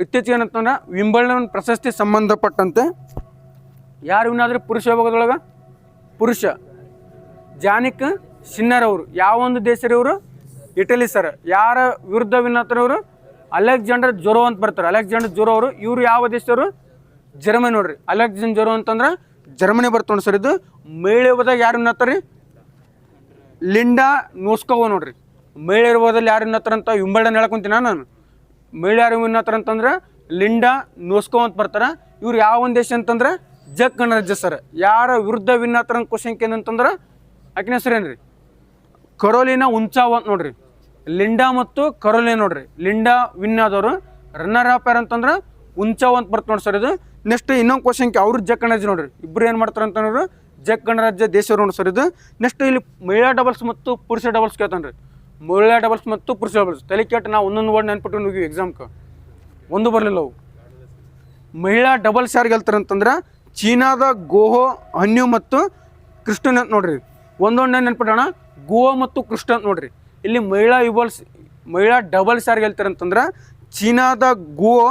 ಇತ್ತೀಚೆಗೆ ಏನಂತಂದ್ರೆ ವಿಂಬಲ್ಡನ್ ಪ್ರಶಸ್ತಿ ಸಂಬಂಧಪಟ್ಟಂತೆ ಯಾರು ವಿನ್ನಾದ್ರೆ ಪುರುಷ ವಿಭಾಗದೊಳಗೆ ಪುರುಷ ಜಾನಿಕ್ ಸಿನ್ನರ್ ಅವರು ಯಾವ ಒಂದು ದೇಶದವರು ಇಟಲಿ ಸರ್. ಯಾರ ವಿರುದ್ಧ ವಿನ್ನಾತರವರು ಅಲೆಕ್ಸಾಂಡರ್ ಜೊರೋ ಅಂತ ಬರ್ತಾರೆ. ಅಲೆಕ್ಸಾಂಡರ್ ಜೊರೋ ಅವರು ಇವರು ಯಾವ ದೇಶದವರು ಜರ್ಮನಿ ನೋಡ್ರಿ. ಅಲೆಕ್ಸಾಂಡರ್ ಜೊರೋ ಅಂತಂದ್ರೆ ಜರ್ಮನಿ ಬರ್ತಾವೆ ಸರ್. ಇದು ಮಹಿಳೆ ವಿಭಾಗದಾಗ ಯಾರು ವಿನ್ನಾತಾರೆ ಲಿಂಡಾ ನೋಸ್ಕೋವ ನೋಡ್ರಿ. ಮಹಿಳೆ ವಿಭಾಗದಲ್ಲಿ ಯಾರು ವಿನ್ನಾತಾರ ಅಂತ ವಿಂಬಲ್ಡನ್ ಹೇಳ್ಕೊಂತೀನಿ ನಾನು. ಮಹಿಳೆ ಯಾರು ವಿನ್ನಾತಾರ ಅಂತಂದ್ರೆ ಲಿಂಡಾ ನೋಸ್ಕೋವ ಅಂತ ಬರ್ತಾರೆ. ಇವ್ರು ಯಾವ ಒಂದು ದೇಶ ಅಂತಂದ್ರೆ ಜಗ್ ಗಣರಾಜ್ಯ ಸರ್. ಯಾರ ವಿರುದ್ಧ ವಿನ್ನಾತಾರ ಅಂತ ಕ್ವಶನ್ ಏನಂತಂದ್ರೆ ಆಕಿನ ಹೆಸರು ಏನ್ರಿ ಕರೋಲಿನಾ ಉಂಚಾವ್ ಅಂತ ನೋಡ್ರಿ. ಲಿಂಡಾ ಮತ್ತು ಕರೋಲಿನಾ ನೋಡ್ರಿ. ಲಿಂಡಾ ವಿನ್ ಆದವರು ರನ್ನರ್ ಅಪ್ ಯಾರು ಅಂತಂದ್ರೆ ಉಂಚಾವ್ ಅಂತ ಬರ್ತ ನೋಡಿ ಸರ್. ಇದು ನೆಕ್ಸ್ಟ್ ಇನ್ನೊಂದು ಕ್ವಶನ್ಗೆ ಅವ್ರು ಜಗ್ ಗಣರಾಜ್ಯ ನೋಡ್ರಿ. ಇಬ್ರು ಏನು ಮಾಡ್ತಾರೆ ಅಂತಂದ್ರೆ ಜಗ್ ಗಣರಾಜ್ಯ ದೇಶವ್ರು ನೋಡಿ ಸರ್. ಇದು ನೆಕ್ಸ್ಟ್ ಇಲ್ಲಿ ಮಹಿಳಾ ಡಬಲ್ಸ್ ಮತ್ತು ಪುರುಷ ಡಬಲ್ಸ್ ಕೇಳ್ತಾನೆ ರೀ. ಮಹಿಳಾ ಡಬಲ್ಸ್ ಮತ್ತು ಪುರುಷ ಡಬಲ್ಸ್ ತಲೆ ಕೇಟ್ ನಾವು ಒಂದೊಂದು ವರ್ಡ್ ನೆನ್ಪಿಟ್ಟು ಹೋಗಿ ಎಕ್ಸಾಮ್ಗೆ ಒಂದು ಬರಲಿಲ್ಲ ಅವು. ಮಹಿಳಾ ಡಬಲ್ಸ್ ಯಾರು ಗೆಲ್ತಾರೆ ಅಂತಂದ್ರೆ ಚೀನಾದ ಗೋಹೋ ಹನ್ಯು ಮತ್ತು ಕೃಷ್ಣನ್ ಅಂತ ನೋಡ್ರಿ. ಒಂದೊಂದು ನೆನ್ಪಿಟ್ಟೋಣ ಗೋವಾ ಮತ್ತು ಕೃಷ್ಣ ಅಂತ ನೋಡ್ರಿ. ಇಲ್ಲಿ ಮಹಿಳಾ ಡಬಲ್ಸ್ ಯಾರು ಗೆಲ್ತಾರೆ ಅಂತಂದ್ರೆ ಚೀನಾದ ಗೋವಾ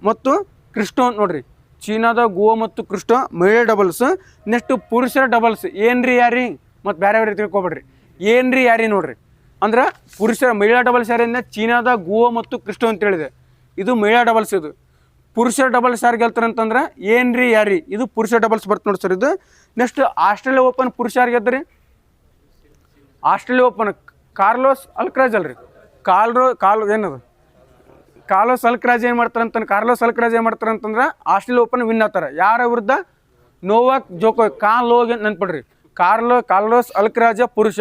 ಮತ್ತು ಕೃಷ್ಣ ಅಂತ ನೋಡ್ರಿ. ಚೀನಾದ ಗೋವಾ ಮತ್ತು ಕೃಷ್ಣ ಮಹಿಳಾ ಡಬಲ್ಸ್. ನೆಕ್ಸ್ಟ್ ಪುರುಷರ ಡಬಲ್ಸ್ ಏನ್ರಿ ಯಾರಿ ಮತ್ತು ಬೇರೆ ಬೇರೆ ತಿಳ್ಕೊಬೇಡ್ರಿ. ಏನ್ರಿ ಯಾರಿ ನೋಡ್ರಿ ಅಂದ್ರೆ ಪುರುಷರ ಮಹಿಳಾ ಡಬಲ್ಸ್ ಯಾರಿಂದ ಚೀನಾದ ಗೋವಾ ಮತ್ತು ಕೃಷ್ಣ ಅಂತ ಹೇಳಿದೆ. ಇದು ಮಹಿಳಾ ಡಬಲ್ಸ್. ಇದು ಪುರುಷರ ಡಬಲ್ಸ್ ಯಾರು ಗೆಲ್ತಾರೆ ಅಂತಂದ್ರೆ ಏನ್ರಿ ಯಾರಿ ಇದು ಪುರುಷ ಡಬಲ್ಸ್ ಬರ್ತ ನೋಡಿ ಸರ್. ಇದು ನೆಕ್ಸ್ಟ್ ಆಸ್ಟ್ರೇಲಿಯಾ ಓಪನ್ ಪುರುಷ ಯಾರು ಗೆದ್ರಿ ಆಸ್ಟ್ರೇಲಿಯಾ ಓಪನ್ ಕಾರ್ಲೋಸ್ ಅಲ್ಕ್ರಾಜ್ ಅಲ್ರಿ. ಏನದು ಕಾರ್ಲೋಸ್ ಅಲ್ಕ್ರಾಜ್ ಏನು ಮಾಡ್ತಾರೆ ಅಂತಂದ್ರೆ ಏನು ಮಾಡ್ತಾರೆ ಅಂತಂದ್ರೆ ಆಸ್ಟ್ರೇಲಿಯಾ ಓಪನ್ ವಿನ್ ಆಗ್ತಾರೆ. ಯಾರ ವಿರುದ್ಧ ನೋವಾಕ್ ಜೋಕೋವಿಕ್ ಕಾಲೋಗಿ ನೆನ್ಪಿಡ್ರಿ. ಕಾರ್ಲೋಸ್ ಅಲ್ಕ್ರಾಜ ಪುರುಷ.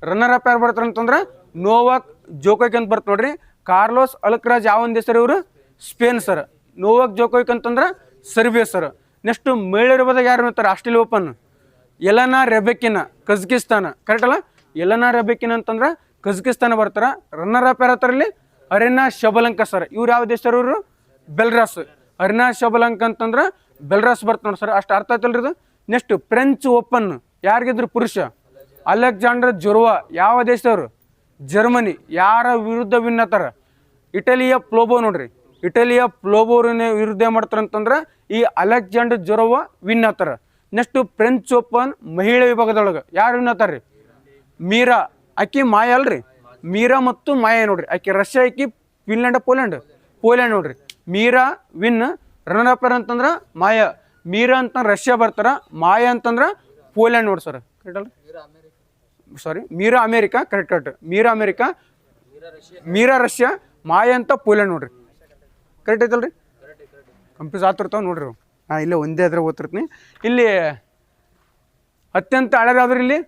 ರನ್ನರ್ ಅಪ್ ಯಾರು ಬರ್ತಾರೆ ಅಂತಂದ್ರೆ ನೋವಾಕ್ ಜೋಕೋವಿಕ್ ಅಂತ ಬರ್ತ ನೋಡ್ರಿ. ಕಾರ್ಲೋಸ್ ಅಲ್ಕ್ರಾಜ್ ಯಾವ ಒಂದು ದೇಶ ಇವರು ಸ್ಪೇನ್ ಸರ್. ನೋವಾಕ್ ಜೋಕೋವಿಕ್ ಅಂತಂದ್ರೆ ಸರ್ಬಿಯಾ ಸರ್. ನೆಕ್ಸ್ಟ್ ಮಹಿಳೆಯರ ವಿಭಾಗದಾಗ ಯಾರು ಇರ್ತಾರೆ Australia open Elena Rybakina Kazakhstan correct ಅಲ್ಲ. ಎಲೆನಾ ರೆಬೆಕಿನಾ ಅಂತಂದ್ರೆ ಕಜಕಿಸ್ತಾನ ಬರ್ತಾರೆ. ರನ್ನರ್ ಅಪ್ ಯಾರು ಇಲ್ಲಿ ಅರೆನಾ ಶಬಲಂಕ ಸರ್. ಇವ್ರು ಯಾವ ದೇಶರು ಇವರು ಬೆಲ್ರಾಸ್. ಅರೆನಾ ಶಬಲಂಕ ಅಂತಂದ್ರೆ ಬೆಲ್ರಾಸ್ ಬರ್ತ ನೋಡಿ ಸರ್. ಅಷ್ಟು ಅರ್ಥ ಆಯ್ತಲ್ರಿ ಇದು. ನೆಕ್ಸ್ಟ್ ಫ್ರೆಂಚ್ ಓಪನ್ ಯಾರಿಗಿದ್ರು ಪುರುಷ ಅಲೆಕ್ಸಾಂಡರ್ ಜೊರ್ವಾ ಯಾವ ದೇಶದವರು ಜರ್ಮನಿ. ಯಾರ ವಿರುದ್ಧ ವಿನ್ ಆಗ್ತಾರ ಇಟಲಿಯ ಪ್ಲೋಬೋ ನೋಡ್ರಿ. ಇಟಲಿಯ ಪ್ಲೋಬೋರಿನ ವಿರುದ್ಧ ಮಾಡ್ತಾರೆ ಅಂತಂದ್ರೆ ಈ ಅಲೆಕ್ಸಾಂಡರ್ ಜೊರ್ವಾ ವಿನ್ ಆಗ್ತಾರೆ. ನೆಕ್ಸ್ಟ್ ಫ್ರೆಂಚ್ ಓಪನ್ ಮಹಿಳೆ ವಿಭಾಗದೊಳಗೆ ಯಾರು ವಿನ್ ಆಗ್ತಾರೆ ರೀ ಮೀರಾ. ಆಕಿ ಮಾಯಾ ಅಲ್ರಿ. ಮೀರಾ ಮತ್ತು ಮಾಯಾ ನೋಡ್ರಿ. ಆಕಿ ರಷ್ಯಾ ಆಕಿ ಪೋಲ್ಯಾಂಡ್ ನೋಡ್ರಿ. ಮೀರಾ ವಿನ್. ರನ್ನರ್ ಅಪ್ ಅಂತಂದ್ರೆ ಮಾಯಾ. ಮೀರಾ ಅಂತ ರಷ್ಯಾ ಬರ್ತಾರ. ಮಾಯಾ ಅಂತಂದ್ರೆ ಪೋಲ್ಯಾಂಡ್ ನೋಡಿ ಸರ್ ಕರೆಕ್ಟ್ ಅಲ್ರಿ. ಮೀರಾ ಅಮೇರಿಕಾ ಕರೆಕ್ಟ್. ಮೀರಾ ರಷ್ಯಾ ಮಾಯಾ ಅಂತ ಪೋಲ್ಯಾಂಡ್ ನೋಡ್ರಿ. ಕರೆಕ್ಟ್ ಐತಲ್ರಿ. ಕಂಪ್ಯೂಸ್ ಆಗ್ತಿರ್ತಾವೆ ನೋಡ್ರಿ. ಹಾಂ ಇಲ್ಲೇ ಒಂದೇ ಅದ್ರ ಓದ್ತಿರ್ತೀನಿ. ಇಲ್ಲಿ ಅತ್ಯಂತ ಹಳೆಯದಾದ್ರೆ ಇಲ್ಲಿ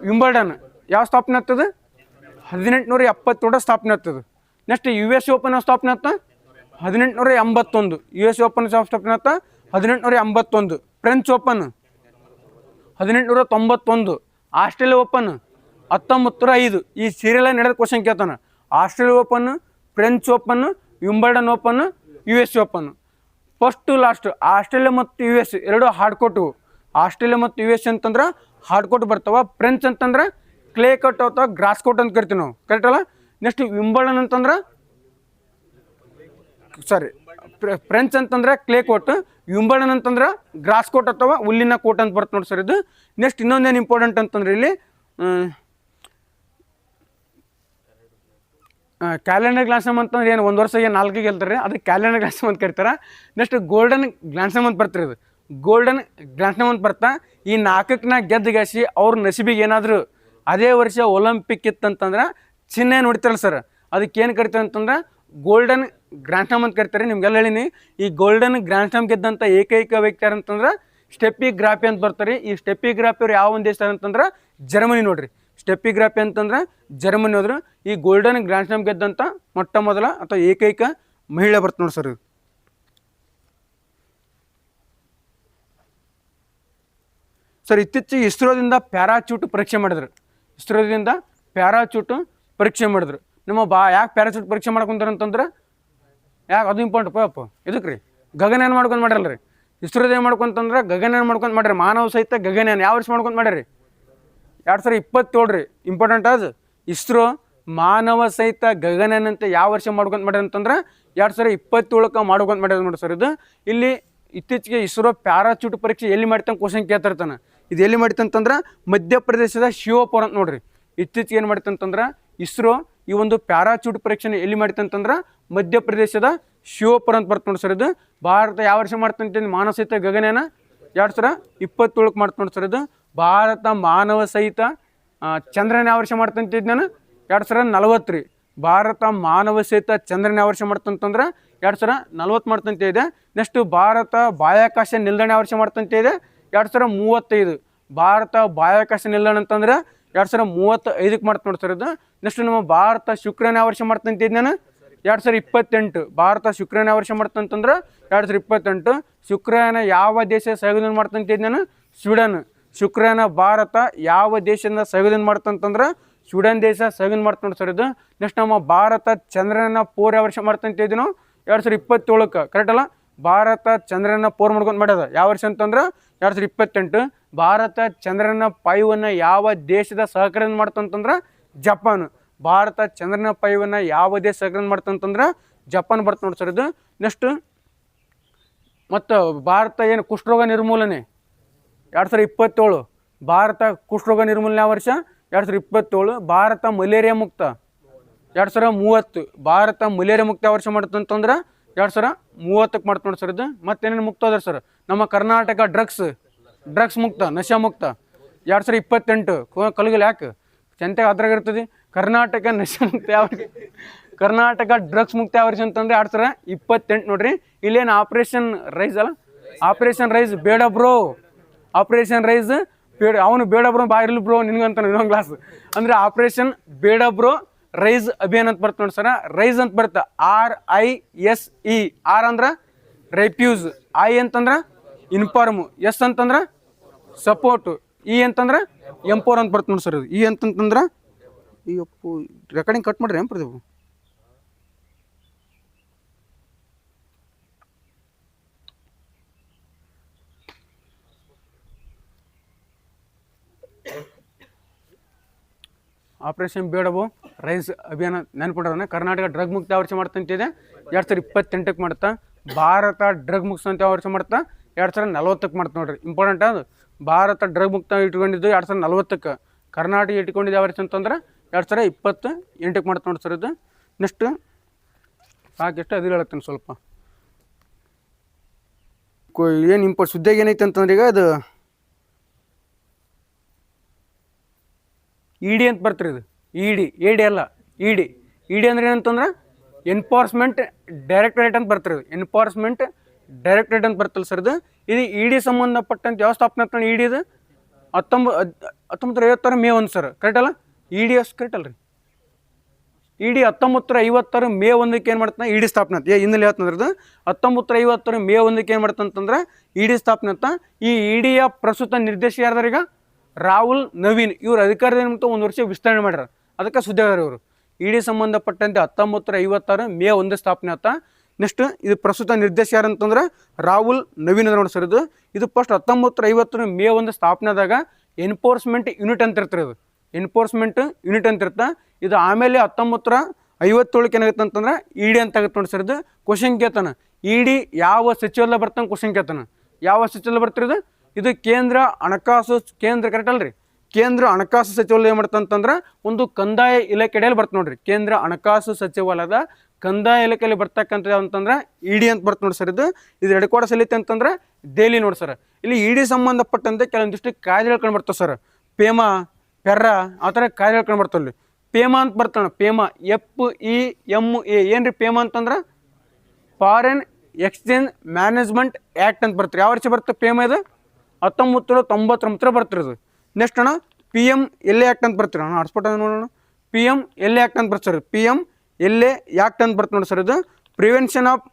ವಿಂಬಲ್ಡನ್ ಯಾವ ಸ್ಥಾಪನೆ ಆಗ್ತದೆ 1877 ಸ್ಥಾಪನೆ ಆಗ್ತದೆ. ನೆಕ್ಸ್ಟ್ US ಓಪನ್ ಸ್ಥಾಪನೆ ಆಗ್ತಾ 1881. US ಓಪನ್ ಸ್ಥಾಪನೆ ಆಗ್ತಾ 1881. French open 1891. Australia open 1905. ಈ ಸೀರಿಯಲ್ ನಡೆದ ಕ್ವಶನ್ ಕೇಳ್ತಾನೆ. Australia open, French open, Wimbledon open, US open. First last Australia ಮತ್ತು US ಎರಡು ಹಾರ್ಡ್ ಕೋಟು. ಆಸ್ಟ್ರೇಲಿಯಾ ಮತ್ತು US ಅಂತಂದ್ರೆ ಹಾರ್ಡ್ ಕೋಟ್ ಬರ್ತಾವ. ಫ್ರೆಂಚ್ ಅಂತಂದ್ರೆ ಕ್ಲೇ ಕಟ್ ಅಥವಾ ಗ್ರಾಸ್ ಕೋಟ್ ಅಂತ ಕರಿತೀವಿ ನಾವು ಕರೆಕ್ಟ್ ಅಲ್ಲ. ನೆಕ್ಸ್ಟ್ ವಿಂಬಲ್ಡನ್ ಅಂತಂದ್ರೆ ಫ್ರೆಂಚ್ ಅಂತಂದ್ರೆ ಕ್ಲೇ ಕೋಟ್. ವಿಂಬಲ್ಡನ್ ಅಂತಂದ್ರೆ ಗ್ರಾಸ್ ಕೋಟ್ ಅಥವಾ ಹುಲ್ಲಿನ ಕೋಟ್ ಅಂತ ಬರ್ತ ನೋಡಿ ಸರ್ ಇದು. ನೆಕ್ಸ್ಟ್ ಇನ್ನೊಂದೇನು ಇಂಪಾರ್ಟೆಂಟ್ ಅಂತಂದ್ರೆ ಇಲ್ಲಿ ಕ್ಯಾಲೆಂಡರ್ ಗ್ಲಾನ್ಸಮ್ ಅಂತಂದ್ರೆ ಏನು ಒಂದು ವರ್ಷಕ್ಕೆ 4 ಗೆಲ್ತಾರೆ. ಅದಕ್ಕೆ ಕ್ಯಾಲೆಂಡರ್ ಗ್ಲಾನ್ಸಮ್ ಅಂತ ಕರಿತಾರೆ. ನೆಕ್ಸ್ಟ್ ಗೋಲ್ಡನ್ ಗ್ಲಾನ್ಸಮ್ ಅಂತ ಬರ್ತಾರೆ. ಇದು ಗೋಲ್ಡನ್ ಗ್ಲಾನ್ಸಮ್ ಅಂತ ಬರ್ತಾ ಈ 4ಕ್ಕೆ ಗೆದ್ದಗಾಸಿ ಅವ್ರ ನಸೀಬಿಗೆ ಏನಾದರೂ ಅದೇ ವರ್ಷ ಒಲಿಂಪಿಕ್ ಇತ್ತಂತಂದ್ರೆ ಚಿಹ್ನೆ ನೋಡ್ತಾರಲ್ಲ ಸರ್ ಅದಕ್ಕೇನು ಕರಿತಾರೆ ಅಂತಂದ್ರೆ ಗೋಲ್ಡನ್ ಗ್ರ್ಯಾಂಡ್ ಅಂತ ಕರಿತಾರೆ. ನಿಮ್ಗೆಲ್ಲ ಹೇಳಿನಿ. ಈ ಗೋಲ್ಡನ್ ಗ್ರ್ಯಾಂಡ್ ಗೆದ್ದಂಥ ಏಕೈಕ ವ್ಯಕ್ತಿ ಅಂತಂದ್ರೆ ಸ್ಟೆಫಿ ಗ್ರಾಫಿ ಅಂತ ಬರ್ತಾರೆ. ಈ ಸ್ಟೆಫಿ ಗ್ರಾಫಿ ಅವ್ರು ಯಾವ ಒಂದು ದೇಶ ಅಂತಂದ್ರೆ ಜರ್ಮನಿ ನೋಡ್ರಿ. ಸ್ಟೆಫಿ ಗ್ರಾಫಿ ಅಂತಂದ್ರೆ ಜರ್ಮನಿ ಹೋದ್ರು. ಈ ಗೋಲ್ಡನ್ ಗ್ರ್ಯಾಂಡ್ ಗೆದ್ದಂಥ ಮೊಟ್ಟ ಮೊದಲ ಅಥವಾ ಏಕೈಕ ಮಹಿಳೆ ಬರ್ತ ನೋಡಿ ಸರ್. ಸರ್ ಇತ್ತೀಚೆಗೆ ಇಸ್ರೋದಿಂದ ಪ್ಯಾರಾಚೂಟ್ ಪರೀಕ್ಷೆ ಮಾಡಿದ್ರು. ನಮ್ಮ ಯಾಕೆ ಪ್ಯಾರಾಚೂಟ್ ಪರೀಕ್ಷೆ ಮಾಡ್ಕೊಂತಾರೆ ಅಂತಂದ್ರೆ ಯಾಕೆ ಅದು ಇಂಪಾರ್ಟೆಂಟ್ ಪಪ್ಪ ಇದಕ್ಕೆ ರೀ ಗಗನಯಾನ ಮಾಡ್ಕೊಂಡು ಮಾಡ್ರಲ್ಲ ರೀ. ಇಸ್ರೋದ ಏನು ಮಾಡ್ಕೊಂತಂದ್ರೆ ಗಗನಯಾನ ಮಾಡ್ಕೊಂಡು ಮಾಡ್ರಿ. ಮಾನವ ಸಹಿತ ಗಗನಯಾನ ಯಾವ ವರ್ಷ ಮಾಡ್ಕೊಂಡು ಮಾಡ್ರಿ 2027 ರೀ. ಇಂಪಾರ್ಟೆಂಟ್ ಅದು ಇಸ್ರೋ ಮಾನವ ಸಹಿತ ಗಗನಯಾನ ಅಂತ ಯಾವ ವರ್ಷ ಮಾಡ್ಕೊಂತ ಮಾಡ್ಯಾರ ಅಂತಂದ್ರೆ 2027 ಮಾಡ್ಕೊಂತ ಮಾಡ್ಯಾರ ನೋಡಿ ಸರ್. ಇದು ಇಲ್ಲಿ ಇತ್ತೀಚೆಗೆ ಇಸ್ರೋ ಪ್ಯಾರಾಚೂಟ್ ಪರೀಕ್ಷೆ ಎಲ್ಲಿ ಮಾಡ್ತಾನೆ ಕ್ವಶನ್ ಕೇಳ್ತಿರ್ತಾನೆ. ಇದು ಎಲ್ಲಿ ಮಾಡ್ತಂತಂದ್ರೆ ಮಧ್ಯಪ್ರದೇಶದ ಶಿವಪುರ ಅಂತ ನೋಡ್ರಿ. ಇತ್ತೀಚೆಗೆ ಏನು ಮಾಡ್ತಂತಂದ್ರೆ ಇಸ್ರೋ ಈ ಒಂದು ಪ್ಯಾರಾಚೂಟ್ ಪರೀಕ್ಷೆನ ಎಲ್ಲಿ ಮಾಡ್ತಂತಂದ್ರೆ ಮಧ್ಯಪ್ರದೇಶದ ಶಿವಪುರ ಅಂತ ಬರ್ತ ನೋಡಿ ಸರ್. ಇದು ಭಾರತ ಯಾವ ವರ್ಷ ಮಾಡ್ತಂತ ಮಾನವ ಸಹಿತ ಗಗನಯಾನ 2027 ಮಾಡ್ತ ನೋಡಿ ಸರ್. ಇದು ಭಾರತ ಮಾನವ ಸಹಿತ ಚಂದ್ರನ ಯಾವ ವರ್ಷ ಮಾಡ್ತಂತಿದ್ ನಾನು 2040 ರೀ. ಭಾರತ ಮಾನವ ಸಹಿತ ಚಂದ್ರನ ಯಾವ ವರ್ಷ ಮಾಡ್ತಂತಂದ್ರೆ 2040 ಮಾಡ್ತಂತ ಇದೆ. ನೆಕ್ಸ್ಟ್ ಭಾರತ ಬಾಹ್ಯಾಕಾಶ ನಿಲ್ದಾಣ ಯಾವ ವರ್ಷ ಮಾಡ್ತಂತ ಇದೆ 2035. ಭಾರತ ಬಾಹ್ಯಾಕಾಶ ನಿಲ್ದಾಣ ಅಂತಂದ್ರೆ 2035 ಮಾಡ್ತ ನೋಡಿ ಸರ್. ಇದು ನೆಕ್ಸ್ಟ್ ನಮ್ಮ ಭಾರತ ಶುಕ್ರನ ಯಾವ ವರ್ಷ ಮಾಡ್ತಂತಿದ್ ನಾನು 2028. ಭಾರತ ಶುಕ್ರನ ಯಾವ ವರ್ಷ ಮಾಡ್ತಂತಂದ್ರೆ 2028. ಶುಕ್ರಯಾನ ಯಾವ ದೇಶ ಸಹಯೋಗ ಮಾಡ್ತಂತಿದ್ ನಾನು ಸ್ವೀಡನ್. ಶುಕ್ರಯಾನ ಭಾರತ ಯಾವ ದೇಶದಿಂದ ಸಹಯೋಗ ಮಾಡ್ತಂತಂದ್ರೆ ಸ್ವೀಡನ್ ದೇಶ ಸಹಯೋಗ ಮಾಡ್ತ ನೋಡಿ ಸರ್. ಇದು ನೆಕ್ಸ್ಟ್ ನಮ್ಮ ಭಾರತ ಚಂದ್ರನ ಪೋರ್ ಯಾವ ವರ್ಷ ಮಾಡ್ತಂತಿದ್ವಿ ನಾವು 2027. ಕರೆಕ್ಟ್ ಅಲ್ಲ? ಭಾರತ ಚಂದ್ರನ ಪೋರ್ ಮಾಡ್ಕೊಂಡು ಮಾಡ್ಯದ ಯಾವ ವರ್ಷ ಅಂತಂದ್ರೆ 2028. ಭಾರತ ಚಂದ್ರನ ಪೈವನ್ನು ಯಾವ ದೇಶದ ಸಹಕಾರ ಮಾಡ್ತಂತಂದ್ರೆ ಜಪಾನ್. ಭಾರತ ಚಂದ್ರನ ಪೈವನ್ನು ಯಾವ ದೇಶ ಸಹಕಾರ ಮಾಡ್ತಂತಂದ್ರೆ ಜಪಾನ್ ಬರ್ತ ನೋಡಿ ಸರ್. ಇದು ನೆಕ್ಸ್ಟ್ ಮತ್ತು ಭಾರತ ಏನು ಕುಷ್ಠರೋಗ ನಿರ್ಮೂಲನೆ 2027. ಭಾರತ ಕುಷ್ಠರೋಗ ನಿರ್ಮೂಲನೆ ಯಾವ ವರ್ಷ 2027. ಭಾರತ ಮಲೇರಿಯಾ ಮುಕ್ತ 2030. ಭಾರತ ಮಲೇರಿಯಾ ಮುಕ್ತ ಯಾವ ವರ್ಷ ಮಾಡ್ತಂತಂದ್ರೆ 2030 ಮಾಡ್ತ ನೋಡಿ ಸರ್. ಇದು ಮತ್ತೇನೇನು ಮುಕ್ತ ಅದ ಸರ್? ನಮ್ಮ ಕರ್ನಾಟಕ ಡ್ರಗ್ಸ್ ಮುಕ್ತ, ನಶಾ ಮುಕ್ತ 2028. ಕಲಗಲ್ ಯಾಕೆ ಚಂತೆಗೆ ಅದ್ರಾಗ ಇರ್ತದೆ. ಕರ್ನಾಟಕ ನಶಾ ಮುಕ್ತ ಯಾವ ಕರ್ನಾಟಕ ಡ್ರಗ್ಸ್ ಮುಕ್ತ ಯಾವ ವರ್ಷ ಅಂತಂದ್ರೆ 2028 ನೋಡ್ರಿ. ಇಲ್ಲೇನು ಆಪರೇಷನ್ ರೈಸ್ ಅಲ್ಲ, ಆಪರೇಷನ್ ರೈಸ್ ಬೇಡ ಬ್ರೋ, ಆಪರೇಷನ್ ರೈಸ್ ಬೇಡ, ಅವನು ಬೇಡ ಬ್ರೋ ಬಾಯಿರ್ಲಿ ಬ್ರೋ ನಿನ್ಗಂತ ಇನ್ನೊಂದು ಕ್ಲಾಸ್ ಅಂದರೆ ಆಪರೇಷನ್ ಬೇಡ ಬ್ರೋ ರೈಸ್ ಅಭಿಯಾನ ಅಂತ ಬರ್ತ ನೋಡಿ ಸರ. ರೈಸ್ ಅಂತ ಬರ್ತ RISE. ಆರ್ ಅಂದ್ರೆ ರೆಫ್ಯೂಸ್, ಐ ಅಂತಂದ್ರೆ ಇನ್ಫಾರ್ಮ್, ಎಸ್ ಅಂತಂದ್ರೆ ಸಪೋರ್ಟ್, ಇ ಅಂತಂದ್ರೆ ಎಂಪೋರ್ ಅಂತ ಬರ್ತ ನೋಡಿ ಸರ್. ಇದು ಇ ಅಂತಂತಂದ್ರೆ ಈ ಅಪ್ಪು ರೆಕಾರ್ಡಿಂಗ್ ಕಟ್ ಮಾಡ್ರಿ ಏನು ಪ್ರದೀಪ್? ಆಪರೇಷನ್ ಬೇಡಬೋ ರೈಸ್ ಅಭಿಯಾನ ನೆನ್ಪಿಡ್ರನ. ಕರ್ನಾಟಕ ಡ್ರಗ್ ಮುಕ್ತ ಯಾವ ವರ್ಷ ಮಾಡ್ತಂತಿದೆ 2028 ಮಾಡ್ತಾ. ಭಾರತ ಡ್ರಗ್ ಮುಕ್ತ ಅಂತ ಯಾವ ವರ್ಷ ಮಾಡ್ತಾ 2040 ಮಾಡ್ತಾ ನೋಡ್ರಿ. ಇಂಪಾರ್ಟೆಂಟ್ ಅದು. ಭಾರತ ಡ್ರಗ್ ಮುಕ್ತ ಇಟ್ಕೊಂಡಿದ್ದು 2040. ಕರ್ನಾಟಕ ಇಟ್ಕೊಂಡಿದ್ದು ಯಾವ ವರ್ಷ ಅಂತಂದ್ರೆ 2028 ಮಾಡ್ತಾ ನೋಡಿ ಸರ್. ಇದು ನೆಕ್ಸ್ಟ್ ಸಾಕೆಷ್ಟು ಅದು ಹೇಳತ್ತೀನಿ ಸ್ವಲ್ಪ. ಏನು ಸುದ್ದಿಯಾಗಿ ಏನೈತೆ ಅಂತಂದ್ರೆ ಈಗ ಅದು ಇಡಿ ಅಂತ ಬರ್ತೀರಿ. ಇದು ಎಡಿ ಅಲ್ಲ, ಇಡಿ ಅಂದ್ರೆ ಏನಂತಂದ್ರೆ ಎನ್ಫೋರ್ಸ್ಮೆಂಟ್ ಡೈರೆಕ್ಟರೇಟ್ ಅಂತ ಬರ್ತೀರಿ. ಎನ್ಫೋರ್ಸ್ಮೆಂಟ್ ಡೈರೆಕ್ಟರೇಟ್ ಅಂತ ಬರ್ತಲ್ಲ ಸರ್. ಇದು ಇಡಿ ಸಂಬಂಧಪಟ್ಟಂತೆ ಯಾವ ಸ್ಥಾಪನೆ ಆಗ್ತಾನೆ ಇಡಿದು 1950 ಮೇ 1 ಸರ್. ಕರೆಕ್ಟ್ ಅಲ್ಲ? ಇಡಿ ಅಷ್ಟು ಕರೆಕ್ಟ್ ಅಲ್ರಿ. ಇಡಿ 1950 ಮೇ 1 ಏನು ಮಾಡ್ತಾನೆ ಇಡಿ ಸ್ಥಾಪನೆ ಅಂತ ಹಿಂದಲ್ಲಿ ಹೇಳ್ತಂದ್ರದ್ದು. 1950 ಮೇ 1 ಏನು ಮಾಡ್ತಂತಂದ್ರೆ ಇಡಿ ಸ್ಥಾಪನೆ ಅಂತ. ಈ ಇಡಿಯ ಪ್ರಸ್ತುತ ನಿರ್ದೇಶಕ ಯಾರ್ದಾರೀಗ ರಾಹುಲ್ ನವೀನ್. ಇವ್ರು ಅಧಿಕಾರದಿಂದ 1 ವರ್ಷ ವಿಸ್ತರಣೆ ಮಾಡ್ಯಾರ, ಅದಕ್ಕೆ ಸುದ್ದಿ ಆಗ್ಯಾರ ಇವರು. ಇಡಿ ಸಂಬಂಧಪಟ್ಟಂತೆ 1956 ಮೇ 1 ಸ್ಥಾಪನೆ ಆತ. ನೆಕ್ಸ್ಟ್ ಇದು ಪ್ರಸ್ತುತ ನಿರ್ದೇಶಕ ಯಾರಂತಂದ್ರೆ ರಾಹುಲ್ ನವೀನ್ ಅದ ನೋಡಿ ಸರ್. ಇದು ಫಸ್ಟ್ 1950 ಮೇ 1 ಸ್ಥಾಪನೆ ಆದಾಗ ಎನ್ಫೋರ್ಸ್ಮೆಂಟ್ ಯೂನಿಟ್ ಅಂತ ಇರ್ತಾರೆ. ಇದು ಎನ್ಫೋರ್ಸ್ಮೆಂಟ್ ಯೂನಿಟ್ ಅಂತ ಇರ್ತಾ. ಇದು ಆಮೇಲೆ 1957 ಏನಾಗುತ್ತೆ ಅಂತಂದ್ರೆ ಇಡಿ ಅಂತ ಆಗುತ್ತೆ ನೋಡಿ ಸರ್. ಇದು ಕ್ವಶನ್ ಕೇಳ್ತಾನೆ, ಇಡಿ ಯಾವ ಸಚಿವಲ್ಲ ಬರ್ತಾನೆ ಕ್ವಶನ್ ಕೇಳ್ತಾನೆ. ಯಾವ ಸಚಿವಲ್ಲ ಬರ್ತಿರೋದು? ಇದು ಕೇಂದ್ರ ಹಣಕಾಸು ಕೇಂದ್ರ ಕರೆಕ್ಟ್ ಅಲ್ರಿ. ಕೇಂದ್ರ ಹಣಕಾಸು ಸಚಿವಾಲಯ ಏನು ಮಾಡ್ತಂತಂದ್ರೆ ಒಂದು ಕಂದಾಯ ಇಲಾಖೆಯಲ್ಲಿ ಬರ್ತ ನೋಡ್ರಿ. ಕೇಂದ್ರ ಹಣಕಾಸು ಸಚಿವಾಲಯದ ಕಂದಾಯ ಇಲಾಖೆಯಲ್ಲಿ ಬರ್ತಕ್ಕಂಥದ್ದು ಅಂತಂದ್ರೆ ಇಡಿ ಅಂತ ಬರ್ತ ನೋಡಿ ಸರ್. ಇದು ಎಡ್ಕೋಡ ಸಲ್ಲಿತೆ ಅಂತಂದ್ರೆ ದೆಹಲಿ ನೋಡಿ ಸರ್. ಇಲ್ಲಿ ಇಡಿ ಸಂಬಂಧಪಟ್ಟಂತೆ ಕೆಲವೊಂದಿಷ್ಟು ಕಾಯ್ದೆ ಹೇಳ್ಕೊಂಡು ಬರ್ತವೆ ಸರ್. ಪೇಮಾ, ಪೆರ್ರಾ ಆ ಥರ ಕಾಯ್ದೆ ಹೇಳ್ಕೊಂಡು ಬರ್ತಲ್ಲಿ. ಪೇಮಾ ಅಂತ ಬರ್ತಾನೆ. ಪೇಮಾ FEMA ಏನ್ರಿ ಪೇಮಾ ಅಂತಂದ್ರೆ ಫಾರಿನ್ ಎಕ್ಸ್ಚೇಂಜ್ ಮ್ಯಾನೇಜ್ಮೆಂಟ್ ಆ್ಯಕ್ಟ್ ಅಂತ ಬರ್ತಾರೆ. ಯಾವ ವರ್ಷ ಬರ್ತದೆ ಪೇಮಾ? ಇದು 1999 ಬರ್ತಿರೋದು. ನೆಕ್ಸ್ಟ್ ಅಣ್ಣ PMLA ಆ್ಯಕ್ಟ್ ಅಂತ ಬರ್ತೀರ ಅಣ್ಣ. ಹಾಟ್ಸ್ಪಾಟ್ ನೋಡೋಣ. PMLA ಆ್ಯಕ್ಟ್ ಅಂತ ಬರ್ತಾರೆ. PMLA ಆ್ಯಕ್ಟ್ ಅಂತ ಬರ್ತ ನೋಡಿ ಸರ್. ಇದು prevention of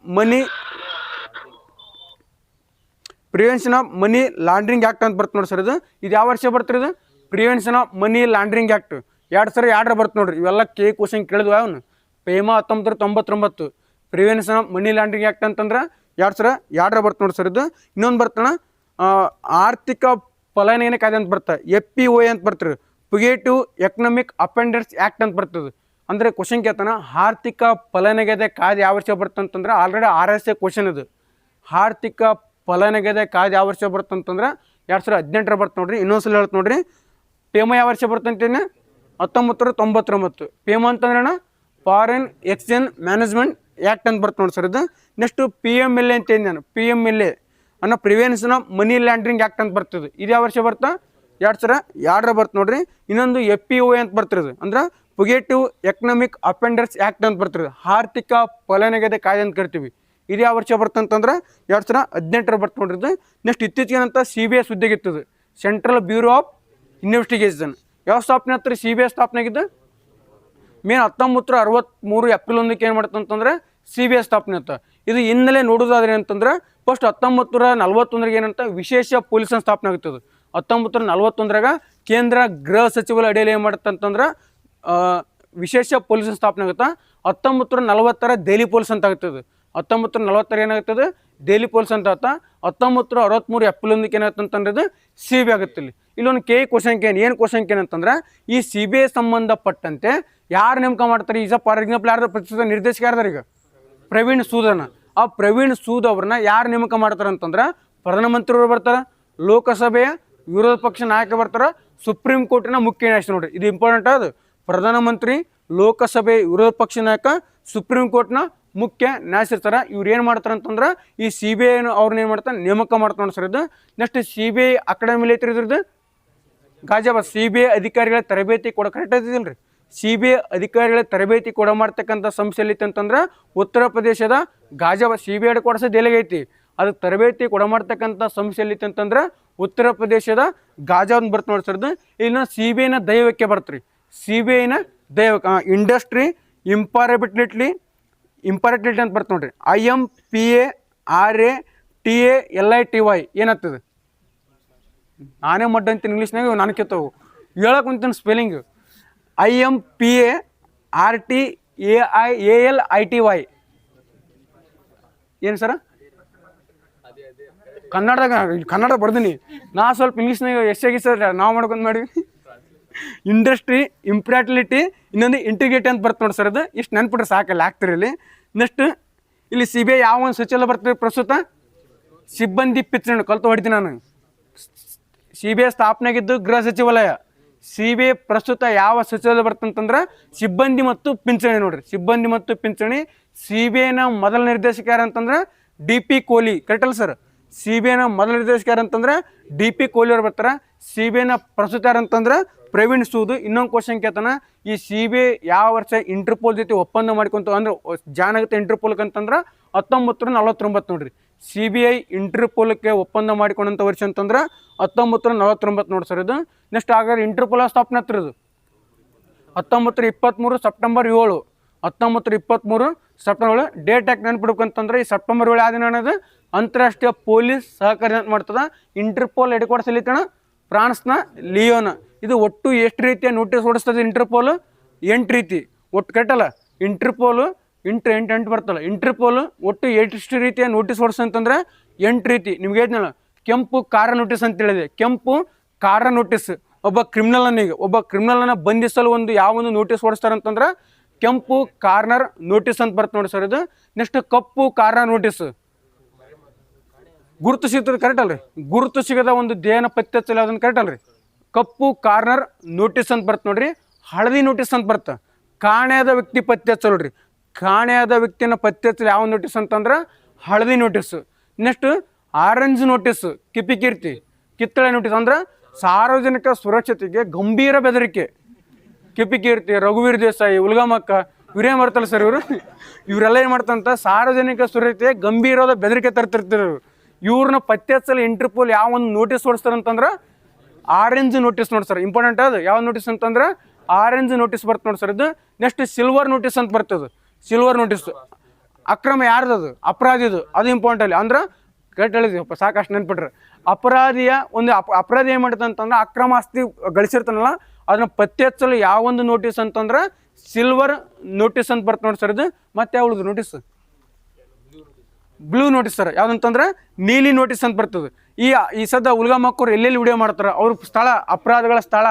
money laundering act ಅಂತ ಬರ್ತ ನೋಡಿ ಸರ್. ಇದು ಯಾವ ವರ್ಷ ಬರ್ತಿರೋದು? Prevention of money laundering act 2002 ಬರ್ತ ನೋಡ್ರಿ. ಇವೆಲ್ಲ ಕ್ವಶನ್ ಕೇಳಿದ್ವು ಅವನು. FEMA 1999, prevention of money laundering act ಅಂತಂದ್ರೆ 2002 ಬರ್ತ ನೋಡಿ ಸರ್. ಇದು ಇನ್ನೊಂದು ಬರ್ತಾನೆ ಆರ್ಥಿಕ ಫಲಾಯನ ಕಾಯ್ದೆ ಅಂತ ಬರ್ತಾ. FPOA ಅಂತ ಬರ್ತಾರೆ. ಫುಗೇಟಿವ್ ಎಕನಾಮಿಕ್ ಅಪೆಂಡೆನ್ಸ್ ಆ್ಯಕ್ಟ್ ಅಂತ ಬರ್ತದೆ. ಅಂದರೆ ಕ್ವಶನ್ ಕೇಳ್ತಾನೆ, ಆರ್ಥಿಕ ಫಲನಿಗದೆ ಕಾಯ್ದೆ ಯಾವ ವರ್ಷ ಬರ್ತಂತಂದ್ರೆ ಆಲ್ರೆಡಿ RSA ಕ್ವಶನ್ ಇದು. ಆರ್ಥಿಕ ಫಲನಿಗದೆ ಕಾಯ್ದೆ ಯಾವ ವರ್ಷ ಬರ್ತಂತಂದ್ರೆ 2018 ಬರ್ತ ನೋಡ್ರಿ. ಇನ್ನೊಂದ್ಸಲ ಹೇಳ್ತ ನೋಡ್ರಿ, ಪೇಮ ಯಾವ ವರ್ಷ ಬರ್ತಂತೇನೆ 1999. ಪೇಮ ಅಂತಂದ್ರೆ ಫಾರಿನ್ ಎಕ್ಸ್ಚೇಂಜ್ ಮ್ಯಾನೇಜ್ಮೆಂಟ್ ಆ್ಯಕ್ಟ್ ಅಂತ ಬರ್ತ ನೋಡಿ ಸರ್ ಇದು. ನೆಕ್ಸ್ಟು PMLA ಅಂತ ಏನು ನಾನು, PMLA ಅನ್ನೋ prevention of money laundering act ಅಂತ ಬರ್ತದೆ. ಇದು ಯಾವ ವರ್ಷ ಬರ್ತಾ 2002 ಬರ್ತ ನೋಡ್ರಿ. ಇನ್ನೊಂದು FPOA ಅಂತ ಬರ್ತಿರೋದು, ಅಂದ್ರೆ ಫುಗೇಟಿವ್ ಎಕನಾಮಿಕ್ ಅಫೆಂಡರ್ಸ್ ಆ್ಯಕ್ಟ್ ಅಂತ ಬರ್ತಿರೋದು. ಆರ್ಥಿಕ ಫಲನಿಗದೆ ಕಾಯ್ದೆ ಅಂತ ಕರಿತೀವಿ. ಇದು ಯಾವ ವರ್ಷ ಬರ್ತಂತಂದ್ರೆ 2018 ಬರ್ತ ನೋಡ್ರಿ. ನೆಕ್ಸ್ಟ್ ಇತ್ತೀಚೆಗಂತ CBI ಹುದ್ದೆಗಿತ್ತದು, ಸೆಂಟ್ರಲ್ ಬ್ಯೂರೋ ಆಫ್ ಇನ್ವೆಸ್ಟಿಗೇಷನ್. ಯಾವ ಸ್ಥಾಪನೆ ಹತ್ರ CBI ಸ್ಥಾಪನೆ ಆಗಿದ್ದು? ಮೇ 1963 ಏಪ್ರಿಲ್ 1 ಏನು ಮಾಡ್ತಂತಂದ್ರೆ CBI ಸ್ಥಾಪನೆ ಅಂತ. ಇದು ಹಿನ್ನೆಲೆ ನೋಡೋದಾದ್ರೆ ಅಂತಂದ್ರೆ ಫಸ್ಟ್ 1941 ಏನಂತ ವಿಶೇಷ ಪೊಲೀಸ್ ಸ್ಥಾಪನೆ ಆಗುತ್ತದೆ. 1941 ಕೇಂದ್ರ ಗೃಹ ಸಚಿವರ ಅಡಿಯಲ್ಲಿ ಏನು ಮಾಡುತ್ತಂತಂದ್ರೆ ವಿಶೇಷ ಪೊಲೀಸ್ ಸ್ಥಾಪನೆ ಆಗುತ್ತೆ. 1940 ದೆಹಲಿ ಪೊಲೀಸ್ ಅಂತ ಆಗ್ತದೆ. 1940 ಏನಾಗ್ತದೆ ದೆಹಲಿ ಪೊಲೀಸ್ ಅಂತ ಆತ. 1963 ಏಪ್ರಿಲ್ 1 ಏನಾಗ್ತಂತಂದ್ರೆ ಇದು CBI ಆಗುತ್ತೆ. ಇಲ್ಲೊಂದು ಕ್ವಶನ್ ಏನು ಕ್ವಶನ್ ಅಂತಂದ್ರೆ, ಈ CBI ಸಂಬಂಧಪಟ್ಟಂತೆ ಯಾರು ನೇಮಕ ಮಾಡ್ತಾರೆ? ಈಗ ಫಾರ್ ಎಕ್ಸಾಂಪಲ್ ಯಾರ್ದು ಪ್ರಸ್ತುತ ನಿರ್ದೇಶಕ ಯಾರ್ದಾರ ಈಗ ಪ್ರವೀಣ್ ಸೂದನ. ಆ ಪ್ರವೀಣ್ ಸೂದ್ ಅವ್ರನ್ನ ಯಾರು ನೇಮಕ ಮಾಡ್ತಾರೆ ಅಂತಂದ್ರೆ ಪ್ರಧಾನಮಂತ್ರಿಯವರು ಬರ್ತಾರೆ, ಲೋಕಸಭೆಯ ವಿರೋಧ ಪಕ್ಷ ನಾಯಕ ಬರ್ತಾರೆ, ಸುಪ್ರೀಂ ಕೋರ್ಟಿನ ಮುಖ್ಯ ನ್ಯಾಯಾಧೀಶ. ನೋಡ್ರಿ ಇದು ಇಂಪಾರ್ಟೆಂಟ್. ಅದು ಪ್ರಧಾನಮಂತ್ರಿ, ಲೋಕಸಭೆ ವಿರೋಧ ಪಕ್ಷ ನಾಯಕ, ಸುಪ್ರೀಂ ಕೋರ್ಟ್ನ ಮುಖ್ಯ ನ್ಯಾಯಾಧೀಶರ. ಇವ್ರು ಏನು ಮಾಡ್ತಾರೆ ಅಂತಂದ್ರೆ ಈ CBI ಅವ್ರನ್ನ ಏನು ಮಾಡ್ತಾರೆ ನೇಮಕ ಮಾಡ್ತಾರೆ ಸರ್ ಇದು. ನೆಕ್ಸ್ಟ್ CBI ಅಕಾಡೆಮಿಲಿ ಐತ್ರಿ ಇದ್ರದ್ದು ಗಾಜಿಯಾಬಾದ್. CBI ಅಧಿಕಾರಿಗಳ ತರಬೇತಿ ಕೊಡೋ ಕರೆಕ್ಟ್ ಐತಿದಿಲ್ಲ ರೀ. CBI ಅಧಿಕಾರಿಗಳ ತರಬೇತಿ ಕೊಡ ಮಾಡ್ತಕ್ಕಂಥ ಸಂಸ್ಥೆಯಲ್ಲಿ ಅಂತಂದ್ರೆ ಉತ್ತರ ಪ್ರದೇಶದ ಗಾಜಿಯಾಬಾದ್. CBI ಹೆಡ್ ಕ್ವಾರ್ಟರ್ಸ್ ದೆಹಲಿಗೆ ಐತಿ, ಅದು ತರಬೇತಿ ಕೊಡ ಮಾಡ್ತಕ್ಕಂಥ ಸಂಸ್ಥೆಯಲ್ಲಿ ಅಂತಂದ್ರೆ ಉತ್ತರ ಪ್ರದೇಶದ ಗಾಜಿಯಾಬಾದ್ ಬರ್ತ ನೋಡಿ ಸರ್ ಇದು. ಇನ್ನು CBI ದೈವಕ್ಕೆ ಬರ್ತ್ರಿ. CBI ದೈವಕ್ಕೆ ಇಂಡಸ್ಟ್ರಿ ಇಂಪಾರಬಿಲಿಟಿ ಅಂತ ಬರ್ತ ನೋಡ್ರಿ. IMPARATALITY ಏನಾಗ್ತದೆ? ನಾನೇ ಮಡ್ಡ ಅಂತ ಇಂಗ್ಲೀಷ್ನಾಗ ನಾನು ಕೆತ್ತವು ಹೇಳಕ್ಕೆ ಕುಂತೀನಿ ಸ್ಪೆಲ್ಲಿಂಗ್. IMPARTAIALITY ಏನು ಸರ? ಕನ್ನಡ ಬರ್ದೀನಿ ನಾ, ಸ್ವಲ್ಪ ಇಂಗ್ಲೀಷ್ನಾಗ ಎಷ್ಟಾಗಿ ಸರ್ ನಾವು ಮಾಡ್ಕೊಂಡು ಮಾಡಿ. ಇಂಡಸ್ಟ್ರಿ ಇಂಪ್ರಾಟಿಲಿಟಿ, ಇನ್ನೊಂದು ಇಂಟಿಗ್ರಿಟಿ ಅಂತ ಬರ್ತ ನೋಡಿ ಸರ್ ಅದು. ಇಷ್ಟು ನೆನ್ಪಿಟ್ರೆ ಸಾಕಲ್ಲ ಆಗ್ತಿರಿ ಇಲ್ಲಿ. ನೆಕ್ಸ್ಟ್ ಇಲ್ಲಿ CBI ಯಾವ ಒಂದು ಸಚಿವಾಲಯ ಬರ್ತದೆ ಪ್ರಸ್ತುತ? ಸಿಬ್ಬಂದಿ ಪಿಂಚಣಿ. ಕಲ್ತು ಹೊಡಿತೀನಿ ನಾನು. CBI ಸ್ಥಾಪನೆ ಆಗಿದ್ದು ಗೃಹ ಸಚಿವಾಲಯ. CBI ಪ್ರಸ್ತುತ ಯಾವ ಸಚಿವಾಲಯ ಬರ್ತಂತಂದ್ರೆ ಸಿಬ್ಬಂದಿ ಮತ್ತು ಪಿಂಚಣಿ. ನೋಡ್ರಿ ಸಿಬ್ಬಂದಿ ಮತ್ತು ಪಿಂಚಣಿ. CBI ಮೊದಲ ನಿರ್ದೇಶಕ ಯಾರಂತಂದ್ರೆ DP ಕೋಹ್ಲಿ. ಕರೆಕ್ಟ್ ಅಲ್ಲ ಸರ್? CBI ಮೊದಲ ನಿರ್ದೇಶಕ ಯಾರಂತಂದ್ರೆ DP ಕೋಹ್ಲಿ ಅವ್ರು ಬರ್ತಾರೆ. CBI ಪ್ರಸ್ತುತ ಯಾರಂತಂದ್ರೆ ಪ್ರವೀಣ್ ಸೂದ್. ಇನ್ನೊಂದು ಕ್ವಶನ್ ಕೇಳ್ತಾನೆ, ಈ CBI ಯಾವ ವರ್ಷ ಇಂಟರ್ಪೋಲ್ ಜೊತೆ ಒಪ್ಪಂದ ಮಾಡ್ಕೊಂತ ಅಂದ್ರೆ ಜಾಯ್ನ್ ಆಗುತ್ತೆ ಇಂಟರ್ಪೋಲ್ಗೆ ಅಂತಂದ್ರೆ 1949 ನೋಡ್ರಿ. CBI ಇಂಟರ್ಪೋಲ್ಗೆ ಒಪ್ಪಂದ ಮಾಡಿಕೊಂಡಂಥ ವರ್ಷ ಅಂತಂದ್ರೆ 1949 ನೋಡಿ ಸರ್ ಇದು. ನೆಕ್ಸ್ಟ್ ಹಾಗಾದ್ರೆ ಇಂಟರ್ಪೋಲ್ ಸ್ಥಾಪನೆ ಹತ್ತಿರದು 1923 ಸೆಪ್ಟೆಂಬರ್ 7. 1923 ಸೆಪ್ಟೆಂಬರ್ 7 ಡೇಟ್ ಯಾಕೆ ನೆನ್ಪಿಡ್ಬೇಕಂತಂದ್ರೆ ಈ ಸೆಪ್ಟೆಂಬರ್ 7 ಯಾವ ದಿನ ಅನ್ನೋದು ಅಂತಾರಾಷ್ಟ್ರೀಯ ಪೊಲೀಸ್ ಸಹಕಾರಿ ಅಂತ ಮಾಡ್ತದೆ. ಇಂಟರ್ಪೋಲ್ ಹೆಡ್ ಕ್ವಾರ್ಟರ್ಸ್ ಎಲ್ಲಿತ್ತಣ? ಫ್ರಾನ್ಸ್ನ ಲಿಯೋನ. ಇದು ಒಟ್ಟು ಎಷ್ಟು ರೀತಿಯ ನೋಟಿಸ್ ಓಡಿಸ್ತದೆ ಇಂಟರ್ಪೋಲ್? 8 ರೀತಿ ಒಟ್ಟು. ಕರೆಕ್ಟಲ್ಲ? ಇಂಟರ್ಪೋಲು 8 ಬರ್ತಲ್ಲ. ಇಂಟರ್ಪೋಲ್ ಒಟ್ಟು ಎಷ್ಟು ರೀತಿಯ ನೋಟಿಸ್ ಓಡಿಸ್ತಂತಂದ್ರೆ 8 ರೀತಿ. ನಿಮ್ಗೆ ಹೇಳಿದ್ನಲ್ಲ ಕೆಂಪು ಕಾರ ನೋಟಿಸ್ ಅಂತ ಹೇಳಿದೆ. ಕೆಂಪು ಕಾರ ನೋಟಿಸ್ ಒಬ್ಬ ಕ್ರಿಮಿನಲನ್ನು ಬಂಧಿಸಲು ಯಾವ ಒಂದು ನೋಟಿಸ್ ಓಡಿಸ್ತಾರಂತಂದ್ರೆ ಕೆಂಪು ಕಾರ್ನರ್ ನೋಟಿಸ್ ಅಂತ ಬರ್ತ ನೋಡಿ ಸರ್ ಇದು. ನೆಕ್ಸ್ಟ್ ಕಪ್ಪು ಕಾರ್ನರ್ ನೋಟಿಸ್ ಗುರುತು ಸಿಗ್ತದೆ. ಕರೆಕ್ಟ್ ಅಲ್ರಿ? ಗುರುತು ಸಿಗದ ಒಂದು ದೇಹನ ಪತ್ತೆ ಹಚ್ಚಲ್ಲ ಅದನ್ನು. ಕರೆಕ್ಟ್ ಅಲ್ರಿ? ಕಪ್ಪು ಕಾರ್ನರ್ ನೋಟಿಸ್ ಅಂತ ಬರ್ತ ನೋಡ್ರಿ. ಹಳದಿ ನೋಟಿಸ್ ಅಂತ ಬರ್ತ ಕಾಣೆಯಾದ ವ್ಯಕ್ತಿ ಪತ್ತೆ ಹಚ್ಚಲ್ ನೋಡ್ರಿ. ಕಾಣೆಯಾದ ವ್ಯಕ್ತಿನ ಪತ್ತೆ ಹಚ್ಚಲು ಯಾವ ನೋಟಿಸ್ ಅಂತಂದ್ರೆ ಹಳದಿ ನೋಟಿಸ್. ನೆಕ್ಸ್ಟ್ ಆರೆಂಜ್ ನೋಟಿಸ್ ಕಿಪಿಕೀರ್ತಿ ಕಿತ್ತಳೆ ನೋಟಿಸ್ ಅಂದ್ರೆ ಸಾರ್ವಜನಿಕ ಸುರಕ್ಷತೆಗೆ ಗಂಭೀರ ಬೆದರಿಕೆ. ಕಿಪಿಕೀರ್ತಿ, ರಘುವೀರ್ ದೇಸಾಯಿ, ಉಲ್ಗಾಮಕ್ಕ ಇವ್ರೇನು ಮಾಡ್ತಲ್ಲ ಸರ್ ಇವರೆಲ್ಲ ಏನು ಮಾಡ್ತಂತ ಸಾರ್ವಜನಿಕ ಸುರಕ್ಷತೆ ಗಂಭೀರವಾದ ಬೆದರಿಕೆ ತರ್ತಿರ್ತಾರೆ. ಇವ್ರನ್ನ ಪತ್ತೆ ಹಚ್ಚಲು ಇಂಟರ್ಪೋಲ್ ಯಾವ ಒಂದು ನೋಟಿಸ್ ಓಡಿಸ್ತಾರಂತಂದ್ರೆ ಆರೆಂಜ್ ನೋಟಿಸ್ ನೋಡಿ ಸರ್. ಇಂಪಾರ್ಟೆಂಟ್ ಅದು. ಯಾವ ನೋಟಿಸ್ ಅಂತಂದ್ರೆ ಆರೆಂಜ್ ನೋಟಿಸ್ ಬರ್ತ ನೋಡಿ ಸರ್ ಇದು. ನೆಕ್ಸ್ಟ್ ಸಿಲ್ವರ್ ನೋಟಿಸ್ ಅಂತ ಬರ್ತದೆ. ಸಿಲ್ವರ್ ನೋಟಿಸ್ ಅಕ್ರಮ ಯಾರ್ದದು? ಅಪರಾಧಿದು. ಅದು ಇಂಪಾರ್ಟೆಂಟ್ ಅಲ್ಲಿ ಅಂದ್ರೆ ಕರೆಕ್ಟ್ ಹೇಳಿದ್ವಿ ಸಾಕಷ್ಟು ನೆನ್ಪಿಟ್ರೆ. ಅಪರಾಧಿಯ ಒಂದು ಅಪರಾಧಿ ಏನು ಮಾಡುತ್ತೆ ಅಂತಂದ್ರೆ ಅಕ್ರಮ ಆಸ್ತಿ ಗಳಿಸಿರ್ತಾನಲ್ಲ ಅದನ್ನ ಪತ್ತೆ ಹಚ್ಚಲು ಯಾವ ಒಂದು ನೋಟಿಸ್ ಅಂತಂದ್ರೆ ಸಿಲ್ವರ್ ನೋಟಿಸ್ ಅಂತ ಬರ್ತ ನೋಡಿ ಸರ್ ಇದು. ಮತ್ತೆ ಯಾವ್ದು ನೋಟಿಸ್? Blue notice sir. ಯಾವುದಂತಂದ್ರೆ ನೀಲಿ ನೋಟಿಸ್ ಅಂತ ಬರ್ತದೆ. ಈ ಸದ್ದ ಉಲ್ಗಾಮಕ್ಕವ್ರು ಎಲ್ಲೆಲ್ಲಿ ವಿಡಿಯೋ ಮಾಡ್ತಾರೆ ಅವ್ರ ಸ್ಥಳ, ಅಪರಾಧಗಳ ಸ್ಥಳ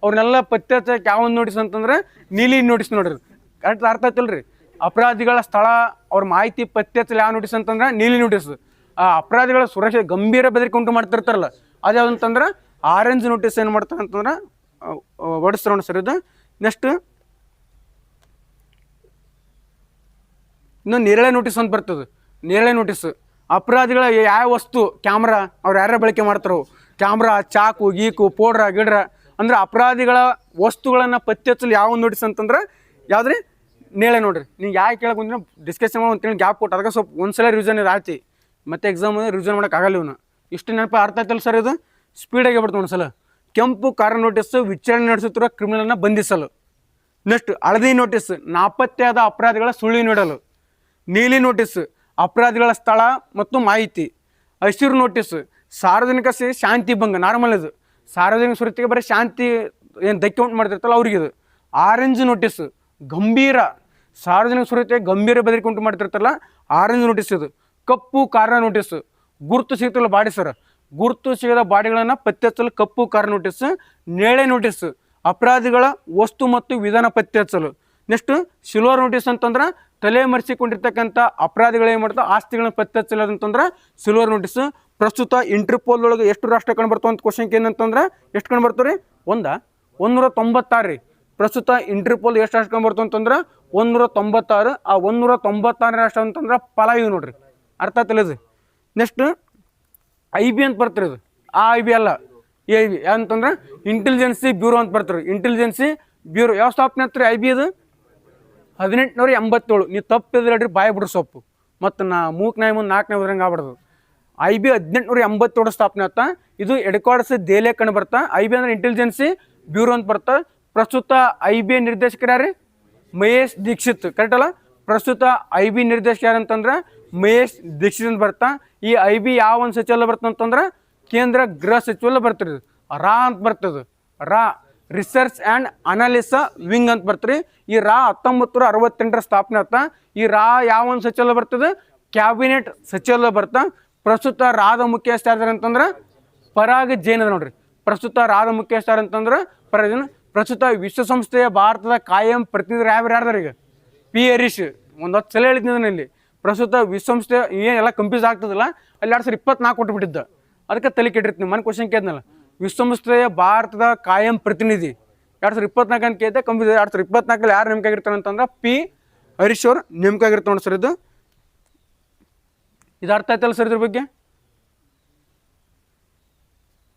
ಅವ್ರನ್ನೆಲ್ಲ ಪತ್ತೆ ಹಚ್ಚಕ್ಕೆ ಯಾವ ಒಂದು ನೋಟಿಸ್ ಅಂತಂದ್ರೆ ನೀಲಿ ನೋಟಿಸ್ ನೋಡ್ರಿ. ಕರೆಕ್ಟ್ ಅರ್ಥ ಆಯ್ತಲ್ರಿ. ಅಪರಾಧಿಗಳ ಸ್ಥಳ ಅವ್ರ ಮಾಹಿತಿ ಪತ್ತೆ ಹಚ್ಚಲು ಯಾವ ನೋಟಿಸ್ ಅಂತಂದ್ರೆ ನೀಲಿ ನೋಟಿಸ್. ಆ ಅಪರಾಧಿಗಳ ಸುರಕ್ಷೆ ಗಂಭೀರ ಬೆದರಿಕೆ ಉಂಟು ಮಾಡ್ತಿರ್ತಾರಲ್ಲ ಅದು ಯಾವ್ದಂತಂದ್ರೆ ಆರೆಂಜ್ ನೋಟಿಸ್ ಏನು ಮಾಡ್ತಾರೆ ಅಂತಂದ್ರೆ ಹೊಡಿಸ್ತಾರೆ ನೋಡಿ ಸರ್ ಇದು. ನೆಕ್ಸ್ಟ್ ಇನ್ನೊಂದು ನೇರಳೆ ನೋಟಿಸ್ ಅಂತ ಬರ್ತದೆ. ನೇರಳೆ ನೋಟಿಸ್ ಅಪರಾಧಿಗಳ ಯಾವ ವಸ್ತು ಕ್ಯಾಮ್ರಾ ಅವ್ರು ಯಾರ್ಯಾರು ಬಳಕೆ ಮಾಡ್ತಾರೋ, ಕ್ಯಾಮ್ರಾ, ಚಾಕು, ಗೀಕು, ಪೌಡ್ರ, ಗಿಡ್ರ ಅಂದ್ರೆ ಅಪರಾಧಿಗಳ ವಸ್ತುಗಳನ್ನು ಪತ್ತೆ ಹಚ್ಚಲು ಯಾವ ನೋಟಿಸ್ ಅಂತಂದ್ರೆ ಯಾವ್ದ್ರಿ ನೇರಳೆ ನೋಡ್ರಿ. ನೀವು ಯಾಕೆ ಕೇಳಕ್ಕೆ ಬಂದ್ರೆ ಡಿಸ್ಕಷನ್ ಮಾಡಿ ಒಂದು ತಿಂಗಳು ಗ್ಯಾಪ್ ಕೊಟ್ಟು ಅದಕ್ಕೆ ಸ್ವಲ್ಪ ಒಂದ್ಸಲ ರಿವಿಷನ್ ಆಯ್ತು, ಮತ್ತೆ ಎಕ್ಸಾಮ್ ರಿವಿಷನ್ ಮಾಡೋಕ್ಕಾಗಲ್ಲ ಇವನು. ಇಷ್ಟು ನೆನಪು ಅರ್ಥ ಆಯ್ತಲ್ಲ ಸರ್. ಇದು ಸ್ಪೀಡಾಗಿ ಬಿಡ್ತು ಒಂದ್ಸಲ. ಕೆಂಪು ಕಾರಣ ನೋಟಿಸ್ ವಿಚಾರಣೆ ನಡೆಸುತ್ತಿರುವ ಕ್ರಿಮಿನಲ್ನ ಬಂಧಿಸಲು. ನೆಕ್ಸ್ಟ್ ಹಳದಿ ನೋಟಿಸ್ ನಾಪತ್ತೆಯಾದ ಅಪರಾಧಿಗಳ ಸುಳ್ಳಿ ನೀಡಲು. ನೀಲಿ ನೋಟಿಸ್ ಅಪರಾಧಿಗಳ ಸ್ಥಳ ಮತ್ತು ಮಾಹಿತಿ. ಹಸಿರು ನೋಟಿಸ್ ಸಾರ್ವಜನಿಕ ಶಾಂತಿ ಭಂಗ, ನಾರ್ಮಲ್ ಇದು. ಸಾರ್ವಜನಿಕ ಸುರಕ್ಷತೆಗೆ ಬರೀ ಶಾಂತಿ ಏನು ಧಕ್ಕೆ ಉಂಟು ಮಾಡ್ತಿರ್ತಲ್ಲ ಅವ್ರಿಗಿದು. ಆರೆಂಜ್ ನೋಟಿಸ್ ಗಂಭೀರ ಸಾರ್ವಜನಿಕ ಸುರಕ್ಷತೆಗೆ ಗಂಭೀರ ಬೆದರಿಕೆ ಉಂಟು ಮಾಡ್ತಿರ್ತಲ್ಲ ಆರೆಂಜ್ ನೋಟಿಸ್ ಇದು. ಕಪ್ಪು ಕಾರಣ ನೋಟಿಸ್ ಗುರುತು ಸಿಗ್ತಿಲ್ಲ ಬಾಡಿ ಸರ್, ಗುರುತು ಸಿಗದ ಬಾಡಿಗಳನ್ನು ಪತ್ತೆ ಹಚ್ಚಲು ಕಪ್ಪು ಕಾರಣ ನೋಟಿಸ್. ನೇರಳೆ ನೋಟಿಸ್ ಅಪರಾಧಿಗಳ ವಸ್ತು ಮತ್ತು ವಿಧಾನ ಪತ್ತೆ ಹಚ್ಚಲು. ನೆಕ್ಸ್ಟ್ ಸಿಲ್ವರ್ ನೋಟಿಸ್ ಅಂತಂದ್ರೆ ತಲೆ ಮರೆಸಿಕೊಂಡಿರ್ತಕ್ಕಂಥ ಅಪರಾಧಿಗಳು ಏನು ಮಾಡ್ತಾರೆ ಆಸ್ತಿಗಳನ್ನ ಪತ್ತೆ ಹಚ್ಚಲಂತಂದ್ರೆ ಸಿಲ್ವರ್ ನೋಟಿಸ್. ಪ್ರಸ್ತುತ ಇಂಟರ್ಪೋಲ್ ಒಳಗೆ ಎಷ್ಟು ರಾಷ್ಟ್ರ ಕಂಡು ಬರ್ತಾವ ಅಂತ ಕ್ವಶನ್ಗೆ ಏನಂತಂದ್ರೆ ಎಷ್ಟು ಕಂಡು ಬರ್ತಾರೆ ರೀ? 196 ರೀ. ಪ್ರಸ್ತುತ ಇಂಟರ್ಪೋಲ್ ಎಷ್ಟು ರಾಷ್ಟ್ರ ಕಂಡು ಬರ್ತಾವ ಅಂತಂದ್ರೆ 196. ಆ 196 ರಾಷ್ಟ್ರ ಅಂತಂದ್ರೆ ಪಲಾವ್ ನೋಡ್ರಿ, ಅರ್ಥ ತಿಳಿದು. ನೆಕ್ಸ್ಟ್ IB ಅಂತ ಬರ್ತಾರೆ. ಇದು ಆ IB ಅಲ್ಲ, AIB ಅಂತಂದ್ರೆ ಇಂಟೆಲಿಜೆನ್ಸಿ ಬ್ಯೂರೋ ಅಂತ ಬರ್ತಾರೆ. ಇಂಟೆಲಿಜೆನ್ಸಿ ಬ್ಯೂರೋ ಯಾವ ಸ್ಥಾಪನೆ ಹತ್ರ IB ಇದು 1887. ನೀವು ತಪ್ಪಿದ್ರೆ ಹೇಳ್ರಿ ಬಾಯಿ ಬಿಡ್ರಿ ಸೊಪ್ಪು, ಮತ್ತು ಮೂಕ್ನಾಯಿ ಮುಂದೆ 4ನೇ ಹೋದ್ರಂಗೆ ಆಗ್ಬಿಡ್ದು. IB 1887 ಸ್ಥಾಪನೆ ಆತ. ಇದು ಹೆಡ್ಕ್ವಾರ್ಟರ್ಸ್ ದೆಹಲಿಯಾಗ ಕಂಡು ಬರ್ತಾ. IB ಅಂದ್ರೆ ಇಂಟೆಲಿಜೆನ್ಸಿ ಬ್ಯೂರೋ ಅಂತ ಬರ್ತಾ. ಪ್ರಸ್ತುತ IB ನಿರ್ದೇಶಕರು ಯಾರು? ಮಹೇಶ್ ದೀಕ್ಷಿತ್, ಕರೆಕ್ಟ್ ಅಲ್ಲ? ಪ್ರಸ್ತುತ IB ನಿರ್ದೇಶಕ ಯಾರಂತಂದ್ರೆ ಮಹೇಶ್ ದೀಕ್ಷಿತ್ ಅಂತ ಬರ್ತಾ. ಈ IB ಯಾವ ಒಂದು ಸಚಿವಾಲಯ ಬರ್ತಂತಂದ್ರೆ ಕೇಂದ್ರ ಗೃಹ ಸಚಿವಾಲಯ ಬರ್ತೀರಿ. ರಾ ಅಂತ ಬರ್ತದೆ. ರಾ ರಿಸರ್ಚ್ ಆ್ಯಂಡ್ ಅನಾಲಿಸ ವಿಂಗ್ ಅಂತ ಬರ್ತೀರಿ. ಈ ರಾ 1968 ಸ್ಥಾಪನೆ ಆತ. ಈ ರಾ ಯಾವ ಒಂದು ಸಚಿವಾಲಯ ಬರ್ತದೆ? ಕ್ಯಾಬಿನೆಟ್ ಸಚಿವಾಲಯ ಬರ್ತಾ. ಪ್ರಸ್ತುತ ರಾದ ಮುಖ್ಯಸ್ಥ ಯಾರು ಅಂತಂದ್ರೆ ಪರಾಗ್ ಜೈನ್ ಅದ ನೋಡ್ರಿ. ಪ್ರಸ್ತುತ ರಾದ ಮುಖ್ಯಸ್ಥ ಅಂತಂದ್ರೆ ಪರಾಗ್ ಜೈನ್. ಪ್ರಸ್ತುತ ವಿಶ್ವಸಂಸ್ಥೆಯ ಭಾರತದ ಕಾಯಂ ಪ್ರತಿನಿಧಿ ಯಾರ್ದಾರ ಈಗ? P. ಹರೀಶ್. ಒಂದು 10 ಸಲ ಹೇಳಿದ್ದೀನಿ ಇಲ್ಲಿ. ಪ್ರಸ್ತುತ ವಿಶ್ವಸಂಸ್ಥೆ ಏನೆಲ್ಲ ಕಂಪ್ಯೂಸ್ ಆಗ್ತದಲ್ಲ ಅಲ್ಲಿ 2024 ಕೊಟ್ಟುಬಿಟ್ಟಿದ್ದ. ಅದಕ್ಕೆ ತಲೆ ಕೆಟ್ಟಿರ್ತೀನಿ. ಮನೆ ಕ್ವಶನ್ ಕೇಳಿದ್ನಲ್ಲ, ವಿಶ್ವಸಂಸ್ಥೆಯ ಭಾರತದ ಕಾಯಂ ಪ್ರತಿನಿಧಿ 2024 ಅಂತ ಕೇಳಿದೆ. ಕಂಪ್ಯೂಸ್ 2024 ಯಾರು ನೇಮಕ ಆಗಿರ್ತಾನೆ ಅಂತಂದ್ರೆ P. ಹರೀಶ್ ಅವ್ರು ನೇಮಕ ಆಗಿರ್ತಾವೆ ನೋಡಿ ಸರ್. ಇದು ಅರ್ಥ ಆಯ್ತಲ್ಲ ಸರ್ ಇದ್ರ ಬಗ್ಗೆ?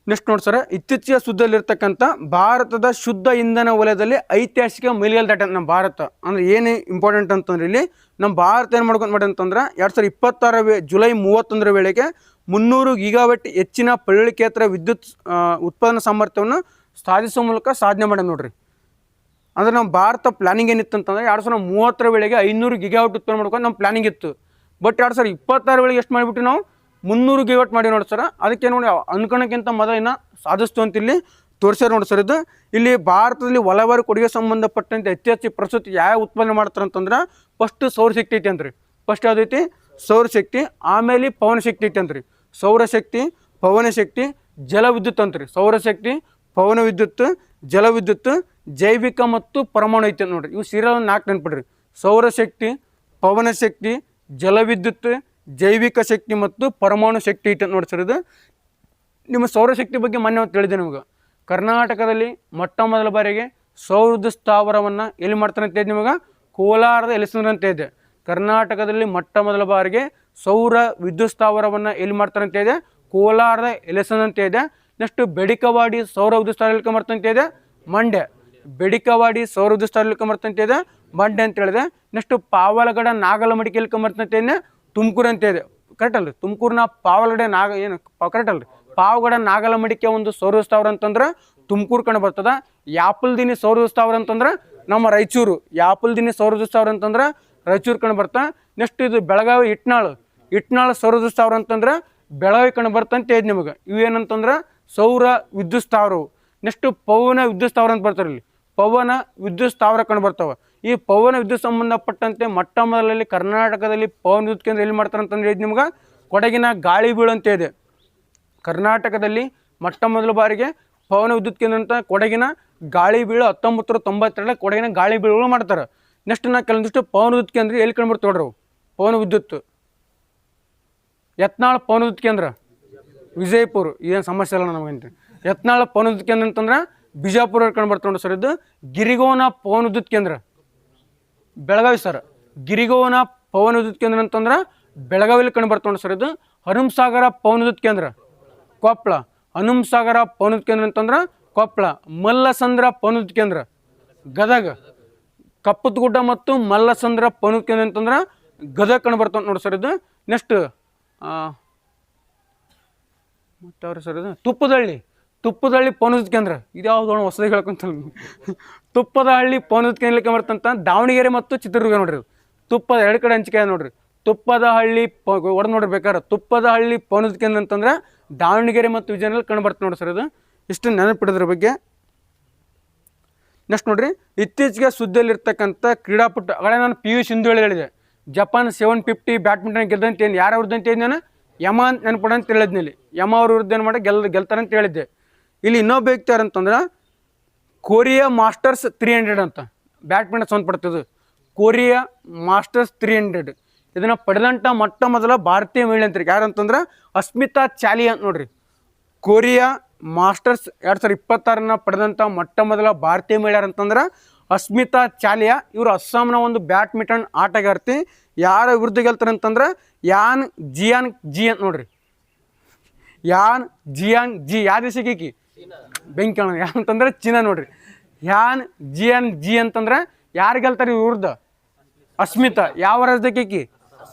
ನೆಕ್ಸ್ಟ್ ನೋಡಿ ಸರ್, ಇತ್ತೀಚೆಗೆ ಸುದ್ದಿಯಲ್ಲಿರ್ತಕ್ಕಂಥ ಭಾರತದ ಶುದ್ಧ ಇಂಧನ ವಲಯದಲ್ಲಿ ಐತಿಹಾಸಿಕ ಮೈಲಿಗಲ್ಲು ದಾಟ. ನಮ್ಮ ಭಾರತ ಅಂದ್ರೆ ಏನು ಇಂಪಾರ್ಟೆಂಟ್ ಅಂತಂದ್ರೆ ಇಲ್ಲಿ ನಮ್ಮ ಭಾರತ ಏನು ಮಾಡ್ಕೊಂಡು ಮಾಡಿ ಅಂತಂದ್ರೆ 2026 ಜುಲೈ 31 ವೇಳೆಗೆ 300 ಗಿಗಾವಾಟ್ ಹೆಚ್ಚಿನ ಪಳ್ಳಿಕೇತರ ವಿದ್ಯುತ್ ಉತ್ಪಾದನಾ ಸಾಮರ್ಥ್ಯವನ್ನು ಸಾಧಿಸುವ ಮೂಲಕ ಸಾಧನೆ ಮಾಡ್ಯಾನ ನೋಡ್ರಿ. ಅಂದ್ರೆ ನಮ್ಮ ಭಾರತ ಪ್ಲಾನಿಂಗ್ ಏನಿತ್ತು ಅಂತಂದ್ರೆ 2030 ವೇಳೆಗೆ 500 ಗಿಗಾವಾಟ್ ಉತ್ಪನ್ನ ಮಾಡ್ಕೊಂಡು ನಮ್ಮ ಪ್ಲಾನಿಂಗ್ ಇತ್ತು. ಬಟ್ 2026 ವೇಳೆಗೆ ಎಷ್ಟು ಮಾಡಿಬಿಟ್ಟು ನಾವು 300 ಗಿಗಾವಾಟ್ ಮಾಡಿ ನೋಡಿ ಸರ್. ಅದಕ್ಕೆ ನೋಡಿ ಅನ್ಕೊಳಕ್ಕಿಂತ ಮೊದಲಿನ ಸಾಧಿಸ್ತು ಅಂತ ಇಲ್ಲಿ ತೋರಿಸ್ಯಾರ ನೋಡಿ ಸರ್. ಇದು ಇಲ್ಲಿ ಭಾರತದಲ್ಲಿ ಒಳಬಾರಿ ಕೊಡುಗೆ ಸಂಬಂಧಪಟ್ಟಂತೆ ಹೆಚ್ಚು ಪ್ರಸ್ತುತ ಯಾವ ಉತ್ಪನ್ನ ಮಾಡ್ತಾರೆ ಅಂತಂದ್ರೆ ಫಸ್ಟ್ ಸೌರಶಕ್ತಿ ಐತಿ ಅಂತ್ರಿ. ಫಸ್ಟ್ ಯಾವುದೈತಿ? ಸೌರಶಕ್ತಿ. ಆಮೇಲೆ ಪವನಶಕ್ತಿ ಐತಿ ಅಂತ್ರಿ. ಸೌರಶಕ್ತಿ, ಪವನಶಕ್ತಿ, ಜಲವಿದ್ಯುತ್ ಅಂತ್ರಿ. ಸೌರಶಕ್ತಿ, ಪವನ ವಿದ್ಯುತ್, ಜಲವಿದ್ಯುತ್, ಜೈವಿಕ ಮತ್ತು ಪರಮಾಣು ಐತಿ ಅಂತ ನೋಡ್ರಿ. ಇವು ಸೀರಿಯಲ್ 4 ನೆನ್ಪಿಡ್ರಿ. ಸೌರಶಕ್ತಿ, ಪವನಶಕ್ತಿ, ಜಲವಿದ್ಯುತ್, ಜೈವಿಕ ಶಕ್ತಿ ಮತ್ತು ಪರಮಾಣು ಶಕ್ತಿ ಐತೆ ನೋಡಿ ಸರ್. ಇದು ನಿಮ್ಮ ಸೌರಶಕ್ತಿ ಬಗ್ಗೆ ಮೊನ್ನೆ ಹೊತ್ತು ಹೇಳಿದೆ ನಿಮ್ಗೆ. ಕರ್ನಾಟಕದಲ್ಲಿ ಮೊಟ್ಟ ಮೊದಲ ಬಾರಿಗೆ ಸೌರ ವಿದ್ಯುತ್ ಸ್ಥಾವರವನ್ನು ಎಲ್ಲಿ ಮಾಡ್ತಾರೆ ಅಂತ ಇದೆ ನಿಮಗೆ? ಕೋಲಾರದ ಎಲೆಸಂದ್ರ ಅಂತ ಇದೆ. ಕರ್ನಾಟಕದಲ್ಲಿ ಮೊಟ್ಟ ಮೊದಲ ಬಾರಿಗೆ ಸೌರ ವಿದ್ಯುತ್ ಸ್ಥಾವರವನ್ನು ಎಲ್ಲಿ ಮಾಡ್ತಾರೆ ಅಂತ ಇದೆ? ಕೋಲಾರದ ಎಲೆಸಂದ್ರ ಅಂತ ಇದೆ. ನೆಕ್ಸ್ಟ್ ಬೆಡಿಕವಾಡಿ ಸೌರ ವಿದ್ಯುತ್ ಸ್ಥಾವರ ಎಲ್ಲಿ ಮಾಡ್ತಂತ ಇದೆ? ಮಂಡ್ಯ. ಬೆಡಿಕವಾಡಿ ಸೌರ ವಿದ್ಯುತ್ ಸ್ಥಾವರ ಎಲ್ಲಿ ಮಾಡ್ತಂತ ಇದೆ? ಮಂಡ್ಯ ಅಂತ ಹೇಳಿದೆ. ನೆಕ್ಸ್ಟ್ ಪಾವಲಗಡ ನಾಗಲಮಡಿಕೆ ಎಲ್ಲಿ ಮಾಡ್ತಂತ ಇದೆ? ತುಮಕೂರು ಅಂತ ಇದೆ. ಕರೆಕ್ಟ್ ಅಲ್ರಿ? ತುಮಕೂರಿನ ಪಾವಲಗಡೆ ಕರೆಕ್ಟ್ ಅಲ್ರಿ? ಪಾವಗಡ ನಾಗಲಮಡಿಕೆ ಒಂದು ಸೌರ ಸ್ಥಾವರ ಅಂತಂದ್ರೆ ತುಮಕೂರು ಕಂಡು ಬರ್ತದ. ಯಾಪಲ್ದಿನಿ ಸೌರ ಸ್ಥಾವರ ಅಂತಂದ್ರೆ ನಮ್ಮ ರಾಯಚೂರು. ಯಾಪಲ್ದಿನಿ ಸೌರ ಸ್ಥಾವರ ಅಂತಂದ್ರೆ ರಾಯಚೂರು ಕಂಡು ಬರ್ತಾ. ನೆಕ್ಸ್ಟ್ ಇದು ಬೆಳಗಾವಿ ಇಟ್ನಾಳ್ ಸೌರ ಸ್ಥಾವರ ಅಂತಂದ್ರೆ ಬೆಳಗಾವಿ ಕಂಡು ಬರ್ತಂತ ಇದೆ ನಿಮಗೆ. ಇವು ಏನಂತಂದ್ರೆ ಸೌರ ವಿದ್ಯುತ್ ಸ್ಥಾವರವು. ನೆಕ್ಸ್ಟ್ ಪವನ ವಿದ್ಯುತ್ ಸ್ಥಾವರ ಅಂತ ಬರ್ತಾರೆ. ಇಲ್ಲಿ ಪವನ ವಿದ್ಯುತ್ ಸ್ಥಾವರ ಕಂಡು ಬರ್ತಾವೆ. ಈ ಪವನ ವಿದ್ಯುತ್ ಸಂಬಂಧಪಟ್ಟಂತೆ ಮೊಟ್ಟ ಮೊದಲಲ್ಲಿ ಕರ್ನಾಟಕದಲ್ಲಿ ಪವನ ವಿದ್ಯುತ್ ಕೇಂದ್ರ ಎಲ್ಲಿ ಮಾಡ್ತಾರೆ ಅಂತಂದ್ರೆ ಇದು ನಿಮ್ಗೆ ಕೊಡಗಿನ ಗಾಳಿಬೀಳು ಅಂತ ಇದೆ. ಕರ್ನಾಟಕದಲ್ಲಿ ಮೊಟ್ಟ ಮೊದಲ ಬಾರಿಗೆ ಪವನ ವಿದ್ಯುತ್ ಕೇಂದ್ರ ಅಂತ ಕೊಡಗಿನ ಗಾಳಿಬೀಳು 1992 ಕೊಡಗಿನ ಗಾಳಿಬೀಳುಗಳು ಮಾಡ್ತಾರೆ. ನೆಕ್ಸ್ಟ್ ನಾ ಕೆಲವೊಂದಿಷ್ಟು ಪವನ ವಿದ್ಯುತ್ ಕೇಂದ್ರ ಎಲ್ಲಿ ಕಂಡುಬರ್ತಾವೆ ನೋಡ್ರಿ ಅವು ಪವನ ವಿದ್ಯುತ್ ಯತ್ನಾಳ್ ಪವನ ವಿದ್ಯುತ್ ಕೇಂದ್ರ ವಿಜಯಪುರ ಏನು ಸಮಸ್ಯೆ ಇಲ್ಲ ನಮಗಂತ ಯತ್ನಾಳ್ ಪವನ ವಿದ್ಯುತ್ ಕೇಂದ್ರ ಅಂತಂದ್ರೆ ಬಿಜಾಪುರ ಕಂಡುಬರ್ತಾವೆ ನೋಡಿ ಸರ್ ಇದು ಗಿರಿಗೋನ ಪವನ ವಿದ್ಯುತ್ ಕೇಂದ್ರ ಬೆಳಗಾವಿ ಸರ್ ಗಿರಿಗೋನ ಪವನ ವಿದ್ಯುತ್ ಕೇಂದ್ರ ಅಂತಂದ್ರೆ ಬೆಳಗಾವಿಯಲ್ಲಿ ಕಂಡುಬರ್ತಾವೆ ನೋಡಿ ಸರ್ ಇದು ಹನುಮಸಾಗರ ಪವನ ವಿದ್ಯುತ್ ಕೇಂದ್ರ ಕೊಪ್ಪಳ ಹನುಮಸಾಗರ ಪವನ ವಿದ್ಯುತ್ ಕೇಂದ್ರ ಅಂತಂದ್ರೆ ಕೊಪ್ಪಳ ಮಲ್ಲಸಂದ್ರ ಪವನ ವಿದ್ಯುತ್ ಕೇಂದ್ರ ಗದಗ ಕಪ್ಪತ್ತಗುಡ್ಡ ಮತ್ತು ಮಲ್ಲಸಂದ್ರ ಪವನ ವಿದ್ಯುತ್ ಕೇಂದ್ರ ಅಂತಂದ್ರೆ ಗದಗ ಕಂಡುಬರ್ತಾವೆ ನೋಡಿ ಸರ್ ಇದು ನೆಕ್ಸ್ಟ್ ಮತ್ತೆ ಸರ್ ಇದು ತುಪ್ಪದಹಳ್ಳಿ ಪವನ ವಿದ್ಯುತ್ ಕೇಂದ್ರ ಇದು ಯಾವ್ದು ಹೊಸದಾಗಿ ಹೇಳ್ಕೊಂತ ತುಪ್ಪದಹಳ್ಳಿ ಪವನ ವಿದ್ಯುತ್ ಕೇಂದ್ರಕ್ಕೆ ಬರ್ತಂತ ದಾವಣಗೆರೆ ಮತ್ತು ಚಿತ್ರದುರ್ಗ ನೋಡ್ರಿ ತುಪ್ಪದ ಎರಡು ಕಡೆ ಹಂಚಿಕೆ ನೋಡ್ರಿ ತುಪ್ಪದಹಳ್ಳಿ ಒಡೆದು ನೋಡ್ರಿ ಬೇಕಾದ್ರೆ ತುಪ್ಪದಹಳ್ಳಿ ಪವನ ವಿದ್ಯುತ್ ಕೇಂದ್ರ ಅಂತಂದ್ರೆ ದಾವಣಗೆರೆ ಮತ್ತು ವಿಜಯನಗರ ಕಂಡುಬರ್ತದೆ ನೋಡಿ ಸರ್ ಇದು ಇಷ್ಟು ನೆನಪಿಡೋದ್ರ ಬಗ್ಗೆ ನೆಕ್ಸ್ಟ್ ನೋಡ್ರಿ ಇತ್ತೀಚೆಗೆ ಸುದ್ದಿಯಲ್ಲಿರ್ತಕ್ಕಂಥ ಕ್ರೀಡಾಪಟು ಅಗಳೇ ನಾನು ಪಿ ಯು ಸಿಂಧು ಹೇಳಿದೆ ಜಪಾನ್ 750 ಬ್ಯಾಡ್ಮಿಂಟನ್ ಗೆದ್ದಂತ ಏನು ಯಾರ ವಿರುದ್ಧ ಅಂತ ನಾನು ಯಮ ಅಂತ ನೆನಪಡ ಅಂತ ಹೇಳಿದ್ನಲ್ಲಿ ಯಮ ಅವ್ರ ವಿರುದ್ಧ ಏನು ಮಾಡಿ ಗೆಲ್ತಾರೆ ಅಂತ ಹೇಳಿದ್ದೆ ಇಲ್ಲಿ ಇನ್ನೊಬ್ಬ ವ್ಯಕ್ತಿ ಯಾರಂತಂದ್ರೆ ಕೊರಿಯಾ ಮಾಸ್ಟರ್ಸ್ 300 ಅಂತ ಬ್ಯಾಡ್ಮಿಂಟನ್ ಸಂಬಂಧಪಡ್ತದೆ ಕೊರಿಯಾ ಮಾಸ್ಟರ್ಸ್ 300 ಇದನ್ನು ಪಡೆದಂಥ ಮೊಟ್ಟ ಮೊದಲ ಭಾರತೀಯ ಮಹಿಳೆ ಅಂತಾರೆ ಯಾರಂತಂದ್ರೆ ಅಸ್ಮಿತಾ ಚಾಲಿ ಅಂತ ನೋಡ್ರಿ ಕೊರಿಯಾ ಮಾಸ್ಟರ್ಸ್ 2026 ಪಡೆದಂಥ ಮೊಟ್ಟ ಮೊದಲ ಭಾರತೀಯ ಮಹಿಳೆಯರು ಅಂತಂದ್ರೆ ಅಸ್ಮಿತಾ ಚಾಲಿಯಾ ಇವರು ಅಸ್ಸಾಂನ ಒಂದು ಬ್ಯಾಡ್ಮಿಂಟನ್ ಆಟಗಾರ್ತಿ ಯಾರ ವಿರುದ್ಧ ಗೆಲ್ತಾರೆ ಅಂತಂದ್ರೆ ಯಾನ್ ಜಿಯಾನ್ ಜಿ ಅಂತ ನೋಡ್ರಿ ಯಾನ್ ಜಿಯಾನ್ ಜಿ ಯಾವ ದೇಶಕ್ಕೆ ಈಕಿ ಬೆಂಕಿ ಅಣ್ಣ ಯಾರಂತಂದ್ರೆ ಚೀನಾ ನೋಡ್ರಿ ಯಾನ್ ಜಿಯಾನ್ ಜಿ ಅಂತಂದ್ರೆ ಯಾರು ಗೆಲ್ತಾರೆ ಇವ್ರ ವಿರುದ್ಧ ಅಸ್ಮಿತಾ ಯಾವ ರಾಜ್ಯಕ್ಕೆ ಈಕಿ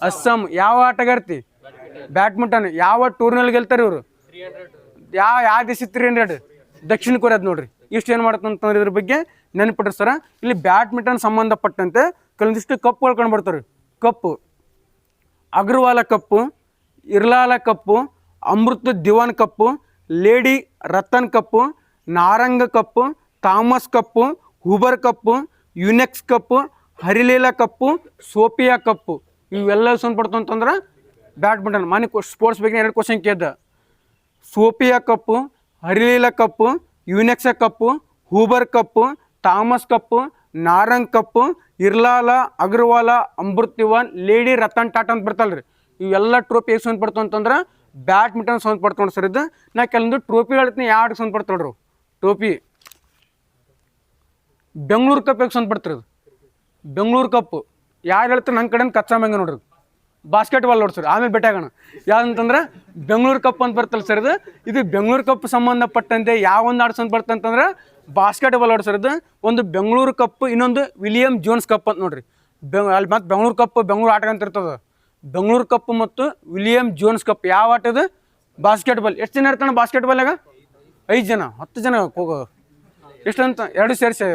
ಅಸ್ಸಾಂ ಯಾವ ಆಟಗಾರ್ತಿ ಬ್ಯಾಡ್ಮಿಂಟನ್ ಯಾವ ಟೂರ್ನಲ್ಲಿ ಗೆಲ್ತಾರೆ ಇವರು ಯಾವ ದೇಶ 300 ದಕ್ಷಿಣ ಕೊರಿಯಾದ ನೋಡ್ರಿ ಇಷ್ಟು ಏನು ಮಾಡ್ತಂತಂದ್ರೆ ಇದ್ರ ಬಗ್ಗೆ ನೆನಪಿಟ್ರಿ ಸರ ಇಲ್ಲಿ ಬ್ಯಾಡ್ಮಿಂಟನ್ ಸಂಬಂಧಪಟ್ಟಂತೆ ಕೆಲವೊಂದಿಷ್ಟು ಕಪ್ಗಳು ಕಂಡುಬರ್ತಾರೆ ಕಪ್ಪು ಅಗ್ರವಾಲ ಕಪ್ಪು ಇರ್ಲಾಲ ಕಪ್ಪು ಅಮೃತ ದಿವಾನ್ ಕಪ್ಪು ಲೇಡಿ ರತನ್ ಕಪ್ಪು ನಾರಂಗ ಕಪ್ಪು ಥಾಮಸ್ ಕಪ್ಪು ಹುಬರ್ ಕಪ್ಪು ಯುನೆಕ್ಸ್ ಕಪ್ಪು ಹರಿಲೀಲಾ ಕಪ್ಪು ಸೋಫಿಯಾ ಕಪ್ಪು ಇವೆಲ್ಲ ಸಂಬಂಧಪಡ್ತು ಅಂತಂದ್ರೆ ಬ್ಯಾಡ್ಮಿಂಟನ್ ಮನೆ ಸ್ಪೋರ್ಟ್ಸ್ ಬಗ್ಗೆ 2 ಕ್ವಶನ್ ಕೇಳ್ದ ಸೋಫಿಯಾ ಕಪ್ಪು ಹರಿಲೀಲಾ ಕಪ್ಪು ಯುನೆಕ್ಸ ಕಪ್ಪು ಹೂಬರ್ ಕಪ್ಪು ಥಾಮಸ್ ಕಪ್ಪು ನಾರಂಗ್ ಕಪ್ಪು ಇರ್ಲಾಲ ಅಗ್ರವಾಲ ಅಮೃತ್ ದಿವಾನ್ ಲೇಡಿ ರತನ್ ಟಾಟಾ ಅಂತ ಬರ್ತಲ್ರಿ ಇವೆಲ್ಲ ಟ್ರೋಫಿ ಎಷ್ಟು ಸಂಬಂಧಪಡ್ತು ಅಂತಂದ್ರೆ ಬ್ಯಾಡ್ಮಿಂಟನ್ ಸಂಬಂಧಪಡ್ತು ನೋಡಿ ಸರ್ ಇದು ನಾ ಕೆಲವೊಂದು ಟ್ರೋಫಿ ಹೇಳ್ತೀನಿ ಯಾರು ಸಂಬಂಧಪಡ್ತು ನೋಡ್ರಿ ಟ್ರೋಫಿ ಬೆಂಗಳೂರು ಕಪ್ ಹೇಗೆ ಸಂಬಂಧಪಡ್ತಿರಿ ಇದು ಬೆಂಗಳೂರು ಕಪ್ಪು ಯಾರು ಹೇಳ್ತಾರೆ ನನ್ನ ಕಡೆ ಕಚ್ಚಾ ಮಂಗ ನೋಡ್ರಿ ಬಾಸ್ಕೆಟ್ಬಾಲ್ ನೋಡಿ ಸರ್ ಆಮೇಲೆ ಭೇಟಿಯಾಗೋಣ ಯಾವಂತಂದ್ರೆ ಬೆಂಗಳೂರು ಕಪ್ ಅಂತ ಬರ್ತಲ್ಲ ಸರ್ ಇದು ಬೆಂಗಳೂರು ಕಪ್ ಸಂಬಂಧಪಟ್ಟಂತೆ ಯಾವ ಒಂದು ಆಟ ಸಂಬಂಧ ಅಂತಂದ್ರೆ ಬಾಸ್ಕೆಟ್ಬಾಲ್ ನೋಡಿ ಸರ್ ಇದು ಒಂದು ಬೆಂಗಳೂರು ಕಪ್ ಇನ್ನೊಂದು ವಿಲಿಯಂ ಜೋನ್ಸ್ ಕಪ್ ಅಂತ ನೋಡ್ರಿ ಅಲ್ಲಿ ಮತ್ತು ಬೆಂಗಳೂರು ಕಪ್ ಬೆಂಗಳೂರು ಆಟ ಅಂತ ಇರ್ತದೆ ಬೆಂಗಳೂರು ಕಪ್ ಮತ್ತು ವಿಲಿಯಂ ಜೋನ್ಸ್ ಕಪ್ ಯಾವ ಆಟ ಇದು ಬಾಸ್ಕೆಟ್ಬಾಲ್ ಎಷ್ಟು ಜನ ಇರ್ತಾನೆ ಬಾಸ್ಕೆಟ್ಬಾಲಾಗ 5 ಜನ 10 ಜನ ಹೋಗೋ ಎಷ್ಟು ಅಂತ 2 ಸೇರಿಸಿ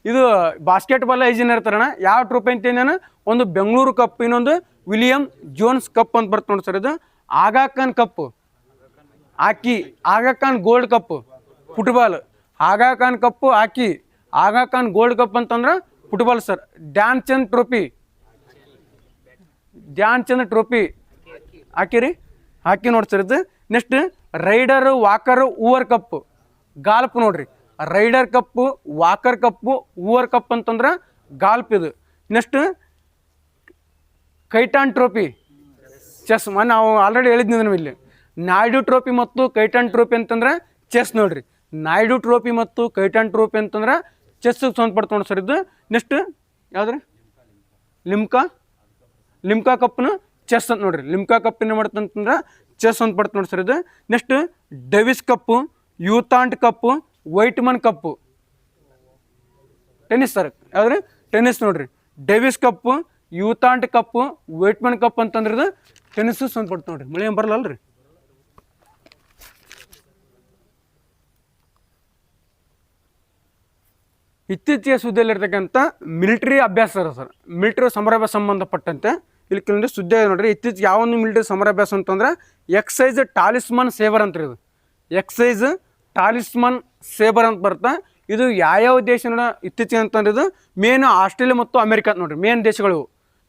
ಇದು ಬಾಸ್ಕೆಟ್ಬಾಲ್ 5 ಜನ ಇರ್ತಾರಣ ಯಾವ ಟ್ರೋಫಿ ಅಂತ ನಾನು ಒಂದು ಬೆಂಗಳೂರು ಕಪ್ ಇನ್ನೊಂದು ವಿಲಿಯಂ ಜೋನ್ಸ್ ಕಪ್ ಅಂತ ಬರ್ತ ನೋಡಿ ಸರ್ ಇದು Aga Khan cup hockey Aga Khan gold cup football Aga Khan cup hockey Aga Khan gold cup ಅಂತಂದ್ರೆ football sir Dhyan Chand trophy ಹಾಕಿರಿ ಹಾಕಿ ನೋಡಿ ಸರ್ ಇದು next Ryder Walker Hoover cup golf ನೋಡ್ರಿ Ryder cup Walker cup Hoover cup ಅಂತಂದ್ರೆ ಗಾಲ್ಪ್ ಇದು ನೆಕ್ಸ್ಟ್ ಕೈಟಾನ್ ಟ್ರೋಫಿ ಚೆಸ್ ನಾವು already ಹೇಳಿದ್ನಿ ನಾವು ಇಲ್ಲಿ ನಾಯ್ಡು ಟ್ರೋಫಿ ಮತ್ತು ಕೈಟಾನ್ ಟ್ರೋಫಿ ಅಂತಂದ್ರೆ ಚೆಸ್ ನೋಡ್ರಿ ನಾಯ್ಡು ಟ್ರೋಫಿ ಮತ್ತು ಕೈಟಾನ್ ಟ್ರೋಫಿ ಅಂತಂದ್ರೆ ಚೆಸ್ಗೆ ಸಂಬಂಧಪಡ್ತು ನೋಡಿ ಸರ್ ಇದು ನೆಕ್ಸ್ಟ್ ಯಾವ್ದ್ರಿ ಲಿಮ್ಕಾ ಕಪ್ನ ಚೆಸ್ ಅಂತ ನೋಡ್ರಿ ಲಿಮ್ಕಾ ಕಪ್ ಏನು ಮಾಡ್ತಂತಂದ್ರೆ ಚೆಸ್ ಅಂತ ಪಡ್ತು ನೋಡಿ ಸರ್ ಇದು ನೆಕ್ಸ್ಟ್ ಡೇವಿಸ್ ಕಪ್ಪು ಯೂತಾಂಟ್ ಕಪ್ಪು ವೈಟ್ಮನ್ ಕಪ್ಪು ಟೆನ್ನಿಸ್ ಸರ್ ಯಾವ್ದ್ರಿ ಟೆನ್ನಿಸ್ ನೋಡ್ರಿ ಡೇವಿಸ್ ಕಪ್ಪು ಯೂತಾಂಟ್ ಕಪ್ಪು ವೈಟ್ಮನ್ ಕಪ್ ಅಂತಂದ್ರೆ ಇದು ಟೆನ್ನಿಸ್ ಸಂಬಂಧಪಡ್ತು ನೋಡ್ರಿ ಮಳೆ ಬರಲ್ಲಲ್ರಿ ಇತ್ತೀಚೆಗೆ ಸುದ್ದಿಯಲ್ಲಿರ್ತಕ್ಕಂಥ ಮಿಲಿಟರಿ ಅಭ್ಯಾಸ ಸರ್ ಮಿಲಿಟರಿ ಸಮರಾಭ್ಯಾಸ ಸಂಬಂಧಪಟ್ಟಂತೆ ಇಲ್ಲಿ ಕೆಲವೊಂದು ಸುದ್ದಿ ನೋಡ್ರಿ ಇತ್ತೀಚೆಗೆ ಯಾವೊಂದು ಮಿಲಿಟರಿ ಸಮರಾಭ್ಯಾಸ ಅಂತಂದ್ರೆ ಎಕ್ಸೈಸ್ ಟಾಲಿಸ್ಮನ್ ಸೇಬರ್ ಅಂತ್ರಿ ಇದು ಎಕ್ಸೈಸ್ ಟಾಲಿಸ್ಮನ್ ಸೇಬರ್ ಅಂತ ಬರ್ತಾ ಇದು ಯಾವ್ಯಾವ ದೇಶಗಳ ಇತ್ತೀಚೆಗೆ ಅಂತಂದ್ರೆ ಇದು ಮೇನ್ ಆಸ್ಟ್ರೇಲಿಯಾ ಮತ್ತು ಅಮೆರಿಕ ಅಂತ ನೋಡ್ರಿ ಮೇನ್ ದೇಶಗಳು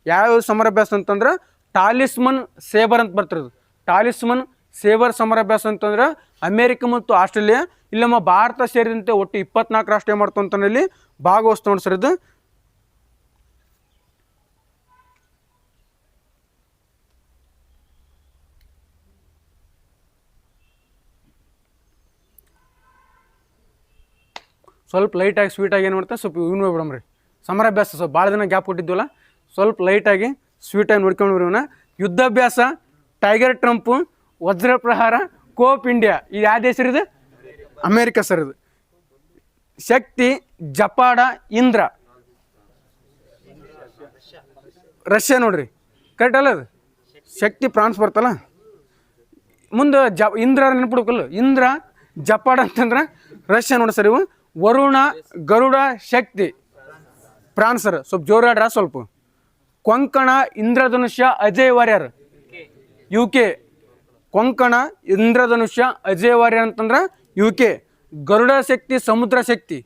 ಯಾವ್ಯಾವ ಸಮರಾಭ್ಯಾಸ ಅಂತಂದ್ರೆ ಟಾಲಿಸ್ಮನ್ ಸೇಬರ್ ಅಂತ ಬರ್ತಿರೋದು ಟಾಲಿಸ್ಮನ್ ಸೇಬರ್ ಸಮರಾಭ್ಯಾಸ ಅಂತಂದ್ರೆ ಅಮೇರಿಕ ಮತ್ತು ಆಸ್ಟ್ರೇಲಿಯಾ, ಇಲ್ಲಿ ನಮ್ಮ ಭಾರತ ಸೇರಿದಂತೆ ಒಟ್ಟು 24 ರಾಷ್ಟ್ರ ಏನು ಮಾಡ್ತು ಅಂತಂದ್ರೆ ಇಲ್ಲಿ ಭಾಗವಹಿಸ್ತು ನೋಡಿ ಸರ್ ಇದು. ಸ್ವಲ್ಪ ಲೈಟಾಗಿ ಸ್ವೀಟಾಗಿ ಏನು ಮಾಡ್ತಾರೆ ಸ್ವಲ್ಪ ಇವ್ನು ನೋಡ್ಬಿಡಮ್ರಿ ಸಮರಾಭ್ಯಾಸ. ಸ್ವಲ್ಪ ಭಾಳ ದಿನ ಗ್ಯಾಪ್ ಕೊಟ್ಟಿದ್ವಲ್ಲ, ಸ್ವಲ್ಪ ಲೈಟಾಗಿ ಸ್ವೀಟಾಗಿ ನೋಡ್ಕೊಂಡ್ರಿ ಇವನ್ನ. ಯುದ್ಧಾಭ್ಯಾಸ, ಟೈಗರ್ ಟ್ರಂಪು, ವಜ್ರ ಪ್ರಹಾರ, ಕೋಪ್ ಇಂಡಿಯಾ, ಇದು ಯಾವ ದೇಶ ಇದು? ಅಮೇರಿಕ ಸರ್ ಇದು. ಶಕ್ತಿ, ಜಪಾಡ, ಇಂದ್ರ, ರಷ್ಯಾ ನೋಡ್ರಿ, ಕರೆಕ್ಟ್ ಅಲ್ಲ ಅದು? ಶಕ್ತಿ ಫ್ರಾನ್ಸ್ ಬರ್ತಲ್ಲ, ಮುಂದೆ ಇಂದ್ರ ನೆನ್ಪಿಡ್ಬೇಕಲ್ಲ, ಇಂದ್ರ ಜಪಾಡ ಅಂತಂದ್ರೆ ರಷ್ಯಾ ನೋಡಿ ಸರ್ ಇವು. ವರುಣ, ಗರುಡ, ಶಕ್ತಿ ಫ್ರಾನ್ಸ್ ಸರ್. ಸ್ವಲ್ಪ ಜೋರಾಡ್ರ ಸ್ವಲ್ಪ. ಕೊಂಕಣ, ಇಂದ್ರಧನುಷ್ಯ, ಅಜಯ್ ವಾರ್ಯರ್ UK. ಕೊಂಕಣ, ಇಂದ್ರಧನುಷ್ಯ, ಅಜಯ್ ವಾರ್ಯರ್ ಅಂತಂದ್ರೆ UK. ಗರುಡ ಶಕ್ತಿ, ಸಮುದ್ರ ಶಕ್ತಿ,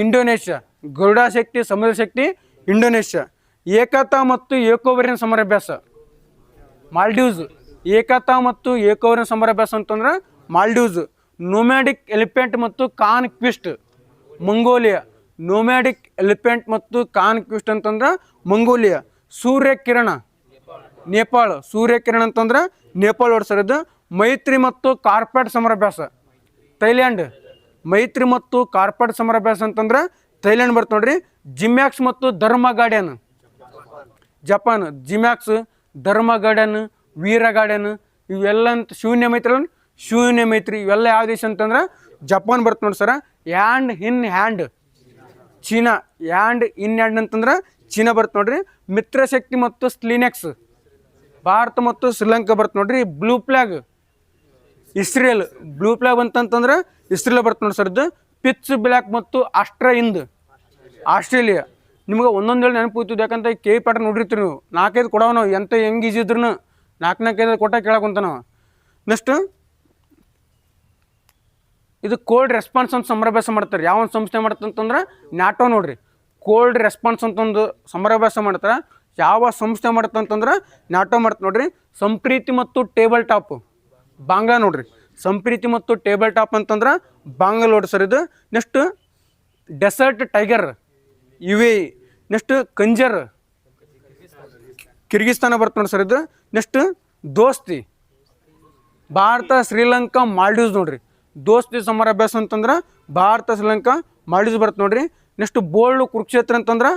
ಇಂಡೋನೇಷ್ಯಾ. ಗರುಡ ಶಕ್ತಿ, ಸಮುದ್ರ ಶಕ್ತಿ, ಇಂಡೋನೇಷ್ಯಾ. ಏಕತಾ ಮತ್ತು ಏಕೋವರಿನ ಸಮರಾಭ್ಯಾಸ, ಮಾಲ್ಡೀವ್ಸ್. ಏಕತಾ ಮತ್ತು ಏಕೋವರಿನ ಸಮರಾಭ್ಯಾಸ ಅಂತಂದ್ರೆ ಮಾಲ್ಡೀವ್ಸ್. ನೊಮ್ಯಾಡಿಕ್ ಎಲಿಫೆಂಟ್ ಮತ್ತು ಕಾನ್ಕ್ವಿಸ್ಟ್, ಮಂಗೋಲಿಯಾ. ನೊಮ್ಯಾಡಿಕ್ ಎಲಿಫೆಂಟ್ ಮತ್ತು ಕಾನ್ಕ್ವಿಸ್ಟ್ ಅಂತಂದ್ರೆ ಮಂಗೋಲಿಯಾ. ಸೂರ್ಯಕಿರಣ, ನೇಪಾಳ. ಸೂರ್ಯಕಿರಣ ಅಂತಂದ್ರೆ ನೇಪಾಳ ಓಡಿಸೋದು. ಮೈತ್ರಿ ಮತ್ತು ಕಾರ್ಪೆಟ್ ಸಮರಾಭ್ಯಾಸ, ಥೈಲ್ಯಾಂಡ್. ಮೈತ್ರಿ ಮತ್ತು ಕಾರ್ಪೆಟ್ ಸಮರಾಭ್ಯಾಸ ಅಂತಂದ್ರೆ ಥೈಲ್ಯಾಂಡ್ ಬರ್ತ ನೋಡ್ರಿ. ಜಿಮ್ಯಾಕ್ಸ್ ಮತ್ತು ಧರ್ಮ ಗಾರ್ಡನ್, ಜಪಾನ್. ಜಿಮ್ಯಾಕ್ಸ್, ಧರ್ಮ ಗಾರ್ಡನ್, ವೀರ ಗಾರ್ಡನ್ ಇವೆಲ್ಲ ಅಂತ. ಶೂನ್ಯ ಮೈತ್ರಿ, ಶೂನ್ಯ ಮೈತ್ರಿ ಇವೆಲ್ಲ ಯಾವ ದೇಶ ಅಂತಂದ್ರೆ ಜಪಾನ್ ಬರ್ತ ನೋಡಿ sir. Hand in hand, China. Hand in hand ಅಂತಂದ್ರೆ ಚೀನಾ ಬರ್ತ ನೋಡ್ರಿ. ಮಿತ್ರಶಕ್ತಿ ಮತ್ತು ಸ್ಲಿನೆಕ್ಸ್, ಭಾರತ ಮತ್ತು ಶ್ರೀಲಂಕಾ ಬರ್ತ ನೋಡ್ರಿ. Blue flag, Israel. Blue flag ಅಂತಂತಂದ್ರೆ ಇಸ್ರೇಲ್ ಬರ್ತ ನೋಡಿ ಸರ್ ಇದು. ಪಿಚ್ ಬ್ಲ್ಯಾಕ್ ಮತ್ತು ಅಸ್ಟ್ರಾ ಹಿಂದ್, ಆಸ್ಟ್ರೇಲಿಯಾ. ನಿಮ್ಗೆ ಒಂದೊಂದೇಳಿ ನೆನಪು ಹೋಗ್ತಿದ್ದು, ಯಾಕಂತ KV ಪಾಠ ನೋಡಿರ್ತೀರಿ ನೀವು. 4-5 ಕೊಡವ ನಾವು, ಎಂತ ಹೆಂಗೆ ಈಜಿ ಇದ್ರು 4-4 ಕೊಟ್ಟ ಕೇಳಕ್ಕಂತ ನಾವು. ನೆಕ್ಸ್ಟ್ ಇದು ಕೋಲ್ಡ್ ರೆಸ್ಪಾನ್ಸ್ ಅಂತ ಸಮರಾಭ್ಯಾಸ ಮಾಡ್ತಾರೆ. ಯಾವ ಒಂದು ಸಂಸ್ಥೆ ಮಾಡ್ತಂತಂದ್ರೆ ನ್ಯಾಟೋ ನೋಡ್ರಿ. ಕೋಲ್ಡ್ ರೆಸ್ಪಾನ್ಸ್ ಅಂತ ಒಂದು ಸಮರಾಭ್ಯಾಸ ಮಾಡ್ತಾರೆ. ಯಾವ ಸಂಸ್ಥೆ ಮಾಡ್ತಂತಂದ್ರೆ ನ್ಯಾಟೋ ಮಾಡ್ತ ನೋಡ್ರಿ. ಸಂಪ್ರೀತಿ ಮತ್ತು ಟೇಬಲ್ ಟಾಪ್, ಬಾಂಗ್ಲಾ ನೋಡ್ರಿ. ಸಂಪ್ರೀತಿ ಮತ್ತು ಟೇಬಲ್ ಟಾಪ್ ಅಂತಂದ್ರೆ ಬಾಂಗ್ಲಾ ನೋಡಿ ಸರ್ ಇದು. Next desert tiger, UAE. Next Khanjar, Kyrgyzstan ಬರ್ತ ನೋಡಿ ಸರ್ ಇದು. ನೆಕ್ಸ್ಟ್ ದೋಸ್ತಿ, ಭಾರತ, ಶ್ರೀಲಂಕಾ, ಮಾಲ್ಡೀವ್ಸ್ ನೋಡ್ರಿ. ದೋಸ್ತಿ ಸಮರಾಭ್ಯಾಸ ಅಂತಂದ್ರೆ ಭಾರತ, ಶ್ರೀಲಂಕಾ, ಮಾಲ್ಡೀವ್ಸ್ ಬರ್ತ ನೋಡ್ರಿ. ನೆಕ್ಸ್ಟ್ ಬೋಲ್ಡ್ ಕುರುಕ್ಷೇತ್ರ ಅಂತಂದ್ರೆ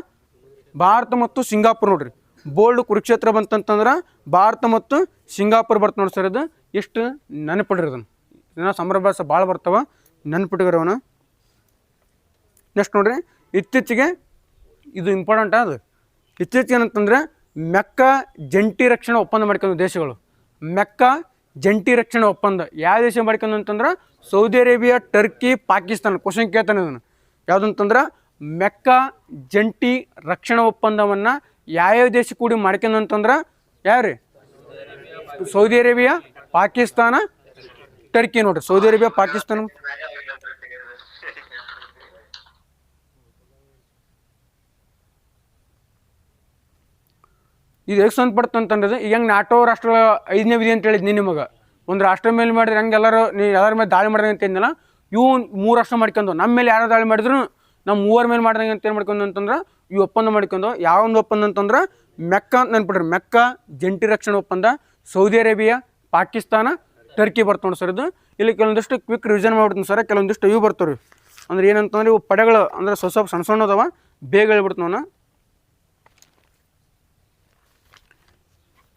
ಭಾರತ ಮತ್ತು ಸಿಂಗಾಪುರ್ ನೋಡ್ರಿ. ಬೋಲ್ಡ್ ಕುರುಕ್ಷೇತ್ರ ಬಂತಂತಂದ್ರೆ ಭಾರತ ಮತ್ತು ಸಿಂಗಾಪುರ್ ಬರ್ತ ನೋಡಿ ಸರ್ ಇದು. ಎಷ್ಟು ನೆನಪಿಡ್ರಿ ಅದನ್ನು. ಇದನ್ನ ಸಮರಾಭ್ಯಾಸ ಭಾಳ ಬರ್ತಾವ, ನೆನಪಿಟ್ರಿ ಅವನ. ನೆಕ್ಸ್ಟ್ ನೋಡ್ರಿ, ಇತ್ತೀಚೆಗೆ ಇದು ಇಂಪಾರ್ಟೆಂಟ್ ಅದು. ಇತ್ತೀಚೆಗೆ ಏನಂತಂದ್ರೆ ಮೆಕ್ಕಾ ಜಂಟಿ ರಕ್ಷಣಾ ಒಪ್ಪಂದ ಮಾಡ್ಕೊಂಡು ದೇಶಗಳು. ಮೆಕ್ಕಾ ಜಂಟಿ ರಕ್ಷಣಾ ಒಪ್ಪಂದ ಯಾವ ದೇಶ ಮಾಡ್ಕೊಂಡು ಅಂತಂದ್ರೆ Saudi Arabia, Turkey, Pakistan. Question ಕೇಳ್ತಾನೆ ಇದನ್ನು. ಯಾವುದಂತಂದ್ರೆ ಮೆಕ್ಕಾ ಜಂಟಿ ರಕ್ಷಣಾ ಒಪ್ಪಂದವನ್ನು ಯಾವ್ಯಾವ ದೇಶ ಕೂಡಿ ಮಾಡ್ಕೊಂಡು ಅಂತಂದ್ರೆ ಯಾವ್ರಿ? ಸೌದಿ ಅರೇಬಿಯಾ, ಪಾಕಿಸ್ತಾನ, ಟರ್ಕಿ ನೋಡ್ರಿ. Saudi Arabia, Pakistan. ಇದು ಎಷ್ಟು ಸಂಬಂಧಪಡ್ತಂತಂದ್ರೆ ಈಗ ಹೆಂಗೆ ನಾಟೋ ರಾಷ್ಟ್ರಗಳ 5ನೇ ವಿಧಿ ಅಂತ ಹೇಳಿದ್ನಿ ನಿಮಗೆ. ಒಂದು ರಾಷ್ಟ್ರ ಮೇಲೆ ಮಾಡಿದ್ರೆ ಹಂಗೆ ಎಲ್ಲರೂ ನೀವು ಎಲ್ಲರ ಮೇಲೆ ದಾಳಿ ಮಾಡಿದ್ರೆ ಅಂತ ಹೇಳಿದ್ನಲ್ಲ, ಇವು 3 ರಾಷ್ಟ್ರ ಮಾಡ್ಕೊಂಡು ನಮ್ಮ ಮೇಲೆ ಯಾರು ದಾಳಿ ಮಾಡಿದ್ರು ನಮ್ಮ 3 ಮೇಲೆ ಮಾಡಿದಂಗೆ ಅಂತ ಏನು ಮಾಡ್ಕೊಂಡು ಅಂತಂದ್ರೆ ಇವು ಒಪ್ಪಂದ ಮಾಡ್ಕೊಂಡು. ಯಾವೊಂದು ಒಪ್ಪಂದ ಅಂತಂದ್ರೆ ಮೆಕ್ಕಾ ಅಂತ ನೆನ್ಪಿಡ್ರಿ. ಮೆಕ್ಕಾ ಜಂಟಿ ರಕ್ಷಣಾ ಒಪ್ಪಂದ. ಸೌದಿ ಅರೇಬಿಯಾ, ಪಾಕಿಸ್ತಾನ, ಟರ್ಕಿ ಬರ್ತಾವೆ ಸರ್ ಇದು. ಇಲ್ಲಿ ಕೆಲವೊಂದಿಷ್ಟು ಕ್ವಿಕ್ ರಿವಿಷನ್ ಮಾಡ್ಬಿಡ್ತೀನಿ ಸರ್. ಕೆಲವೊಂದಿಷ್ಟು ಇವು ಬರ್ತಾವೆ ಅಂದ್ರೆ ಏನಂತಂದ್ರೆ ಇವು ಪಡೆಗಳು ಅಂದ್ರೆ ಸ್ವಲ್ಪ ಸಣ್ಣ ಸಣ್ಣ ಅದಾವ, ಬೇಗ ಹೇಳ್ಬಿಡ್ತಾವನ್ನ.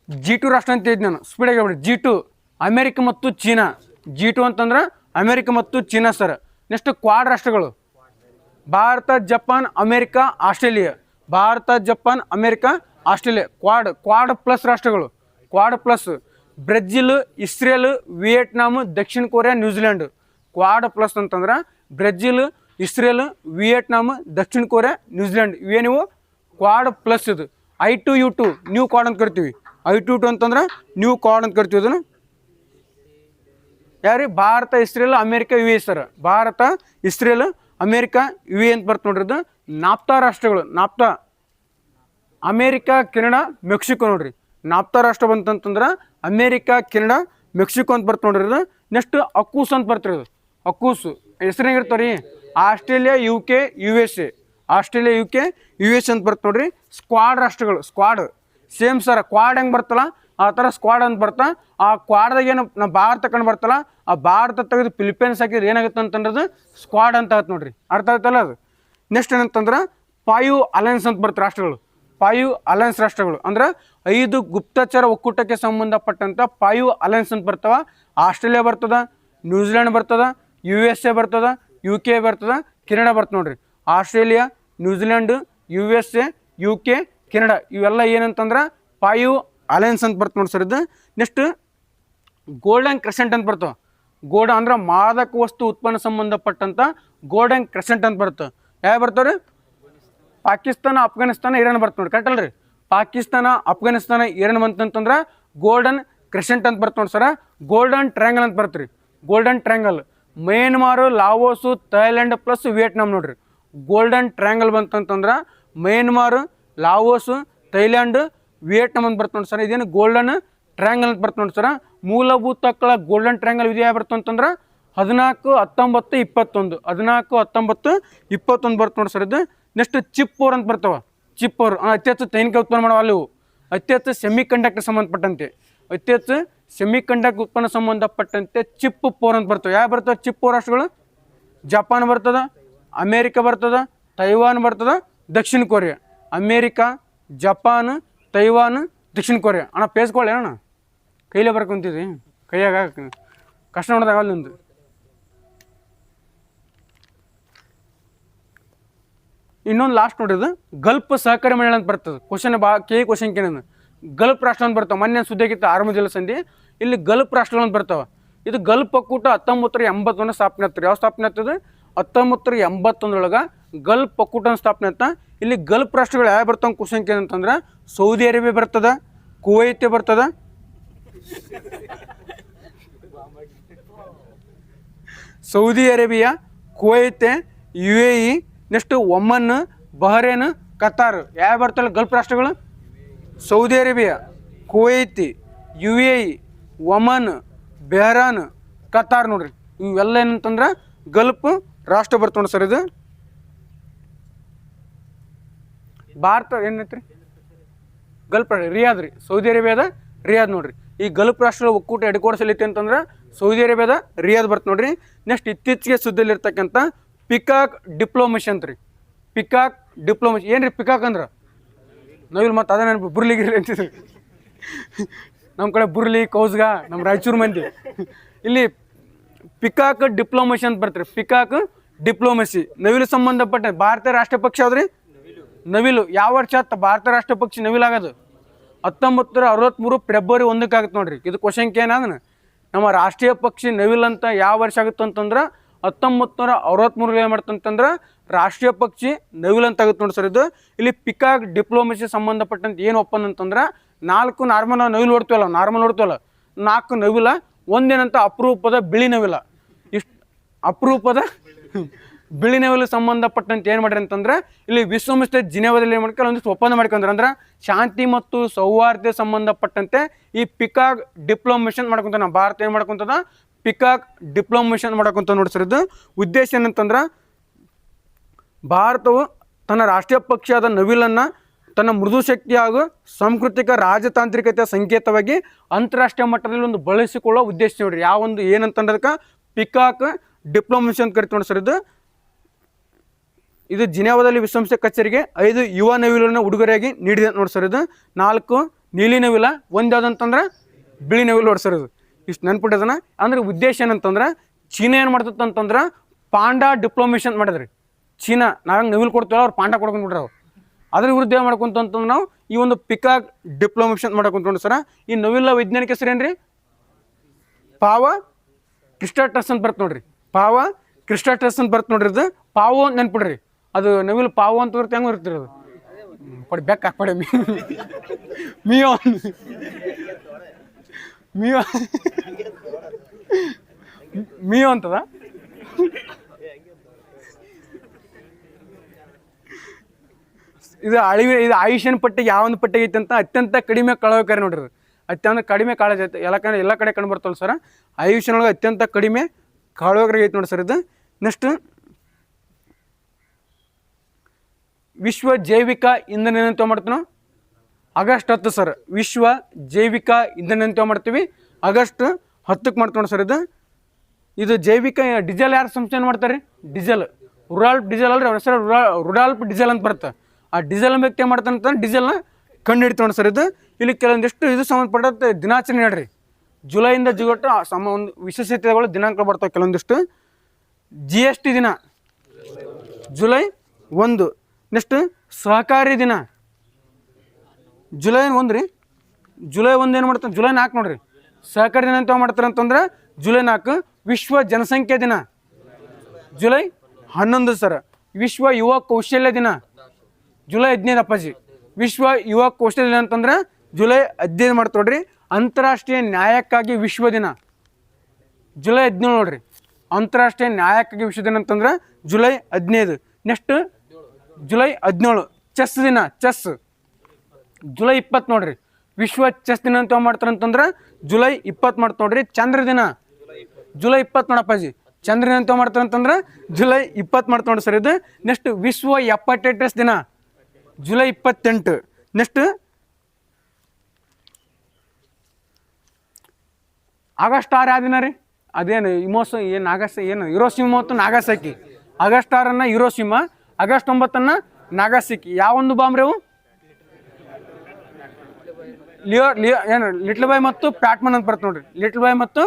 G2 ರಾಷ್ಟ್ರ ಅಂತ ಇದ್ದು ನಾನು ಸ್ಪೀಡಾಗಿ ಹೇಳ್ಬಿಡಿ. G2 ಅಮೇರಿಕ ಮತ್ತು ಚೀನಾ. G2 ಅಂತಂದ್ರೆ ಅಮೇರಿಕ ಮತ್ತು ಚೀನಾ ಸರ್. ನೆಕ್ಸ್ಟ್ ಕ್ವಾಡ್ ರಾಷ್ಟ್ರಗಳು, Bharat, Japan, America, Australia. Bharat, Japan, America, Australia. Quad plus ರಾಷ್ಟ್ರಗಳು. Quad plus Brazil, Israel, Vietnam, ದಕ್ಷಿಣ ಕೊರಿಯಾ, ನ್ಯೂಜಿಲೆಂಡ್. ಕ್ವಾಡ್ ಪ್ಲಸ್ ಅಂತಂದ್ರೆ ಬ್ರೆಜಿಲ್, ಇಸ್ರೇಲ್, ವಿಯೆಟ್ನಾಮ್, ದಕ್ಷಿಣ ಕೊರಿಯಾ, ನ್ಯೂಜಿಲೆಂಡ್. ಇವೇನಿವು Quad plus. ಇದು I2U2 new Quad ಅಂತ ಕರಿತೀವಿ. I2U2 ಅಂತಂದ್ರೆ ನ್ಯೂ ಕ್ವಾಡ್ ಅಂತ ಕರಿತೀವಿ. ಅದನ್ನು ಯಾರಿ? Bharat, Israel, America, UAE sir. Bharat, Israel, America, UAE ಅಂತ ಬರ್ತ ನೋಡ್ರಿ. ಇದು ನಾಪ್ತಾ ರಾಷ್ಟ್ರಗಳು. ನಾಪ್ತಾ ಅಮೇರಿಕ, ಕೆನಡಾ, ಮೆಕ್ಸಿಕೋ ನೋಡ್ರಿ. ನಾಪ್ತಾ ರಾಷ್ಟ್ರ ಬಂತಂತಂದ್ರೆ ಅಮೇರಿಕ, ಕೆನಡಾ, ಮೆಕ್ಸಿಕೋ ಅಂತ ಬರ್ತ ನೋಡ್ರಿ ಇದು. ನೆಕ್ಸ್ಟ್ ಅಕ್ಕೂಸ್ ಅಂತ ಬರ್ತೀರಿ ಇದು. ಅಕ್ಕೂಸು ಹೆಸರಾಗ ಇರ್ತಾವ ರೀ. Australia, UK, USA. Australia, UK, US ಅಂತ ಬರ್ತ ನೋಡ್ರಿ. ಸ್ಕ್ವಾಡ್ ರಾಷ್ಟ್ರಗಳು, ಸ್ಕ್ವಾಡ್ ಸೇಮ್ ಸರ್. ಕ್ವಾಡ್ ಹೆಂಗೆ ಬರ್ತಲ್ಲ ಆ ಥರ ಸ್ಕ್ವಾಡ್ ಅಂತ ಬರ್ತಾ. ಆ ಕ್ವಾಡ್ದಾಗ ಏನು ನಮ್ಮ ಭಾರತ ಕಂಡು ಬರ್ತಲ್ಲ, ಆ ಭಾರತ ತೆಗೆದು ಫಿಲಿಪೈನ್ಸ್ ಹಾಕಿದ್ರೆ ಏನಾಗುತ್ತೆ ಅಂತಂದ್ರೆ ಸ್ಕ್ವಾಡ್ ಅಂತ ಆಗುತ್ತೆ ನೋಡ್ರಿ. ಅರ್ಥ ಆಗುತ್ತಲ್ಲ ಅದು. ನೆಕ್ಸ್ಟ್ ಏನಂತಂದ್ರೆ 5 ಅಲಯನ್ಸ್ ಅಂತ ಬರ್ತಾರೆ ರಾಷ್ಟ್ರಗಳು. 5 ಅಲಯನ್ಸ್ ರಾಷ್ಟ್ರಗಳು ಅಂದ್ರೆ 5 ಗುಪ್ತಚರ ಒಕ್ಕೂಟಕ್ಕೆ ಸಂಬಂಧಪಟ್ಟಂಥ 5 ಅಲಯನ್ಸ್ ಅಂತ ಬರ್ತಾವ. ಆಸ್ಟ್ರೇಲಿಯಾ ಬರ್ತದ, ನ್ಯೂಜಿಲೆಂಡ್ ಬರ್ತದ, USA ಬರ್ತದ, UK ಬರ್ತದ, ಕೆನಡಾ ಬರ್ತದೆ ನೋಡ್ರಿ. Australia, New Zealand, USA, UK, Canada ಇವೆಲ್ಲ ಏನಂತಂದ್ರೆ 5 ಅಲಯನ್ಸ್ ಅಂತ ಬರ್ತದೆ ನೋಡಿ ಸರ್ ಇದು. ನೆಕ್ಸ್ಟ್ ಗೋಲ್ಡನ್ ಕ್ರೆಸೆಂಟ್ ಅಂತ ಬರ್ತಾವೆ. ಅಂದ್ರೆ ಮಾದಕ ವಸ್ತು ಉತ್ಪನ್ನ ಸಂಬಂಧಪಟ್ಟಂಥ ಗೋಲ್ಡನ್ ಕ್ರೆಸೆಂಟ್ ಅಂತ ಬರುತ್ತೆ. ಯಾವ ಬರ್ತಾವ್ರಿ? ಪಾಕಿಸ್ತಾನ, ಅಫ್ಘಾನಿಸ್ತಾನ, ಇರಾನ್ ಬರ್ತ ನೋಡಿ. ಕರೆಕ್ಟ್ ಅಲ್ರಿ? ಪಾಕಿಸ್ತಾನ, ಅಫ್ಘಾನಿಸ್ತಾನ, ಇರಾನ್ ಬಂತಂತಂದ್ರೆ ಗೋಲ್ಡನ್ ಕ್ರೆಸೆಂಟ್ ಅಂತ ಬರ್ತ ನೋಡಿ ಸರ. ಗೋಲ್ಡನ್ ಟ್ರ್ಯಾಂಗಲ್ ಅಂತ ಬರ್ತೀರಿ. Golden triangle Myanmar, Laos, Thailand plus Vietnam ನೋಡ್ರಿ. ಗೋಲ್ಡನ್ ಟ್ರ್ಯಾಂಗಲ್ ಬಂತಂತಂದ್ರೆ ಮಯನ್ಮಾರು, ಲಾವೋಸು, ಥೈಲ್ಯಾಂಡ್, ವಿಯೆಟ್ನಾಂ ಅಂತ ಬರ್ತ ನೋಡಿ ಸರ್. ಇದೇನು ಗೋಲ್ಡನ್ ಟ್ರ್ಯಾಂಗಲ್ ಅಂತ ಬರ್ತ ನೋಡಿ ಸರ. ಮೂಲಭೂತ ಹಕ್ಕುಗಳ ಗೋಲ್ಡನ್ ಟ್ರ್ಯಾಂಗಲ್ ವಿಧಿ ಯಾವ ಬರ್ತು ಅಂತಂದ್ರೆ 14, 19, 21. 14, 19, 21 ಬರ್ತ ನೋಡಿ ಸರ್ ಇದು. ನೆಕ್ಸ್ಟ್ ಚಿಪ್ ಪೋರ್ ಅಂತ ಬರ್ತಾವ. ಚಿಪ್ ಪೋರ್ ಅತಿ ಹೆಚ್ಚು ತೈನಿಕ ಉತ್ಪನ್ನ ಮಾಡುವ ಅಲ್ಲಿವು. ಅತಿ ಹೆಚ್ಚು ಸೆಮಿ ಕಂಡಕ್ಟರ್ ಸಂಬಂಧಪಟ್ಟಂತೆ, ಅತಿ ಹೆಚ್ಚು ಸೆಮಿ ಕಂಡಕ್ಟರ್ ಉತ್ಪನ್ನ ಸಂಬಂಧಪಟ್ಟಂತೆ ಚಿಪ್ ಪೋರ್ ಅಂತ ಬರ್ತವೆ. ಯಾವ ಬರ್ತವೆ ಚಿಪ್ ಪೋರ್ ರಾಷ್ಟ್ರಗಳು? ಜಪಾನ್ ಬರ್ತದ, ಅಮೇರಿಕಾ ಬರ್ತದ, ತೈವಾನ್ ಬರ್ತದ, ದಕ್ಷಿಣ ಕೊರಿಯಾ. ಅಮೇರಿಕಾ, ಜಪಾನ್, ತೈವಾನ್, ದಕ್ಷಿಣ ಕೊರಿಯಾ. ಅಣ್ಣ ಪೇಸ್ಕೊಳ್ಳಿ ಅಣ್ಣ, ಕೈಲೇ ಬರ್ಕೊಂತಿದ್ವಿ, ಕೈಯಾಗ ಕಷ್ಟ ನೋಡಿದಾಗ ಅಲ್ಲಿಂದು. ಇನ್ನೊಂದು ಲಾಸ್ಟ್ ನೋಡಿದ್ದು ಗಲ್ಫ್ ಸಹಕಾರಿ ಮಂಡಳಿ ಅಂತ ಬರ್ತದೆ. ಕ್ವಶನ್ ಕ್ವಶನ್ ಕೇಳ ಗಲ್ಫ್ ರಾಷ್ಟ್ರ ಅಂತ ಬರ್ತಾವೆ. ಮೊನ್ನೆ ಸುದ್ದಿಗಿತ್ತು ಆರ್ಮಜಲ ಸಂಧಿ. ಇಲ್ಲಿ ಗಲ್ಫ್ ರಾಷ್ಟ್ರಗಳು ಅಂತ ಬರ್ತಾವೆ. ಇದು ಗಲ್ಫ್ ಒಕ್ಕೂಟ 1981 ಸ್ಥಾಪನೆ ಆಗ್ತದೆ. ಯಾವ ಸ್ಥಾಪನೆ ಆಗ್ತದೆ? 1981 ಗಲ್ಫ್ ಒಕ್ಕೂಟ ಸ್ಥಾಪನೆ ಆಗ್ತಾ. ಇಲ್ಲಿ ಗಲ್ಫ್ ರಾಷ್ಟ್ರಗಳು ಯಾವ ಬರ್ತಾವೆ ಕ್ವಶನ್ ಕೇಳಂತಂದ್ರೆ ಸೌದಿ ಅರೇಬಿಯಾ ಬರ್ತದ, ಕುವೈತ್ ಬರ್ತದ, Saudi Arabia, Kuwait, UAE, next Oman, Bahrain, Qatar. ಯಾವ ಬರ್ತಲ್ಲ ಗಲ್ಫ್ ರಾಷ್ಟ್ರಗಳು? Saudi Arabia, Kuwait, UAE, Oman, Bahrain, Qatar ನೋಡ್ರಿ. ಇವೆಲ್ಲ ಏನಂತಂದ್ರೆ ಗಲ್ಫ್ ರಾಷ್ಟ್ರ ಬರ್ತಾವ ಸರ್. ಇದು ಭಾರತ ಏನೈತ್ರಿ? ಗಲ್ಫ್ ರಿಯಾದ್ ರೀ. ಸೌದಿ ಅರೇಬಿಯಾದ ರಿಯಾದ್ ನೋಡ್ರಿ. ಈ ಗಲ್ಫ್ ರಾಷ್ಟ್ರಗಳ ಒಕ್ಕೂಟ ಹೆಡ್ಕ್ವಾರ್ಟರ್ಸ್ ಎಲ್ಲಿ ಅಂತಂದ್ರೆ ಸೌದಿ ಅರೇಬಿಯಾದ ರಿಯಾದ್ ಬರ್ತ ನೋಡ್ರಿ. ನೆಕ್ಸ್ಟ್ ಇತ್ತೀಚೆಗೆ ಸುದ್ದಿಯಲ್ಲಿರ್ತಕ್ಕಂಥ ಪಿಕಾಕ್ ಡಿಪ್ಲೊಮಸಿ ಅಂತ್ರಿ. ಪಿಕಾಕ್ ಡಿಪ್ಲೊಮಸಿ ಏನ್ರಿ? ಪಿಕಾಕ್ ಅಂದ್ರೆ ನವಿಲ್, ಮತ್ತು ಅದೇ ನೆನಪು ಬುರ್ಲಿಗಿರಿ ಅಂತಿದ್ರಿ. ನಮ್ಮ ಕಡೆ ಬುರ್ಲಿ, ಕೌಸ್ಗ, ನಮ್ಮ ರಾಯಚೂರು ಮಂದಿ. ಇಲ್ಲಿ ಪಿಕಾಕ್ ಡಿಪ್ಲೊಮಸಿ ಅಂತ ಬರ್ತೀರಿ. ಪಿಕಾಕ್ ಡಿಪ್ಲೊಮಸಿ ನವಿಲು ಸಂಬಂಧಪಟ್ಟ ಭಾರತೀಯ ರಾಷ್ಟ್ರ ಪಕ್ಷಿ ಯಾವ್ದ್ರಿ? ನವಿಲು. ಯಾವ ವರ್ಷ ಭಾರತ ರಾಷ್ಟ್ರ ಪಕ್ಷಿ ನವಿಲು ಆಗೋದು? 1963 ಫೆಬ್ರವರಿ 1 ಆಗುತ್ತೆ ನೋಡ್ರಿ. ಇದು ಕ್ವಶನ್ ಏನಾದ್ರೆ ನಮ್ಮ ರಾಷ್ಟ್ರೀಯ ಪಕ್ಷಿ ನವಿಲ್ ಅಂತ ಯಾವ ವರ್ಷ ಆಗುತ್ತೆ ಅಂತಂದ್ರೆ 1963 ಏನು ಮಾಡ್ತಂತಂದ್ರೆ ರಾಷ್ಟ್ರೀಯ ಪಕ್ಷಿ ನವಿಲ್ ಅಂತ ಆಗುತ್ತೆ ನೋಡಿ ಸರ್ ಇದು. ಇಲ್ಲಿ ಪಿಕಾಕ್ ಡಿಪ್ಲೊಮಸಿ ಸಂಬಂಧಪಟ್ಟಂತೆ ಏನು ಒಪ್ಪಂದ ಅಂತಂದ್ರೆ 4 ನಾರ್ಮಲ್ ನವಿಲು ನೋಡ್ತೀವಲ್ಲ, ನಾರ್ಮಲ್ ನೋಡ್ತೀವಲ್ಲ, 4 ನವಿಲ, ಒಂದೇನಂತ ಅಪರೂಪದ ಬಿಳಿ ನವಿಲ. ಇಷ್ಟು ಅಪರೂಪದ ಬಿಳಿ ನವಿಲು ಸಂಬಂಧಪಟ್ಟಂತೆ ಏನು ಮಾಡ್ರಿ ಅಂತಂದ್ರೆ ಇಲ್ಲಿ ವಿಶ್ವಸಂಸ್ಥೆ ಜಿನೆವಾದಲ್ಲಿ ಏನು ಮಾಡ್ಕೊಂಡು ಒಂದಿಷ್ಟು ಒಪ್ಪಂದ ಮಾಡ್ಕೊಂಡ್ರೆ ಅಂದ್ರೆ ಶಾಂತಿ ಮತ್ತು ಸೌಹಾರ್ದ ಸಂಬಂಧಪಟ್ಟಂತೆ ಈ ಪಿಕಾಕ್ ಡಿಪ್ಲೊಮೇಷನ್ ಮಾಡ್ಕೊಂತ. ನಾವು ಭಾರತ ಏನು ಮಾಡ್ಕೊಂತದ? ಪಿಕಾಕ್ ಡಿಪ್ಲೊಮೇಷನ್ ಮಾಡ್ಕೊಂತ ನೋಡಿ ಸರ್ ಇದು. ಉದ್ದೇಶ ಏನಂತಂದ್ರೆ ಭಾರತವು ತನ್ನ ರಾಷ್ಟ್ರೀಯ ಪಕ್ಷಿಯಾದ ನವಿಲನ್ನು ತನ್ನ ಮೃದು ಶಕ್ತಿ ಹಾಗೂ ಸಾಂಸ್ಕೃತಿಕ ರಾಜತಾಂತ್ರಿಕತೆಯ ಸಂಕೇತವಾಗಿ ಅಂತಾರಾಷ್ಟ್ರೀಯ ಮಟ್ಟದಲ್ಲಿ ಒಂದು ಬಳಸಿಕೊಳ್ಳೋ ಉದ್ದೇಶ ನೋಡ್ರಿ. ಯಾವ ಒಂದು ಏನಂತಂದ್ರದಕ್ಕೆ ಪಿಕಾಕ್ ಡಿಪ್ಲೊಮೇಷನ್ ಅಂತ ಕರಿತೀವಿ ನೋಡಿ ಸರ್ ಇದು. ಇದು ಜಿನೆವಾದಲ್ಲಿ ವಿಶ್ವಸಂಸ್ಥೆ ಕಚೇರಿಗೆ 5 ಯುವ ನವಿಲನ್ನು ಉಡುಗೊರೆಯಾಗಿ ನೀಡಿದೆ ನೋಡಿ ಸರ್ ಇದು. 4 ನೀಲಿ ನವಿಲ, ಒಂದು ಯಾವುದಂತಂದ್ರೆ ಬಿಳಿ ನವಿಲು ನೋಡಿ ಸರ್ ಇದು. ಇಷ್ಟು ನೆನ್ಪಿಟ್ಟದನ. ಅಂದ್ರೆ ಉದ್ದೇಶ ಏನಂತಂದ್ರೆ ಚೀನಾ ಏನು ಮಾಡ್ತದೆ ಅಂತಂದ್ರೆ ಪಾಂಡಾ ಡಿಪ್ಲೊಮೇಷನ್ ಮಾಡಿದ್ರಿ. ಚೀನಾ ನಾವಂಗೆ ನವಿಲು ಕೊಡ್ತೀವಲ್ಲ, ಅವ್ರು ಪಾಂಡಾ ಕೊಡ್ಕೊಂಡ್ಬಿಟ್ರೆ ಅವ್ರು. ಅದ್ರ ವಿರುದ್ಧ ಏನು ಮಾಡ್ಕೊಂತ ಅಂತಂದ್ರೆ ನಾವು ಈ ಒಂದು ಪಿಕಾಕ್ ಡಿಪ್ಲೊಮೇಷನ್ ಮಾಡ್ಕೊಂತ ಸರ. ಈ ನವಿಲ ವೈಜ್ಞಾನಿಕ ಹೆಸರು ಏನ್ರಿ? ಪಾವ ಕ್ರಿಸ್ಟಾಟಸ್ ಅಂತ ಬರ್ತ ನೋಡ್ರಿ. ಪಾವ ಕ್ರಿಸ್ಟಾಟಸ್ ಅಂತ ಬರ್ತ ನೋಡ್ರಿ. ಇದು ಪಾವು ಅಂತ ನೆನ್ಪಿಡ್ರಿ. ಅದು ನವಿಲು ಪಾವು ಅಂತ ಬರುತ್ತೆ. ಹೆಂಗೆ ಇರ್ತೀರಿ ಅದು? ಕೊಡಿ ಬೆಕ್ಕ ಹಾಕ್ಪಡೆ ಮಿಯೋ ಮಿಯೋ ಮಿಯೋ ಅಂತದ. ಇದು ಆಯುಷ್ಯನ ಪಟ್ಟಿಗೆ ಯಾವೊಂದು ಪಟ್ಟಿಗೆ ಐತೆ ಅಂತ ಅತ್ಯಂತ ಕಡಿಮೆ ಕಳವಕಾರಿ ನೋಡ್ರಿ. ಅತ್ಯಂತ ಕಡಿಮೆ ಕಾಳಜಿ ಐತೆ ಎಲ್ಲ ಕಡೆ ಕಂಡು ಬರ್ತಲ್ಲ ಸರ್. ಆಯುಷ್ಯನೊಳಗೆ ಅತ್ಯಂತ ಕಡಿಮೆ ಕಾಳುವರೆಗೆ ಐತೆ ನೋಡಿ ಸರ್ ಇದು. ನೆಕ್ಸ್ಟ್ ವಿಶ್ವ ಜೈವಿಕ ಇಂಧನ ದಿನ ಅಂತ ಮಾಡ್ತೀವಿ ನಾವು ಆಗಸ್ಟ್ 10 ಸರ್. ವಿಶ್ವ ಜೈವಿಕ ಇಂಧನ ಅಂತ ಮಾಡ್ತೀವಿ ಆಗಸ್ಟ್ 10ಕ್ಕೆ ಮಾಡ್ತೀವಿ ನೋಡಿ ಸರ್. ಇದು ಜೈವಿಕ ಡೀಸೆಲ್ ಯಾರು ಸಂಸ್ಥೆ ಏನು ಮಾಡ್ತಾರೆ? ಡೀಸೆಲ್ ರುಡಾಲ್ಫ್ ಡೀಸೆಲ್ ಅಲ್ರಿ, ಅವ್ರ ಹೆಸರು ರುಡಾಲ್ಫ್ ಡೀಸೆಲ್ ಅಂತ ಬರುತ್ತೆ. ಆ ಡೀಸೆಲ್ ವ್ಯಕ್ತಿ ಏನು ಮಾಡ್ತಾನೆ ಅಂತ ಡೀಸೆಲ್ನ ಕಂಡು ಹಿಡಿತು ನೋಡಿ ಸರ್. ಇಲ್ಲಿ ಕೆಲವೊಂದಿಷ್ಟು ಇದು ಸಂಬಂಧಪಟ್ಟ ದಿನಾಚರಣೆ ಹೇಳ್ರಿ. ಜುಲೈಯಿಂದ ಜುಗಟ್ಟು ಒಂದು ವಿಶೇಷತೆಗಳು ದಿನಾಂಕ ಬರ್ತಾವೆ ಕೆಲವೊಂದಿಷ್ಟು. GST ದಿನ ಜುಲೈ 1. ನೆಕ್ಸ್ಟ್ ಸಹಕಾರಿ ದಿನ ಜುಲೈ 1 ರೀ. ಜುಲೈ 1 ಏನು ಮಾಡ್ತಾರೆ? ಜುಲೈ 4 ನೋಡ್ರಿ. ಸಹಕಾರಿ ದಿನ ಅಂತ ಮಾಡ್ತಾರೆ ಅಂತಂದ್ರೆ ಜುಲೈ 4. ವಿಶ್ವ ಜನಸಂಖ್ಯೆ ದಿನ ಜುಲೈ 11 ಸರ್. ವಿಶ್ವ ಯುವ ಕೌಶಲ್ಯ ದಿನ ಜುಲೈ 15 ಅಪ್ಪಾಜಿ. ವಿಶ್ವ ಯುವ ಕೌಶಲ್ಯ ದಿನ ಅಂತಂದ್ರೆ ಜುಲೈ 15 ಮಾಡ್ತಾ ನೋಡ್ರಿ. ಅಂತಾರಾಷ್ಟ್ರೀಯ ನ್ಯಾಯಕ್ಕಾಗಿ ವಿಶ್ವ ದಿನ ಜುಲೈ 17 ನೋಡ್ರಿ. ಅಂತಾರಾಷ್ಟ್ರೀಯ ನ್ಯಾಯಕ್ಕಾಗಿ ವಿಶ್ವ ದಿನ ಅಂತಂದ್ರೆ ಜುಲೈ 15. ನೆಕ್ಸ್ಟ್ ಜುಲೈ 17 ಚೆಸ್ ದಿನ. ಚೆಸ್ ಜುಲೈ 20 ನೋಡ್ರಿ. ವಿಶ್ವ ಚೆಸ್ ದಿನ ಅಂತ ಮಾಡ್ತಾರೆ ಅಂತಂದ್ರೆ ಜುಲೈ 20 ಮಾಡ್ತಾ ನೋಡ್ರಿ. ಚಂದ್ರ ದಿನ ಜುಲೈ 20 ನೋಡಪ್ಪಾಜಿ. ಚಂದ್ರ ದಿನ ಅಂತ ಮಾಡ್ತಾರೆ ಅಂತಂದ್ರೆ ಜುಲೈ 20 ಮಾಡ್ತಾ ನೋಡ್ರಿ ಸರ್ ಇದು. ನೆಕ್ಸ್ಟ್ ವಿಶ್ವ ಹೆಪಟೈಟಿಸ್ ದಿನ ಜುಲೈ 28. ನೆಕ್ಸ್ಟ್ ಆಗಸ್ಟ್ 6 ಯಾವ ದಿನ ರೀ? ಅದೇನು ಏನು ಆಗಸ್ಟ್ ಏನು ಹಿರೋಶಿಮಾ ಮತ್ತು Nagasaki. August 6 Hiroshima, August 9 Nagasaki. ಯಾವೊಂದು ಬಾಂಬ್ ರೀ ಅವು? ಏನು ಲಿಟ್ಲ್ ಬಾಯ್ ಮತ್ತು ಪ್ಯಾಟ್ಮನ್ ಅಂತ ಬರ್ತ ನೋಡ್ರಿ. ಲಿಟ್ಲ್ ಬಾಯ್ ಮತ್ತು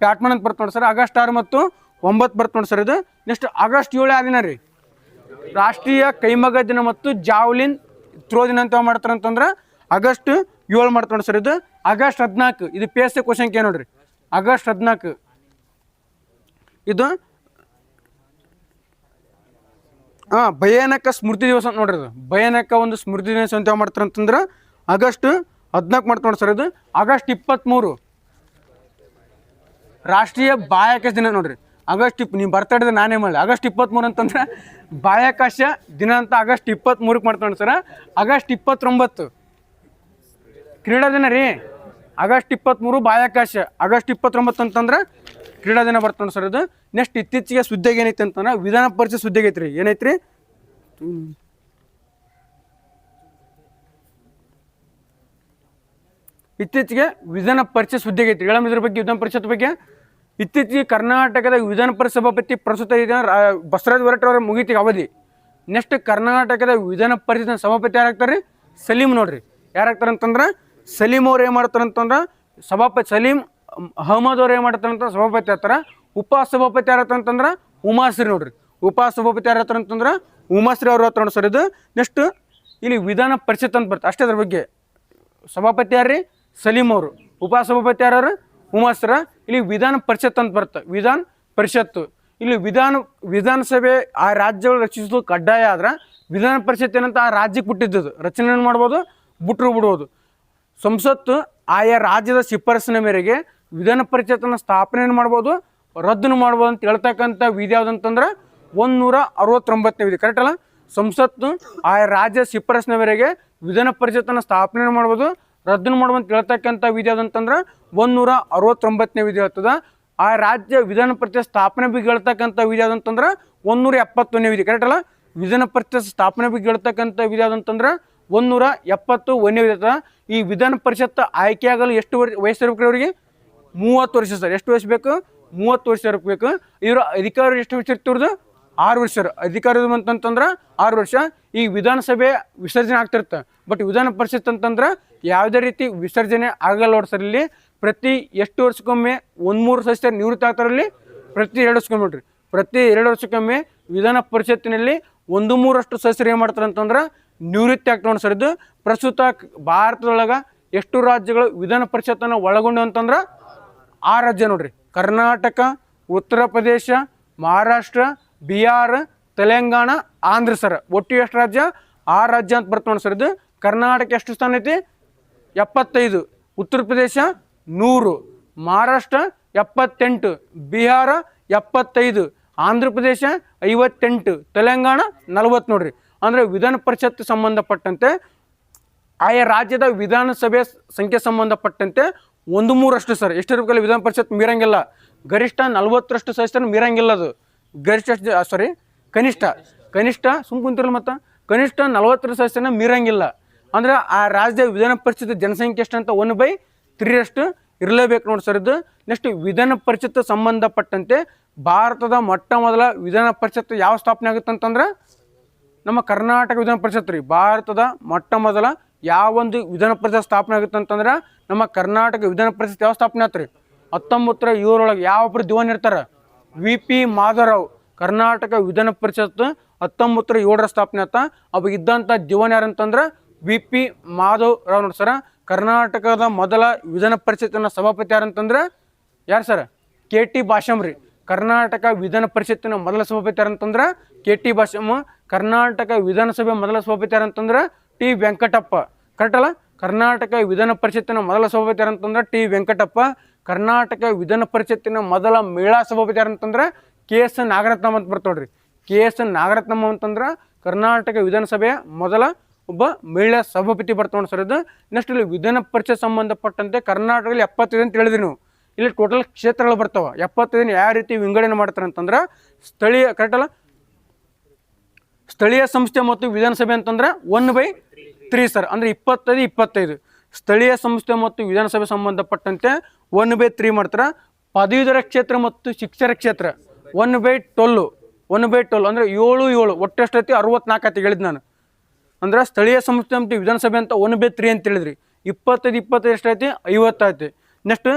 ಪ್ಯಾಟ್ಮನ್ ಅಂತ ಬರ್ತ ನೋಡಿ ಸರ್. ಆಗಸ್ಟ್ 6 ಮತ್ತು 9 ಬರ್ತ ನೋಡಿ ಸರ್ ಇದು. ನೆಕ್ಸ್ಟ್ ಆಗಸ್ಟ್ 7 ಯಾವ ದಿನ ರೀ? ರಾಷ್ಟ್ರೀಯ ಕೈಮಗ್ಗ ದಿನ ಮತ್ತು ಜಾವ್ಲಿನ್ ಥ್ರೋ ದಿನ ಅಂತ ಮಾಡ್ತಾರೆ ಅಂತಂದ್ರೆ ಆಗಸ್ಟ್ 7 ಮಾಡ್ತಾ ನೋಡಿ ಸರ್ ಇದು. ಆಗಸ್ಟ್ 14 ಇದು PSC ಕ್ವಶನ್ ಕೆ ನೋಡ್ರಿ. ಆಗಸ್ಟ್ 14 ಇದು ಭಯಾನಕ ಸ್ಮೃತಿ ದಿವಸ ಅಂತ ನೋಡ್ರಿ. ಇದು ಭಯಾನಕ ಒಂದು ಸ್ಮೃತಿ ದಿವಸ ಅಂತ ಮಾಡ್ತಾರೆ ಅಂತಂದ್ರೆ ಆಗಸ್ಟ್ 14 ಮಾಡ್ತಾ ನೋಡಿ ಸರ್ ಇದು. ಆಗಸ್ಟ್ 23 ರಾಷ್ಟ್ರೀಯ ಬಾಹ್ಯಾಕಾಶ ದಿನ ನೋಡ್ರಿ. ಆಗಸ್ಟ್ ನೀವು ಬರ್ತಾಡಿದ್ರೆ ನಾನೇ ಮಾಡಿ. ಆಗಸ್ಟ್ 23 ಅಂತಂದ್ರೆ ಬಾಹ್ಯಾಕಾಶ ದಿನ ಅಂತ ಆಗಸ್ಟ್ 23ಕ್ಕೆ ಮಾಡ್ತಾನೆ ಸರ್. ಆಗಸ್ಟ್ 29 ಕ್ರೀಡಾ ದಿನ ರೀ. ಆಗಸ್ಟ್ 23 ಬಾಹ್ಯಾಕಾಶ. ಆಗಸ್ಟ್ 29 ಅಂತಂದ್ರೆ ಕ್ರೀಡಾ ದಿನ ಬರ್ತಾನೆ ಸರ್ ಇದು. ನೆಕ್ಸ್ಟ್ ಇತ್ತೀಚೆಗೆ ಸುದ್ದಿಗೆ ಏನೈತೆ ಅಂತಂದ್ರೆ ವಿಧಾನ ಪರಿಷತ್ ಸುದ್ದಿಗೆ ಐತ್ರಿ. ಏನೈತ್ರಿ? ಇತ್ತೀಚೆಗೆ ವಿಧಾನ ಪರಿಷತ್ ಸುದ್ದಿಗೆ ಐತ್ರಿ. ಹೇಳಮ್ ಇದ್ರ ಬಗ್ಗೆ ವಿಧಾನ ಪರಿಷತ್ ಬಗ್ಗೆ. ಇತ್ತೀಚೆಗೆ ಕರ್ನಾಟಕದ ವಿಧಾನ ಪರಿಷತ್ ಸಭಾಪತಿ ಪ್ರಸ್ತುತ ಬಸವರಾಜ ಹೊರಟ್ಟಿ ಅವರ ಮುಗಿತಿಗೆ ಅವಧಿ. ನೆಕ್ಸ್ಟ್ ಕರ್ನಾಟಕದ ವಿಧಾನ ಪರಿಷತ್ ಸಭಾಪತಿ ಯಾರಾಗ್ತಾರೆ? ಸಲೀಂ ನೋಡ್ರಿ. ಯಾರಾಗ್ತಾರೆ ಅಂತಂದ್ರೆ ಸಲೀಂ ಅವ್ರು ಏನು ಮಾಡ್ತಾರೆ ಅಂತಂದ್ರೆ ಸಭಾಪತಿ ಸಲೀಂ ಅಹಮದ್ ಅವ್ರು ಏನು ಮಾಡ್ತಾರೆ ಅಂತ ಸಭಾಪತಿ ಆಗ್ತಾರೆ. ಉಪಸಭಾಪತಿ ಯಾರತ್ತಾರೆ ಅಂತಂದ್ರೆ ಉಮಾಶ್ರೀ ನೋಡ್ರಿ. ಉಪಸಭಾಪತಿ ಯಾರತ್ತಾರೆ ಅಂತಂದ್ರೆ ಉಮಾಶ್ರೀ ಅವ್ರು ಹತ್ರ ನೋಡಿ ಸರ್ ಇದು. ನೆಕ್ಸ್ಟ್ ಇಲ್ಲಿ ವಿಧಾನ ಪರಿಷತ್ ಅಂತ ಬರ್ತದೆ ಅಷ್ಟೇ. ಅದ್ರ ಬಗ್ಗೆ ಸಭಾಪತಿ ಯಾರ್ರಿ? ಸಲೀಂ ಅವರು. ಉಪಸಭಾಪತಿ ಯಾರು? ಉಮಾಶ್ರ. ಇಲ್ಲಿ ವಿಧಾನ ಪರಿಷತ್ ಅಂತ ಬರುತ್ತೆ. ವಿಧಾನ ಪರಿಷತ್ತು ಇಲ್ಲಿ ವಿಧಾನಸಭೆ ಆ ರಾಜ್ಯಗಳು ರಚಿಸೋದು ಕಡ್ಡಾಯ ಆದ್ರೆ ವಿಧಾನ ಪರಿಷತ್ ಏನಂತ ಆ ರಾಜ್ಯಕ್ಕೆ ಬಿಟ್ಟಿದ್ದು ರಚನೆ ಮಾಡ್ಬೋದು, ಬಿಡ್ಬೋದು. ಸಂಸತ್ತು ಆಯಾ ರಾಜ್ಯದ ಶಿಫಾರಸಿನ ಮೇರೆಗೆ ವಿಧಾನ ಪರಿಷತ್ತನ್ನು ಸ್ಥಾಪನೆ ಮಾಡ್ಬೋದು, ರದ್ದು ಮಾಡ್ಬೋದು ಅಂತ ಹೇಳ್ತಕ್ಕಂಥ ವಿಧಿ ಯಾವುದಂತಂದ್ರೆ 169ನೇ ವಿಧಿ. ಕರೆಕ್ಟ್ ಅಲ್ಲ? ಸಂಸತ್ತು ಆಯಾ ರಾಜ್ಯ ಶಿಫಾರಸಿನ ಮೇರೆಗೆ ವಿಧಾನ ಪರಿಷತ್ತನ್ನು ಸ್ಥಾಪನೆ ಮಾಡ್ಬೋದು, ರದ್ದು ಮಾಡ್ಬೋದು ಅಂತ ಹೇಳ್ತಕ್ಕಂಥ ವಿಧಿ ಯಾವುದಂತಂದ್ರೆ 169ನೇ ವಿಧಿ ಹೇಳ್ತದ. ಆ ರಾಜ್ಯ ವಿಧಾನ ಪರಿಷತ್ ಸ್ಥಾಪನೆ ಬಗ್ಗೆ ಹೇಳ್ತಕ್ಕಂಥ ವಿಧಿ ಯಾವುದಂತಂದ್ರೆ 171ನೇ ವಿಧಿ. ಕರೆಕ್ಟ್ ಅಲ್ಲ? ವಿಧಾನ ಪರಿಷತ್ ಸ್ಥಾಪನೆ ಬಗ್ಗೆ ಹೇಳ್ತಕ್ಕಂಥ ವಿಧಿ ಯಾವುದಂತಂದ್ರೆ 171ನೇ ವಿಧಿ ಇರ್ತದೆ. ಈ ವಿಧಾನ ಪರಿಷತ್ ಆಯ್ಕೆಯಾಗಲು ಎಷ್ಟು ವಯಸ್ಸು ಇರಬೇಕು ಅವರಿಗೆ? 30 ವರ್ಷ ಸರ್. ಎಷ್ಟು ವಯಸ್ಸು ಬೇಕು? 30 ವರ್ಷ ಇರಬೇಕು. ಇವರು ಅಧಿಕಾರಿ ಎಷ್ಟು ವರ್ಷ ಇರ್ತಿರೋದು? 6 ವರ್ಷ. ಅಧಿಕಾರಿ ಅಂತಂತಂದ್ರೆ 6 ವರ್ಷ. ಈ ವಿಧಾನಸಭೆ ವಿಸರ್ಜನೆ ಆಗ್ತಿರುತ್ತೆ. ಬಟ್ ವಿಧಾನ ಪರಿಷತ್ ಅಂತಂದ್ರೆ ಯಾವುದೇ ರೀತಿ ವಿಸರ್ಜನೆ ಆಗಲ್ಲ ನೋಡಿ ಸರ್. ಇಲ್ಲಿ ಪ್ರತಿ ಎಷ್ಟು ವರ್ಷಕ್ಕೊಮ್ಮೆ 1-3 ಸದಸ್ಯರು ನಿವೃತ್ತಿ ಆಗ್ತಾರಲ್ಲಿ. ಪ್ರತಿ 2 ವರ್ಷಕ್ಕೊಮ್ಮೆ ನೋಡ್ರಿ. ಪ್ರತಿ 2 ವರ್ಷಕ್ಕೊಮ್ಮೆ ವಿಧಾನ ಪರಿಷತ್ತಿನಲ್ಲಿ 1/3 ಸದಸ್ಯರು ಏನು ಮಾಡ್ತಾರೆ ಅಂತಂದ್ರೆ ನಿವೃತ್ತಿ ಆಗ್ತಾರೆ ನೋಡಿ ಸರ್. ಇದು ಪ್ರಸ್ತುತ ಭಾರತದೊಳಗೆ ಎಷ್ಟು ರಾಜ್ಯಗಳು ವಿಧಾನ ಪರಿಷತ್ತನ್ನು ಒಳಗೊಂಡು ಅಂತಂದ್ರೆ 6 ರಾಜ್ಯ ನೋಡ್ರಿ. ಕರ್ನಾಟಕ, ಉತ್ತರ ಪ್ರದೇಶ, ಮಹಾರಾಷ್ಟ್ರ, ಬಿಹಾರ, ತೆಲಂಗಾಣ, ಆಂಧ್ರ ಸರ್. ಒಟ್ಟು ಎಷ್ಟು ರಾಜ್ಯ? 6 ರಾಜ್ಯ ಅಂತ ಬರ್ತ ನೋಡಿ ಸರ್. ಇದು ಕರ್ನಾಟಕ ಎಷ್ಟು ಸ್ಥಾನ ಐತಿ? 75. ಉತ್ತರ ಪ್ರದೇಶ 100, ಮಹಾರಾಷ್ಟ್ರ 78, ಬಿಹಾರ 75, ಆಂಧ್ರ ಪ್ರದೇಶ 58, ತೆಲಂಗಾಣ 40 ನೋಡ್ರಿ. ಅಂದರೆ ವಿಧಾನ ಪರಿಷತ್ ಸಂಬಂಧಪಟ್ಟಂತೆ ಆಯಾ ರಾಜ್ಯದ ವಿಧಾನಸಭೆ ಸಂಖ್ಯೆ ಸಂಬಂಧಪಟ್ಟಂತೆ 1/3 ಸರ್. ಎಷ್ಟಿರ್ಬೇಕಲ್ಲ ವಿಧಾನ ಪರಿಷತ್ ಮೀರಂಗಿಲ್ಲ. ಗರಿಷ್ಠ 40 ಸದಸ್ಯರನ್ನು ಮೀರಂಗಿಲ್ಲ. ಅದು ಗರಿಷ್ಠ ಕನಿಷ್ಠ ಸುಮ್ ಕುಂತಿರಲ್ಲ ಮತ್ತು ಕನಿಷ್ಠ 40 ಸದಸ್ಯರನ್ನ ಮೀರಂಗಿಲ್ಲ. ಅಂದ್ರೆ ಆ ರಾಜ್ಯದ ವಿಧಾನ ಪರಿಷತ್ ಜನಸಂಖ್ಯೆ ಎಷ್ಟಂತ 1/3 ಇರಲೇಬೇಕು ನೋಡಿ ಸರ್ ಇದು. ನೆಕ್ಸ್ಟ್ ವಿಧಾನ ಪರಿಷತ್ ಸಂಬಂಧಪಟ್ಟಂತೆ ಭಾರತದ ಮೊಟ್ಟ ಮೊದಲ ವಿಧಾನ ಪರಿಷತ್ ಯಾವ ಸ್ಥಾಪನೆ ಆಗುತ್ತೆ ಅಂತಂದ್ರೆ ನಮ್ಮ ಕರ್ನಾಟಕ ವಿಧಾನ ಪರಿಷತ್ ರೀ. ಭಾರತದ ಮೊಟ್ಟ ಮೊದಲ ಯಾವೊಂದು ವಿಧಾನ ಪರಿಷತ್ ಸ್ಥಾಪನೆ ಆಗುತ್ತೆ ಅಂತಂದ್ರೆ ನಮ್ಮ ಕರ್ನಾಟಕ ವಿಧಾನ ಪರಿಷತ್ ಯಾವ ಸ್ಥಾಪನೆ ಆತ್ರಿ 1907 ಯಾವೊಬ್ಬರು ದಿವಾನ್ ಇರ್ತಾರೆ VP ಮಾಧವರಾವ್. ಕರ್ನಾಟಕ ವಿಧಾನ ಪರಿಷತ್ 1907 ಸ್ಥಾಪನೆ ಆತ. ಅವಾಗ ಇದ್ದಂಥ ದಿವಾನ್ ಯಾರಂತಂದ್ರೆ VP ಮಾಧವರಾವ್ ನೋಡಿ ಸರ. ಕರ್ನಾಟಕದ ಮೊದಲ ವಿಧಾನ ಪರಿಷತ್ತಿನ ಸಭಾಪತಿ ಯಾರಂತಂದ್ರೆ ಯಾರು ಸರ್? KT ಭಾಷಮ್ ರೀ. ಕರ್ನಾಟಕ ವಿಧಾನ ಪರಿಷತ್ತಿನ ಮೊದಲ ಸಭಾಪತಿ ಯಾರಂತಂದ್ರೆ KT ಭಾಷಮ್. ಕರ್ನಾಟಕ ವಿಧಾನಸಭೆ ಮೊದಲ ಸಭಾಪತಿ ಯಾರಂತಂದ್ರೆ T ವೆಂಕಟಪ್ಪ. ಕರೆಕ್ಟ್ ಅಲ್ಲ? ಕರ್ನಾಟಕ ವಿಧಾನ ಪರಿಷತ್ತಿನ ಮೊದಲ ಸಭಾಪತಿ ಯಾರಂತಂದ್ರೆ T ವೆಂಕಟಪ್ಪ. ಕರ್ನಾಟಕ ವಿಧಾನ ಪರಿಷತ್ತಿನ ಮೊದಲ ಮಹಿಳಾ ಸಭಾಪತಿ ಯಾರಂತಂದ್ರೆ KS ನಾಗರತ್ನಮ್ಮ ಅಂತ ಬರ್ತಾವ್ರಿ. KS ನಾಗರತ್ನಮ್ಮ ಅಂತಂದ್ರೆ ಕರ್ನಾಟಕ ವಿಧಾನಸಭೆಯ ಮೊದಲ ಒಬ್ಬ ಮಹಿಳಾ ಸಭಾಪತಿ ಬರ್ತಾವೆ ಸರ್ ಇದು. ನೆಕ್ಸ್ಟ್ ಇಲ್ಲಿ ವಿಧಾನ ಪರಿಷತ್ ಸಂಬಂಧಪಟ್ಟಂತೆ ಕರ್ನಾಟಕದಲ್ಲಿ 75 ಅಂತ ಹೇಳಿದ್ರಿ ನೀವು. ಇಲ್ಲಿ ಟೋಟಲ್ ಕ್ಷೇತ್ರಗಳು ಬರ್ತಾವೆ. 75 ಯಾವ ರೀತಿ ವಿಂಗಡಣೆ ಮಾಡ್ತಾರೆ ಅಂತಂದ್ರೆ ಸ್ಥಳೀಯ, ಕರೆಕ್ಟ್ ಅಲ್ಲ? ಸ್ಥಳೀಯ ಸಂಸ್ಥೆ ಮತ್ತು ವಿಧಾನಸಭೆ ಅಂತಂದ್ರೆ 1/3 ಸರ್. ಅಂದರೆ 25. ಸ್ಥಳೀಯ ಸಂಸ್ಥೆ ಮತ್ತು ವಿಧಾನಸಭೆ ಸಂಬಂಧಪಟ್ಟಂತೆ 1/3 ಮಾಡ್ತಾರೆ. ಪದವೀಧರ ಕ್ಷೇತ್ರ ಮತ್ತು ಶಿಕ್ಷಣ ಕ್ಷೇತ್ರ 1/12 ಅಂದರೆ 7 ಒಟ್ಟು ಎಷ್ಟೈತಿ 64 ಐತಿ ಹೇಳಿದ್ ನಾನು. ಅಂದ್ರೆ ಸ್ಥಳೀಯ ಸಂಸ್ಥೆ ಮತ್ತು ವಿಧಾನಸಭೆ ಅಂತ 1/3 ಅಂತ ಹೇಳಿದ್ರಿ. 25 ಎಷ್ಟೈತಿ 50 ಐತಿ. ನೆಕ್ಸ್ಟ್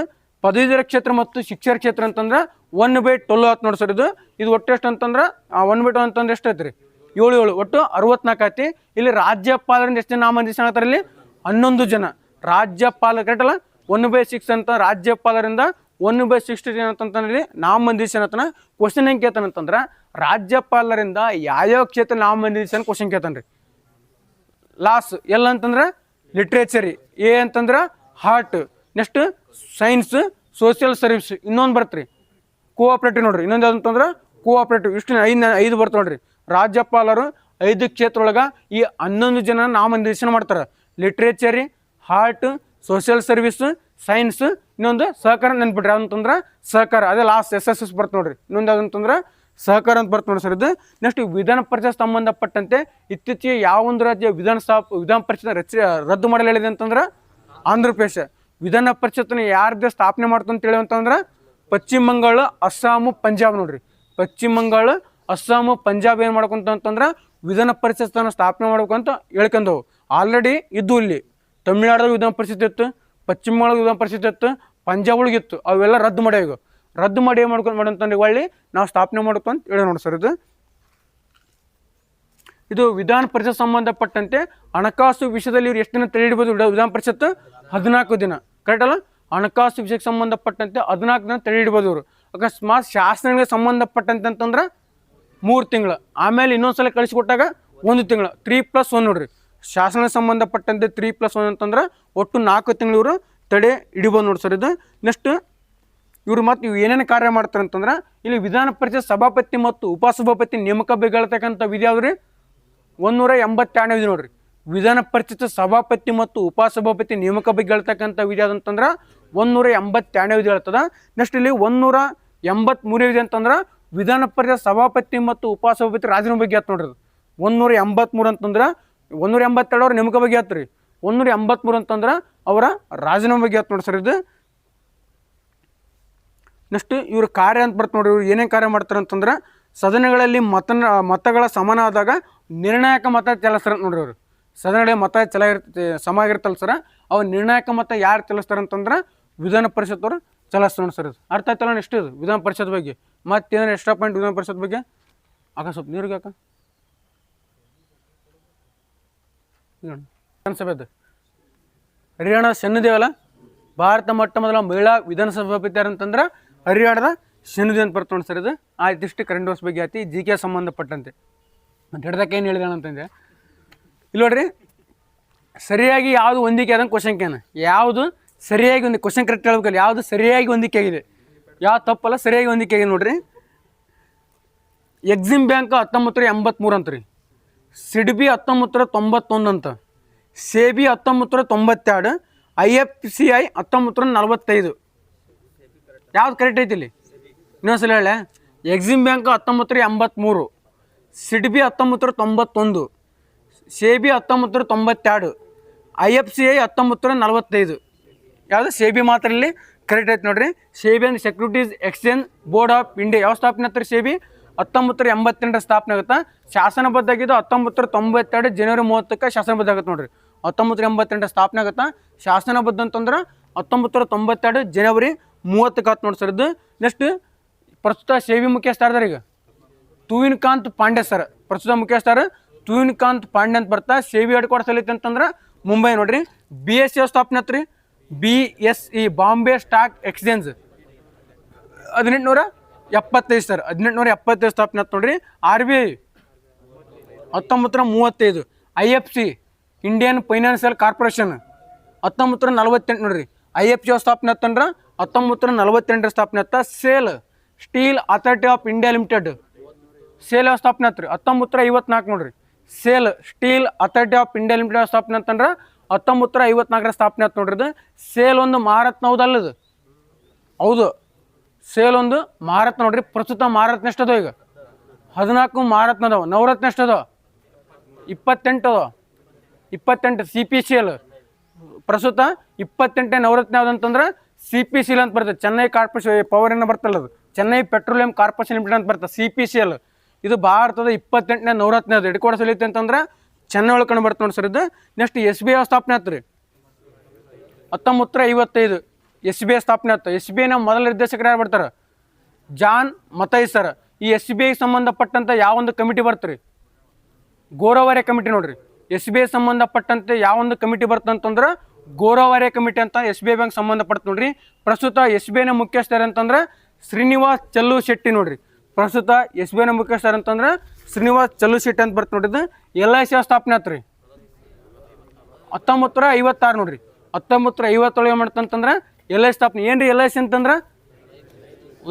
ಪದವೀಧರ ಕ್ಷೇತ್ರ ಮತ್ತು ಶಿಕ್ಷಣ ಕ್ಷೇತ್ರ ಅಂತಂದ್ರೆ 1/12 ಆಯ್ತು ನೋಡಿ ಸರ್ ಇದು. ಇದು ಒಟ್ಟು ಎಷ್ಟು ಅಂತಂದ್ರೆ 1/12 ಅಂತಂದ್ರೆ ಎಷ್ಟು ಐತ್ರಿ 7 ಒಟ್ಟು 64 ಐತಿ. ಇಲ್ಲಿ ರಾಜ್ಯಪಾಲರಿಂದ ಎಷ್ಟು ಜನ ನಾಮನಿರ್ದೇಶನ ಆಗ್ತಾರೆ? ಇಲ್ಲಿ 11 ಜನ ರಾಜ್ಯಪಾಲ. ಕರೆಕ್ಟ್ ಅಲ್ಲ? 1/6 ಅಂತ ರಾಜ್ಯಪಾಲರಿಂದ 1/60 ಅಂತಂದ್ರೆ ನಾಮನಿರ್ದೇಶನ ಆತನ. ಕ್ವಶನ್ ಹೆಂಗೆ ಕೇಳ್ತಾನಂತಂದ್ರೆ ರಾಜ್ಯಪಾಲರಿಂದ ಯಾವ್ಯಾವ ಕ್ಷೇತ್ರ ನಾಮನಿರ್ದೇಶನ ಕ್ವಶನ್ ಕೇಳ್ತಾನೆ ರೀ. ಲಾಸ್ ಎಲ್ಲ ಅಂತಂದ್ರೆ ಲಿಟ್ರೇಚರಿ, A ಅಂತಂದ್ರೆ heart, next science, social service, ಇನ್ನೊಂದು ಬರ್ತ್ರಿ ಕೋಆಪ್ರೇಟಿವ್ ನೋಡ್ರಿ. ಇನ್ನೊಂದು ಯಾವ್ದು ಅಂತಂದ್ರೆ ಕೋಆಪ್ರೇಟಿವ್. ಇಷ್ಟು 5 ಬರ್ತ ನೋಡ್ರಿ. ರಾಜ್ಯಪಾಲರು 5 ಕ್ಷೇತ್ರ ಒಳಗೆ ಈ 11 ಜನ ನಾಮನಿರ್ದೇಶನ ಮಾಡ್ತಾರೆ. ಲಿಟ್ರೇಚರಿ, ಹಾರ್ಟ್, ಸೋಷಿಯಲ್ ಸರ್ವಿಸ್, ಸೈನ್ಸ್, ಇನ್ನೊಂದು ಸಹಕಾರ ನೆನ್ಬಿಟ್ರಿ. ಯಾವ್ದಂತಂದ್ರೆ ಸಹಕಾರ, ಅದೇ ಲಾಸ್ಟ್ SSS ಬರ್ತ ನೋಡ್ರಿ. ಇನ್ನೊಂದು ಯಾವ್ದಂತಂದ್ರೆ ಸಹಕಾರ ಅಂತ ಬರ್ತ ನೋಡಿ ಸರ್ ಇದು. ನೆಕ್ಸ್ಟ್ ವಿಧಾನ ಪರಿಷತ್ ಸಂಬಂಧಪಟ್ಟಂತೆ ಇತ್ತೀಚೆಗೆ ಯಾವೊಂದು ರಾಜ್ಯ ವಿಧಾನ ಪರಿಷತ್ ರದ್ದು ಮಾಡಲು ಹೇಳಿದೆ ಅಂತಂದ್ರೆ ಆಂಧ್ರ ಪ್ರದೇಶ. ವಿಧಾನ ಪರಿಷತ್ನ ಯಾರ್ದೇ ಸ್ಥಾಪನೆ ಮಾಡ್ತಂತೇಳಿ ಅಂತಂದ್ರೆ ಪಶ್ಚಿಮ ಬಂಗಾಳ, ಅಸ್ಸಾಮು, ಪಂಜಾಬ್ ನೋಡ್ರಿ. ಪಶ್ಚಿಮ ಬಂಗಾಳ, ಅಸ್ಸಾಮು, ಪಂಜಾಬ್ ಏನು ಮಾಡ್ಕೊಂತ ಅಂತಂದ್ರೆ ವಿಧಾನ ಪರಿಷತ್ತನ್ನು ಸ್ಥಾಪನೆ ಮಾಡ್ಬೇಕಂತ ಹೇಳ್ಕೊಂಡವು. ಆಲ್ರೆಡಿ ಇದ್ದು ಇಲ್ಲಿ ತಮಿಳ್ನಾಡದಾಗ ವಿಧಾನ ಪರಿಷತ್ ಇತ್ತು, ಪಶ್ಚಿಮ ಬಂಗಾಳ ವಿಧಾನ ಪರಿಷತ್ ಇತ್ತು, ಪಂಜಾಬ್ ಒಳಗಿತ್ತು. ಅವೆಲ್ಲ ರದ್ದು ಮಾಡ್ಯಾವ. ರದ್ದು ಮಾಡಿ ಏನು ಮಾಡಂತಂದ್ರೆ ಒಳ್ಳೆ ನಾವು ಸ್ಥಾಪನೆ ಮಾಡ್ಕೊಂತ ಹೇಳಿ ನೋಡಿ ಸರ್ ಇದು. ಇದು ವಿಧಾನ ಪರಿಷತ್ ಸಂಬಂಧಪಟ್ಟಂತೆ ಹಣಕಾಸು ವಿಷಯದಲ್ಲಿ ಇವ್ರು ಎಷ್ಟು ದಿನ ತಡೆ ಹಿಡಿಬೋದು? ವಿಧಾನ ಪರಿಷತ್ 14 ದಿನ. ಕರೆಕ್ಟ್ ಅಲ್ಲ? ಹಣಕಾಸು ವಿಷಯಕ್ಕೆ ಸಂಬಂಧಪಟ್ಟಂತೆ 14 ದಿನ ತಡೆ ಹಿಡಿಬೋದು ಇವರು. ಅಕಸ್ಮಾತ್ ಶಾಸನಗಳಿಗೆ ಸಂಬಂಧಪಟ್ಟಂತೆ ಅಂತಂದ್ರೆ 3 ತಿಂಗಳು. ಆಮೇಲೆ ಇನ್ನೊಂದ್ಸಲ ಕಳಿಸಿಕೊಟ್ಟಾಗ 1 ತಿಂಗಳು. 3+1 ನೋಡ್ರಿ. ಶಾಸನಗಳಿಗೆ ಸಂಬಂಧಪಟ್ಟಂತೆ 3+1 ಅಂತಂದ್ರೆ ಒಟ್ಟು 4 ತಿಂಗಳು ಇವರು ತಡೆ ಹಿಡಿಬೋದು ನೋಡಿ ಸರ್ ಇದು. ನೆಕ್ಸ್ಟ್ ಇವರು ಮತ್ತು ಇವು ಏನೇನು ಕಾರ್ಯ ಮಾಡ್ತಾರೆ ಅಂತಂದ್ರೆ ಇಲ್ಲಿ ವಿಧಾನ ಪರಿಷತ್ ಸಭಾಪತಿ ಮತ್ತು ಉಪಸಭಾಪತಿ ನೇಮಕ ಬೇಗಳ್ತಕ್ಕಂಥ ವಿಧಿ ಯಾವ್ದು ರೀ? 182ನೇ ವಿಧಿ ನೋಡ್ರಿ. ವಿಧಾನ ಪರಿಷತ್ ಸಭಾಪತಿ ಮತ್ತು ಉಪಸಭಾಪತಿ ನೇಮಕ ಬಗ್ಗೆ ಹೇಳ್ತಕ್ಕಂಥ ವಿಧಿ ಯಾವ್ದಂತಂದ್ರೆ 182ನೇ ವಿಧಿ ಹೇಳ್ತದ. ನೆಕ್ಸ್ಟ್ ಇಲ್ಲಿ 183ನೇ ವಿಧಿ ಅಂತಂದ್ರೆ ವಿಧಾನ ಪರಿಷತ್ ಸಭಾಪತಿ ಮತ್ತು ಉಪಸಭಾಪತಿ ರಾಜೀನಾಮೆ ಬಗ್ಗೆ ಆಯ್ತು ನೋಡ್ರಿ. 183 ಅಂತಂದ್ರೆ 182 ಅವ್ರ ನೇಮಕ ಬಗ್ಗೆ ಆಯ್ತು ರೀ. 183 ಅಂತಂದ್ರೆ ಅವರ ರಾಜೀನಾಮೆ ಬಗ್ಗೆ ಆಯ್ತು ನೋಡಿ ಸರ್ ಇದು. ನೆಕ್ಸ್ಟ್ ಇವ್ರ ಕಾರ್ಯ ಅಂತ ಬರ್ತ ನೋಡ್ರಿ. ಇವ್ರು ಏನೇನು ಕಾರ್ಯ ಮಾಡ್ತಾರೆ ಅಂತಂದ್ರೆ ಸದನಗಳಲ್ಲಿ ಮತಗಳ ಸಮಾನ ಆದಾಗ ನಿರ್ಣಾಯಕ ಮತ ಚಲಾಯಿಸ್ತಾರೆ ನೋಡ್ರಿ. ಅವರು ಸದನಗಳಲ್ಲಿ ಮತ ಸಮ ಆಗಿರ್ತಲ್ಲ ಸರ, ಅವ್ರು ನಿರ್ಣಾಯಕ ಮತ ಯಾರು ಚಲಾಯಿಸ್ತಾರೆ ಅಂತಂದ್ರೆ ವಿಧಾನ ಪರಿಷತ್ ಅವರು ಚಲಾಯಿಸ್ತಾರೆ ನೋಡಿ ಸರ್. ಇದು ಅರ್ಥ ಆಯ್ತಲ್ಲ? ನೆಕ್ಸ್ಟ್ ಇದು ವಿಧಾನ ಪರಿಷತ್ ಬಗ್ಗೆ ಮತ್ತೇನಾರು ಎಕ್ಸ್ಟ್ರಾ ಪಾಯಿಂಟ್ ವಿಧಾನ ಪರಿಷತ್ ಬಗ್ಗೆ ಸ್ವಲ್ಪ ನೀರಿಗೆ ಹಾಕ. ವಿಧಾನಸಭೆದು ಹರಿಯಾಣ ಸಣ್ಣದೇವಲ್ಲ, ಭಾರತ ಮೊಟ್ಟ ಮೊದಲ ಮಹಿಳಾ ವಿಧಾನಸಭಾಪತಿ ಯಾರಂತಂದ್ರೆ ಹರಿಯಾಣದ ಶನುದೇವ್ ಅಂತ ಬರ್ತಾ ನೋಡಿ ಸರ್ ಇದು. ಇದಿಷ್ಟು ಕರೆಂಟ್ ಅಫೇರ್ಸ್ ಬಗ್ಗೆ ಆಯ್ತು GK ಸಂಬಂಧಪಟ್ಟಂತೆ. ಮತ್ತು ಹಿಡ್ದಕ್ಕೆ ಏನು ಹೇಳಿದಾನ ಅಂತಂದರೆ ಇಲ್ಲಿ ನೋಡ್ರಿ, ಸರಿಯಾಗಿ ಯಾವುದು ಹೊಂದಿಕೆ ಆದಂಗೆ ಕ್ವಶನ್ ಕೇನ, ಯಾವುದು ಸರಿಯಾಗಿ ಒಂದು ಕ್ವಶನ್ ಕರೆಕ್ಟ್ ಹೇಳ್ಬೇಕಲ್ಲ, ಯಾವುದು ಸರಿಯಾಗಿ ಹೊಂದಿಕೆ ಆಗಿದೆ, ಯಾವ್ದು ತಪ್ಪಲ್ಲ ಸರಿಯಾಗಿ ಹೊಂದಿಕೆ ಆಗಿದೆ ನೋಡ್ರಿ. ಎಕ್ಸಿಮ್ ಬ್ಯಾಂಕ್ 1983 ಅಂತ ರೀ. ಸಿಡ್ಬಿ 1991 ಅಂತ. ಸೇಬಿ 1992, IFCI 1945. ಯಾವ್ದು ಕರೆಕ್ಟ್ ಐತಿ ಇಲ್ಲಿ? ಇನ್ನೊಂದ್ಸಲ ಹೇಳ. Exim bank 1983, SIDBI 1991, SEBI 1992, IFCI 1945. ಯಾವುದು? ಸೇಬಿ ಮಾತ್ರ ಇಲ್ಲಿ ಕರೆಕ್ಟ್ ಐತೆ ನೋಡ್ರಿ. ಸೇಬಿ ಅಂದ್ರೆ securities exchange board of India. ಯಾವ ಸ್ಥಾಪನೆ ಆಗ್ತಾರೆ? ಸೇಬಿ 1988 ಸ್ಥಾಪನೆ ಆಗುತ್ತೆ. ಶಾಸನಬದ್ಧ ಆಗಿದ್ದು 1992 ಜನವರಿ 30ಕ್ಕೆ ಶಾಸನಬದ್ಧ ಆಗುತ್ತೆ ನೋಡ್ರಿ. 1988 ಸ್ಥಾಪನೆ ಆಗುತ್ತೆ. ಶಾಸನಬದ್ಧ ಅಂತಂದ್ರೆ 1992 ಜನವರಿ 30ಕ್ಕೆ ಆತು ನೋಡಿ ಸರ್ ಇದು. ನೆಕ್ಸ್ಟ್ ಪ್ರಸ್ತುತ ಸೇಬಿ ಮುಖ್ಯಸ್ಥರಾದಾರ ಈಗ ತೂವಿನಕಾಂತ್ ಪಾಂಡೆ ಸರ್. ಪ್ರಸ್ತುತ ಮುಖ್ಯಸ್ಥರ ತೂವಿನಕಾಂತ್ ಪಾಂಡೆ ಅಂತ ಬರ್ತಾ. ಸೇಬಿ ಹೆಡ್ ಕ್ವಾರ್ಟರ್ಸ್ ಎಲ್ಲಿ ಅಂತಂದ್ರೆ ಮುಂಬೈ ನೋಡ್ರಿ. BSE ಸ್ಥಾಪನೆ ಆತ್ರಿ. BSE Bombay stock exchange 1875 sir. 1875 ಸ್ಥಾಪನೆ ಆತ್ ನೋಡ್ರಿ. RBI 1935. IFC Indian financial corporation 1948 ನೋಡ್ರಿ. IFC ಸ್ಥಾಪನೆ ಆತಂದ್ರೆ 1948 ಸ್ಥಾಪನೆ ಆತ. Sale steel authority of India limited sale ಸ್ಥಾಪನೆ ಆತ್ರಿ 1954 ನೋಡ್ರಿ. Sale steel authority of India limited ಸ್ಥಾಪನೆ ಅಂತಂದ್ರೆ 1954 ಸ್ಥಾಪನೆ ಆತ್ ನೋಡ್ರಿ. ಇದು ಸೇಲ್ ಒಂದು ಮಹಾರತ್ನ ಹೌದಲ್ಲದು? ಹೌದು, ಸೇಲ್ ಒಂದು ಮಹಾರತ್ನ ನೋಡ್ರಿ. ಪ್ರಸ್ತುತ ಮಹಾರತ್ನ ಎಷ್ಟು ಅದಾವ? ಈಗ 14 ಮಹಾರತ್ನ ಅದಾವ. ನವರತ್ನ ಎಷ್ಟು ಅದಾವ? 28 ಅದಾವ. 28 CPCL. ಪ್ರಸ್ತುತ 28ನೇ ನವರತ್ನ ಯಾವ್ದಂತಂದ್ರೆ CPCL ಅಂತ ಬರ್ತದೆ. ಚೆನ್ನೈ ಕಾರ್ಪೊರೇಷನ್ ಪವರ್ ಏನೋ ಬರ್ತಲ್ಲ, ಅದು ಚೆನ್ನೈ ಪೆಟ್ರೋಲಿಯಂ ಕಾರ್ಪೊರೇಷನ್ ಲಿಮಿಟೆಡ್ ಅಂತ ಬರ್ತದೆ. CPCL ಇದು ಭಾರತದ 28ನೇ ನವರತ್ನ. ಅದು ಹೆಡ್ಕ್ವಾರ್ಟರ್ಸ್ ಎಲ್ಲಿ ಅಂತಂದ್ರೆ ಚೆನ್ನೈ ಒಳಗೆ ಬರ್ತದೆ ನೋಡಿ ಸರ್ ಇದು. ನೆಕ್ಸ್ಟ್ SBI ಸ್ಥಾಪನೆ ಆತ್ರಿ 1955. SBI ಸ್ಥಾಪನೆ ಆಯ್ತು. SBIನ ಮೊದಲ ನಿರ್ದೇಶಕರು ಯಾರು ಬರ್ತಾರೆ? John Mathai sir. ಈ SBI ಸಂಬಂಧಪಟ್ಟಂತೆ ಯಾವೊಂದು ಕಮಿಟಿ ಬರ್ತೀರಿ? ಗೋರವಾರೆ ಕಮಿಟಿ ನೋಡ್ರಿ. SBI ಸಂಬಂಧಪಟ್ಟಂತೆ ಯಾವೊಂದು ಕಮಿಟಿ ಬರ್ತಂತಂದ್ರೆ ಗೋರವಾರೆ ಕಮಿಟಿ ಅಂತ SBI ಬ್ಯಾಂಕ್ ಸಂಬಂಧಪಡ್ತ ನೋಡ್ರಿ. ಪ್ರಸ್ತುತ SBIನ ಮುಖ್ಯಸ್ಥರು ಅಂತಂದ್ರೆ ಶ್ರೀನಿವಾಸ್ ಚಲ್ಲು ಶೆಟ್ಟಿ ನೋಡ್ರಿ. ಪ್ರಸ್ತುತ SBIನ ಮುಖ್ಯಸ್ಥರು ಅಂತಂದ್ರೆ ಶ್ರೀನಿವಾಸ್ ಚಲ್ಲು ಶೆಟ್ಟಿ ಅಂತ ಬರ್ತ ನೋಡ್ರಿ. LIC ಸ್ಥಾಪನೆ ಆತ್ರಿ 1956 ನೋಡ್ರಿ. 1957 ಮಾಡ್ತಂತಂದ್ರೆ LIC ಸ್ಥಾಪನೆ. ಏನ್ರಿ LIC ಅಂತಂದ್ರೆ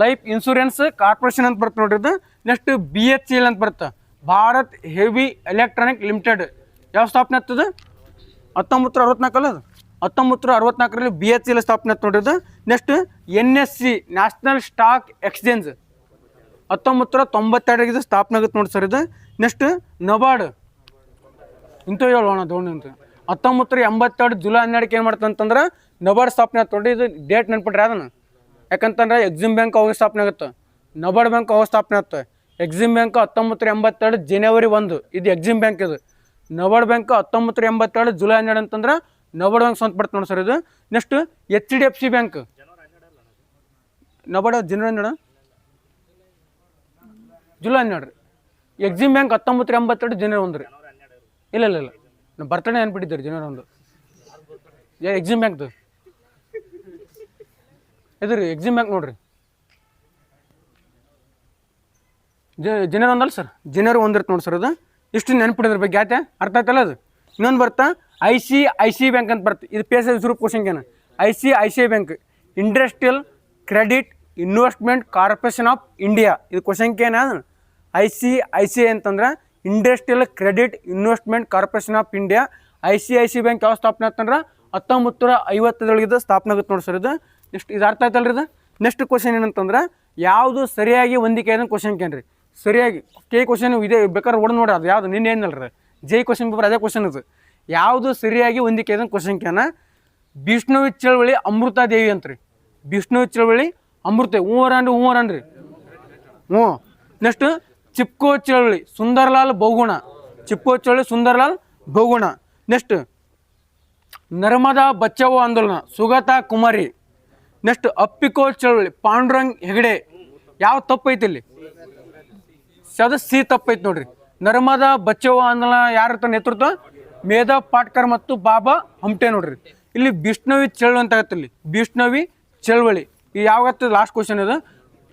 ಲೈಫ್ ಇನ್ಶೂರೆನ್ಸ್ ಕಾರ್ಪೊರೇಷನ್ ಅಂತ ಬರ್ತ ನೋಡ್ರಿ. ಇದು ನೆಕ್ಸ್ಟ್ BHEL ಅಂತ ಬರುತ್ತೆ, ಭಾರತ್ ಹೆವಿ ಎಲೆಕ್ಟ್ರಾನಿಕ್ ಲಿಮಿಟೆಡ್. ಯಾವ ಸ್ಥಾಪನೆ ಆಗ್ತದೆ? 1964 ಅಲ್ಲ ಅದು. 1964ರಲ್ಲಿ BHEL ಸ್ಥಾಪನೆ ಆಯ್ತು ನೋಡ್ರಿ. ಇದು next NSE national stock exchange 1992 ಸ್ಥಾಪನೆ ಆಗುತ್ತೆ ನೋಡಿ ಸರ್ ಇದು. ನೆಕ್ಸ್ಟ್ ನಬಾರ್ಡ್ ಇಂಥ ಹೇಳೋಣ ದೋಣಿ ಅಂತ 1982 ಜುಲೈ 12ಕ್ಕೆ ಏನು ಮಾಡ್ತಂತಂದ್ರೆ ಅಂತಂದ್ರೆ ನಬಾರ್ಡ್ ಸ್ಥಾಪನೆ ಆಯ್ತು ನೋಡ್ರಿ. ಇದು ಡೇಟ್ ನೆನ್ಪಿಟ್ರೆ ಅದನ್ನು, ಯಾಕಂತಂದ್ರೆ ಎಕ್ಸಿಮ್ ಬ್ಯಾಂಕ್ ಅವಾಗ ಸ್ಥಾಪನೆ ಆಗುತ್ತೆ, ನಬಾರ್ಡ್ ಬ್ಯಾಂಕ್ ಅವಾಗ ಸ್ಥಾಪನೆ ಆಗುತ್ತೆ. ಎಕ್ಸಿಮ್ ಬ್ಯಾಂಕ್ 1982 ಜನವರಿ 1 ಇದು ಎಕ್ಸಿಮ್ ಬ್ಯಾಂಕ್. ಇದು ನಬಾರ್ಡ್ ಬ್ಯಾಂಕ್ 1982 ಜುಲೈ 12 ಅಂತಂದ್ರೆ ನಬಾರ್ಡ್ ಬ್ಯಾಂಕ್ ಸ್ವಂತ ಬರ್ತದೆ ನೋಡಿ ಸರ್ ಇದು. Next HDFC bank. ನಬಾರ್ಡ್ ಜನವರಿ 12 ಜುಲೈ 12 ರೀ. ಎಕ್ಸಿಮ್ ಬ್ಯಾಂಕ್ 1982 ಜನವರಿ 1 ರೀ. ಇಲ್ಲ ಇಲ್ಲ ಇಲ್ಲ ನಮ್ಮ ಬರ್ತಡೇ ನೆನ್ಪಿಟ್ಟಿದ್ದಾರೆ ಜನವರಿ 1. ಎಕ್ಸಿಮ್ ಬ್ಯಾಂಕ್ದು ಇದು ರೀ. ಎಕ್ಸಿಮ್ ಬ್ಯಾಂಕ್ ನೋಡ್ರಿ ಜನವರಿ 1 ಅಲ್ಲ ಸರ್, ಜನವರಿ 1 ಇರುತ್ತೆ ನೋಡಿ ಸರ್ ಅದು. ಇಷ್ಟು ನೆನ್ಪಿಡೋದ್ರ ಬಗ್ಗೆ ಯಾಕೆ ಅರ್ಥ ಆಯ್ತಲ್ಲ ಅದು. ಇನ್ನೊಂದು ಬರ್ತಾ ICICI ಬ್ಯಾಂಕ್ ಅಂತ ಬರ್ತದೆ. ಇದು PSI ಗ್ರೂಪ್ ಕ್ವಶನ್ ಏನು. ICICI bank industrial credit investment corporation of India. ಇದು ಕ್ವಶನ್ ಏನು ICICI ಅಂತಂದ್ರೆ industrial credit investment corporation of India. ICICI bank ಯಾವ ಸ್ಥಾಪನೆ ಆಗ್ತಂದ್ರೆ 1950 ಸ್ಥಾಪನೆ ಆಗುತ್ತೆ ನೋಡಿ ಸರ್ ಇದು. ನೆಕ್ಸ್ಟ್ ಇದು ಅರ್ಥ ಆಯ್ತಲ್ರಿ ಇದು. ನೆಕ್ಸ್ಟ್ ಕ್ವಶನ್ ಏನಂತಂದ್ರೆ ಯಾವುದು ಸರಿಯಾಗಿ ಹೊಂದಿಕೆ ಅದನ್ನು ಕ್ವಶನ್ ಕೇನ್ರಿ. ಸರಿಯಾಗಿ ಕ್ವಶನ್ ಇದೆ ಬೇಕಾದ್ರೆ ಓಡ್ ನೋಡಿ. ಅದು ಯಾವುದು ನಿನ್ನೆ ಏನಲ್ರಿ ಜೈ ಕ್ವಶನ್ ಪೇಪರ್ ಅದೇ ಕ್ವಶನ್ ಇದು. ಯಾವುದು ಸರಿಯಾಗಿ ಹೊಂದಿಕೆ ಅದನ್ನು ಕ್ವಶನ್ ಕೇನ. ವಿಷ್ಣುವಿ ಚಳವಳಿ ಅಮೃತಾದೇವಿ ಅಂತ್ರಿ. ವಿಷ್ಣುವಿ ಚಳವಳಿ ಅಮೃತ ಹೂವರನ್ರಿ ಹ್ಞೂ. ನೆಕ್ಸ್ಟ್ ಚಿಪ್ಕೋ ಚಳವಳಿ ಸುಂದರ್ಲಾಲ್ ಬಹುಗುಣ. ಚಿಪ್ಕೋ ಚಳವಳಿ ಸುಂದರ್ಲಾಲ್ ಬಹುಗುಣ. ನೆಕ್ಸ್ಟ್ ನರ್ಮದಾ ಬಚಾವೋ ಆಂದೋಲನ ಸುಗತಾ ಕುಮಾರಿ. ನೆಕ್ಸ್ಟ್ ಅಪ್ಪಿಕೋ ಚಳವಳಿ ಪಾಂಡುರಂಗ್ ಹೆಗಡೆ. ಯಾವ ತಪ್ಪೈತಿ ಇಲ್ಲಿ? ಅದು ಸಿ ತಪ್ಪೈತಿ ನೋಡ್ರಿ. ನರ್ಮದಾ ಬಚಾವೋ ಆಂದೋಲನ ಯಾರ ನೇತೃತ್ವ? ಮೇಧಾ ಪಾಟ್ಕರ್ ಮತ್ತು ಬಾಬಾ ಹಮ್ಟೆ ನೋಡ್ರಿ. ಇಲ್ಲಿ ಬಿಷ್ಣವಿ ಚಳವಳಿ ಅಂತ ಆಗತ್ತೆ. ಇಲ್ಲಿ ಬಿಷ್ಣವಿ ಚಳವಳಿ ಇದು ಯಾವಾಗತ್ತೆ? ಲಾಸ್ಟ್ ಕ್ವಶನ್ ಇದು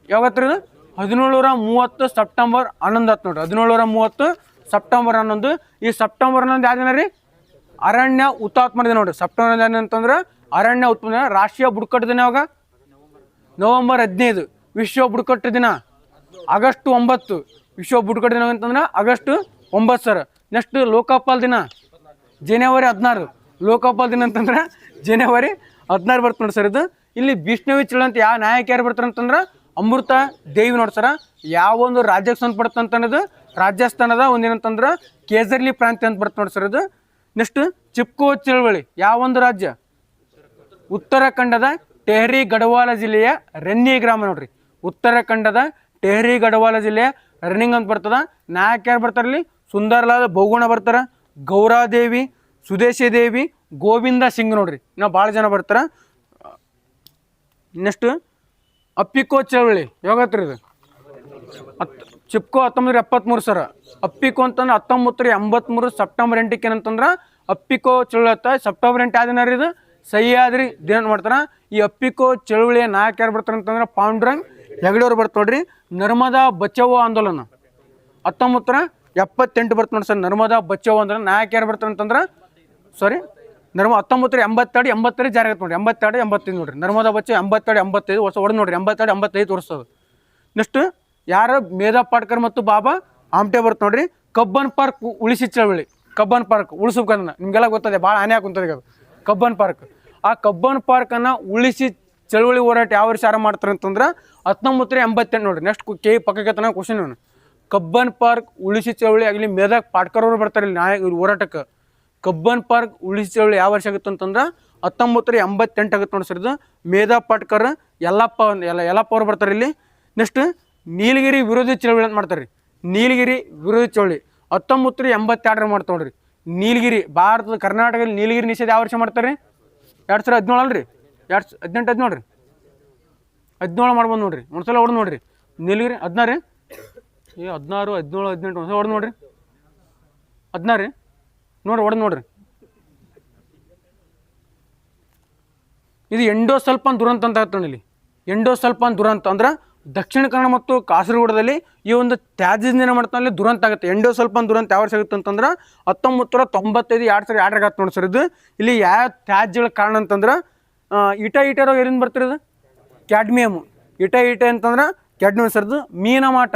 ಯಾವತ್ತರ ಇದು? 1730 ಸೆಪ್ಟೆಂಬರ್ 11 ಆಯ್ತು ನೋಡ್ರಿ. 1730 ಸೆಪ್ಟೆಂಬರ್ 11. ಈ ಸೆಪ್ಟೆಂಬರ್ 11 ಯಾವ ದಿನ ರೀ? ಅರಣ್ಯ ಹುತಾತ್ಮ ದಿನ ನೋಡ್ರಿ. ಸೆಪ್ಟೆಂಬರ್ 11 ಅಂತಂದ್ರೆ ಅರಣ್ಯ ಹುತಾತ್ಮ ದಿನ. ರಾಷ್ಟ್ರೀಯ ಬುಡಕಟ್ಟು ದಿನ ಯಾವಾಗ? ನವೆಂಬರ್ 15. ವಿಶ್ವ ಬುಡಕಟ್ಟು ದಿನ ಆಗಸ್ಟ್ 9. ವಿಶ್ವ ಬುಡಕಟ್ಟು ದಿನ ಅಂತಂದ್ರೆ ಆಗಸ್ಟ್ 9 ಸರ್. ನೆಕ್ಸ್ಟ್ ಲೋಕಪಾಲ್ ದಿನ ಜನವರಿ 16. ಲೋಕಪಾಲ್ ದಿನ ಅಂತಂದ್ರೆ ಜನವರಿ 16 ಬರ್ತದೆ ನೋಡಿ ಸರ್ ಇದು. ಇಲ್ಲಿ ವಿಷ್ಣುವಿ ಚಳುವಳಿ ಅಂತ ಯಾವ ನಾಯಕ ಯಾರು ಬರ್ತಾರೆ ಅಂತಂದ್ರೆ ಅಮೃತ ದೇವಿ ನೋಡಿ ಸರ. ಯಾವ ಒಂದು ರಾಜ್ಯಕ್ಕೆ ಸಂಬಂಧಪಡುತ್ತೆ ಅಂತನ್ನೋದು ರಾಜಸ್ಥಾನದ ಒಂದೇನಂತಂದ್ರೆ ಕೇಸರ್ಲಿ ಪ್ರಾಂತ್ಯ ಅಂತ ಬರ್ತದೆ ನೋಡಿ ಸರ್ ಇದು. ನೆಕ್ಸ್ಟ್ ಚಿಪ್ಕೋ ಚಳವಳಿ ಯಾವ ಒಂದು ರಾಜ್ಯ? ಉತ್ತರಾಖಂಡದ ಟೆಹರಿ ಗಢವಾಲ ಜಿಲ್ಲೆಯ ರನ್ನಿ ಗ್ರಾಮ ನೋಡ್ರಿ. ಉತ್ತರಾಖಂಡದ ಟೆಹರಿ ಗಢವಾಲ ಜಿಲ್ಲೆಯ ರನ್ನಿಂಗ್ ಅಂತ ಬರ್ತದ. ನಾಯಕ ಯಾರು ಬರ್ತಾರೆ ಇಲ್ಲಿ? ಸುಂದರ್ಲಾಲ್ ಬಹುಗುಣ ಬರ್ತಾರೆ, ಗೌರಾದೇವಿ, ಸುದೇಶಿ ದೇವಿ, ಗೋವಿಂದ ಸಿಂಗ್ ನೋಡ್ರಿ. ಇನ್ನು ಭಾಳ ಜನ ಬರ್ತಾರೆ. ನೆಕ್ಸ್ಟ್ ಅಪ್ಪಿಕೋ ಚಳವಳಿ ಯಾವಾಗತ್ರಿ ಇದು? ಚಿಪ್ಕೋ 1973 ಸರ್. ಅಪ್ಪಿಕೋ ಅಂತಂದ್ರೆ 1983 ಸೆಪ್ಟೆಂಬರ್ 8ಕ್ಕೆ ಏನಂತಂದ್ರೆ ಅಪ್ಪಿಕೋ ಚಳವಳಿ ಆತ. ಸೆಪ್ಟೆಂಬರ್ 8 ಆದ ದಿನ ರೀ ಇದು. ಸಹ್ಯಾದ್ರಿ ದಿನ ಮಾಡ್ತಾರ. ಈ ಅಪ್ಪಿಕೋ ಚಳವಳಿಯ ನಾಯಕ ಯಾರು ಬರ್ತಾರೆ ಅಂತಂದ್ರೆ ಪಾಂಡುರಂಗ್ ಹೆಗಡೆ ಅವ್ರು ಬರ್ತಾರೆ ನೋಡ್ರಿ. ನರ್ಮದಾ ಬಚಾವೋ ಆಂದೋಲನ 1978 ಬರ್ತಾರೆ ನೋಡಿ ಸರ್. ನರ್ಮದಾ ಬಚಾವೋ ಆಂದೋಲನ ನಾಯಕ ಯಾರು ಬರ್ತಾರೆ ಅಂತಂದ್ರೆ 1982 85 ಜಾರಿ ಆಗುತ್ತೆ ನೋಡ್ರಿ. 82 85 ನೋಡ್ರಿ. ನರ್ಮದಾ ಬಚಾವೋ 82 85 ವರ್ಷ ಹೊಡೆದು ನೋಡ್ರಿ. 82 85 ತೋರಿಸ್ತದೆ. ನೆಕ್ಸ್ಟ್ ಯಾರು? ಮೇಧಾ ಪಾಟ್ಕರ್ ಮತ್ತು ಬಾಬಾ ಆಮ್ಟೆ ಬರ್ತ ನೋಡ್ರಿ. ಕಬ್ಬನ್ ಪಾರ್ಕ್ ಉಳಿಸಿ ಚಳವಳಿ. ಕಬ್ಬನ್ ಪಾರ್ಕ್ ಉಳಿಸ್ಬೇಕನ್ನ ನಿಮಗೆಲ್ಲ ಗೊತ್ತದೆ, ಭಾಳ ಹಾನಿ ಹಾಕುತ್ತದೆ ಅದು ಕಬ್ಬನ್ ಪಾರ್ಕ್. ಆ ಕಬ್ಬನ್ ಪಾರ್ಕನ್ನು ಉಳಿಸಿ ಚಳವಳಿ ಹೋರಾಟ ಯಾವ ವರ್ಷ ಆರಂಭ ಮಾಡ್ತಾರೆ ಅಂತಂದ್ರೆ 1988 ನೋಡ್ರಿ. ನೆಕ್ಸ್ಟ್ ಪಕ್ಕಕ್ಕೆ ತನ ಕ್ವಶನ್ ಇವನು. ಕಬ್ಬನ್ ಪಾರ್ಕ್ ಉಳಿಸಿ ಚಳವಳಿ ಆಗಲಿ ಮೇಧಾ ಪಾಟ್ಕರ್ ಅವರು ಬರ್ತಾರೆ ಇಲ್ಲಿ ನಾಯಕ ಹೋರಾಟಕ್ಕೆ. ಕಬ್ಬನ್ ಪಾರ್ಕ್ ಉಳಿಸಿ ಚಳವಳಿ ಯಾವ ವರ್ಷ ಆಗುತ್ತೆ ಅಂತಂದ್ರೆ 1988 ಆಗುತ್ತೆ ನೋಡಿ ಸರ್ ಇದು. ಮೇಧಾ ಪಾಟ್ಕರ್ ಯಲ್ಲಪ್ಪ ಅವ್ರು ಬರ್ತಾರೆ ಇಲ್ಲಿ. ನೆಕ್ಸ್ಟ್ ನೀಲಗಿರಿ ವಿರೋಧಿ ಚಳವಳಿ ಅಂತ ಮಾಡ್ತಾರೆ ರೀ. ನೀಲಗಿರಿ ವಿರೋಧಿ ಚಳವಳಿ 1982 ಮಾಡ್ತಾರೆ ನೋಡ್ರಿ. ನೀಲಗಿರಿ ಭಾರತದ ಕರ್ನಾಟಕದಲ್ಲಿ ನೀಲಗಿರಿ ನಿಷೇಧ ಯಾವ ವರ್ಷ ಮಾಡ್ತಾರೆ ರೀ? 2017 ಅಲ್ರಿ. 2018 ನೋಡ್ರಿ. 17 ಮಾಡ್ಬೋದು ನೋಡ್ರಿ. ಒಂದ್ಸಲ ಹೊಡೆದು ನೋಡ್ರಿ. ನೀಲಗಿರಿ 16 ರೀ. 16 17 18 ಒಂದ್ಸಲ ಹೊಡೆದು ನೋಡ್ರಿ. 16 ರೀ ನೋಡ್ರಿ. ಹೊಡೆದು ನೋಡ್ರಿ. ಇದು ಎಂಡೋಸಲ್ಫಾನ್ ದುರಂತ ಅಂತ ಆಗ್ತಾನೆ ಇಲ್ಲಿ. ಎಂಡೋಸಲ್ಫಾನ್ ದುರಂತ ಅಂದ್ರೆ ದಕ್ಷಿಣ ಕನ್ನಡ ಮತ್ತು ಕಾಸರಗೋಡದಲ್ಲಿ ಈ ಒಂದು ತ್ಯಾಜ್ಯದಿಂದ ಮಾಡ್ತಾನಲ್ಲಿ ದುರಂತ ಆಗುತ್ತೆ. ಎಂಡೋಸಲ್ಫಾನ್ ದುರಂತ ಯಾವ ವರ್ಷ ಆಗುತ್ತೆ ಅಂತಂದ್ರೆ 1995 2002 ಆಗುತ್ತೆ ನೋಡಿ ಸರ್ ಇದು. ಇಲ್ಲಿ ಯಾವ ತ್ಯಾಜ್ಯಗಳ ಕಾರಣ ಅಂತಂದ್ರೆ ಇಟರೋ ಎಲ್ಲಿಂದ ಬರ್ತಿರೋದು? ಕ್ಯಾಡ್ಮಿಯಮ್. ಇಟ ಅಂತಂದ್ರೆ ಕ್ಯಾಡ್ಮಿಯಮ್ ಸರ್ ಇದು. ಮೀನಮಾಟ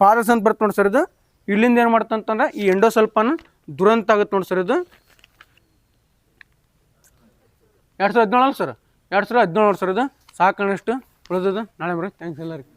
ಪಾರಸ್ ಅಂತ ಬರ್ತದೆ ನೋಡಿ ಸರ್ ಇದು. ಇಲ್ಲಿಂದ ಏನು ಮಾಡ್ತಾ ಅಂತಂದ್ರೆ ಈ ಎಂಡೋಸಲ್ಫಾನ್ ದುರಂತ ಆಗುತ್ತೆ ನೋಡಿ ಸರ್ ಇದು. 2017 ಸರ್. 2017 ಸರ್ ಇದು. ಸಾಕಷ್ಟು ಉಳಿದದು ನಾಳೆ ಬರೋದು. ಥ್ಯಾಂಕ್ಸ್ ಎಲ್ಲರಿಗೆ.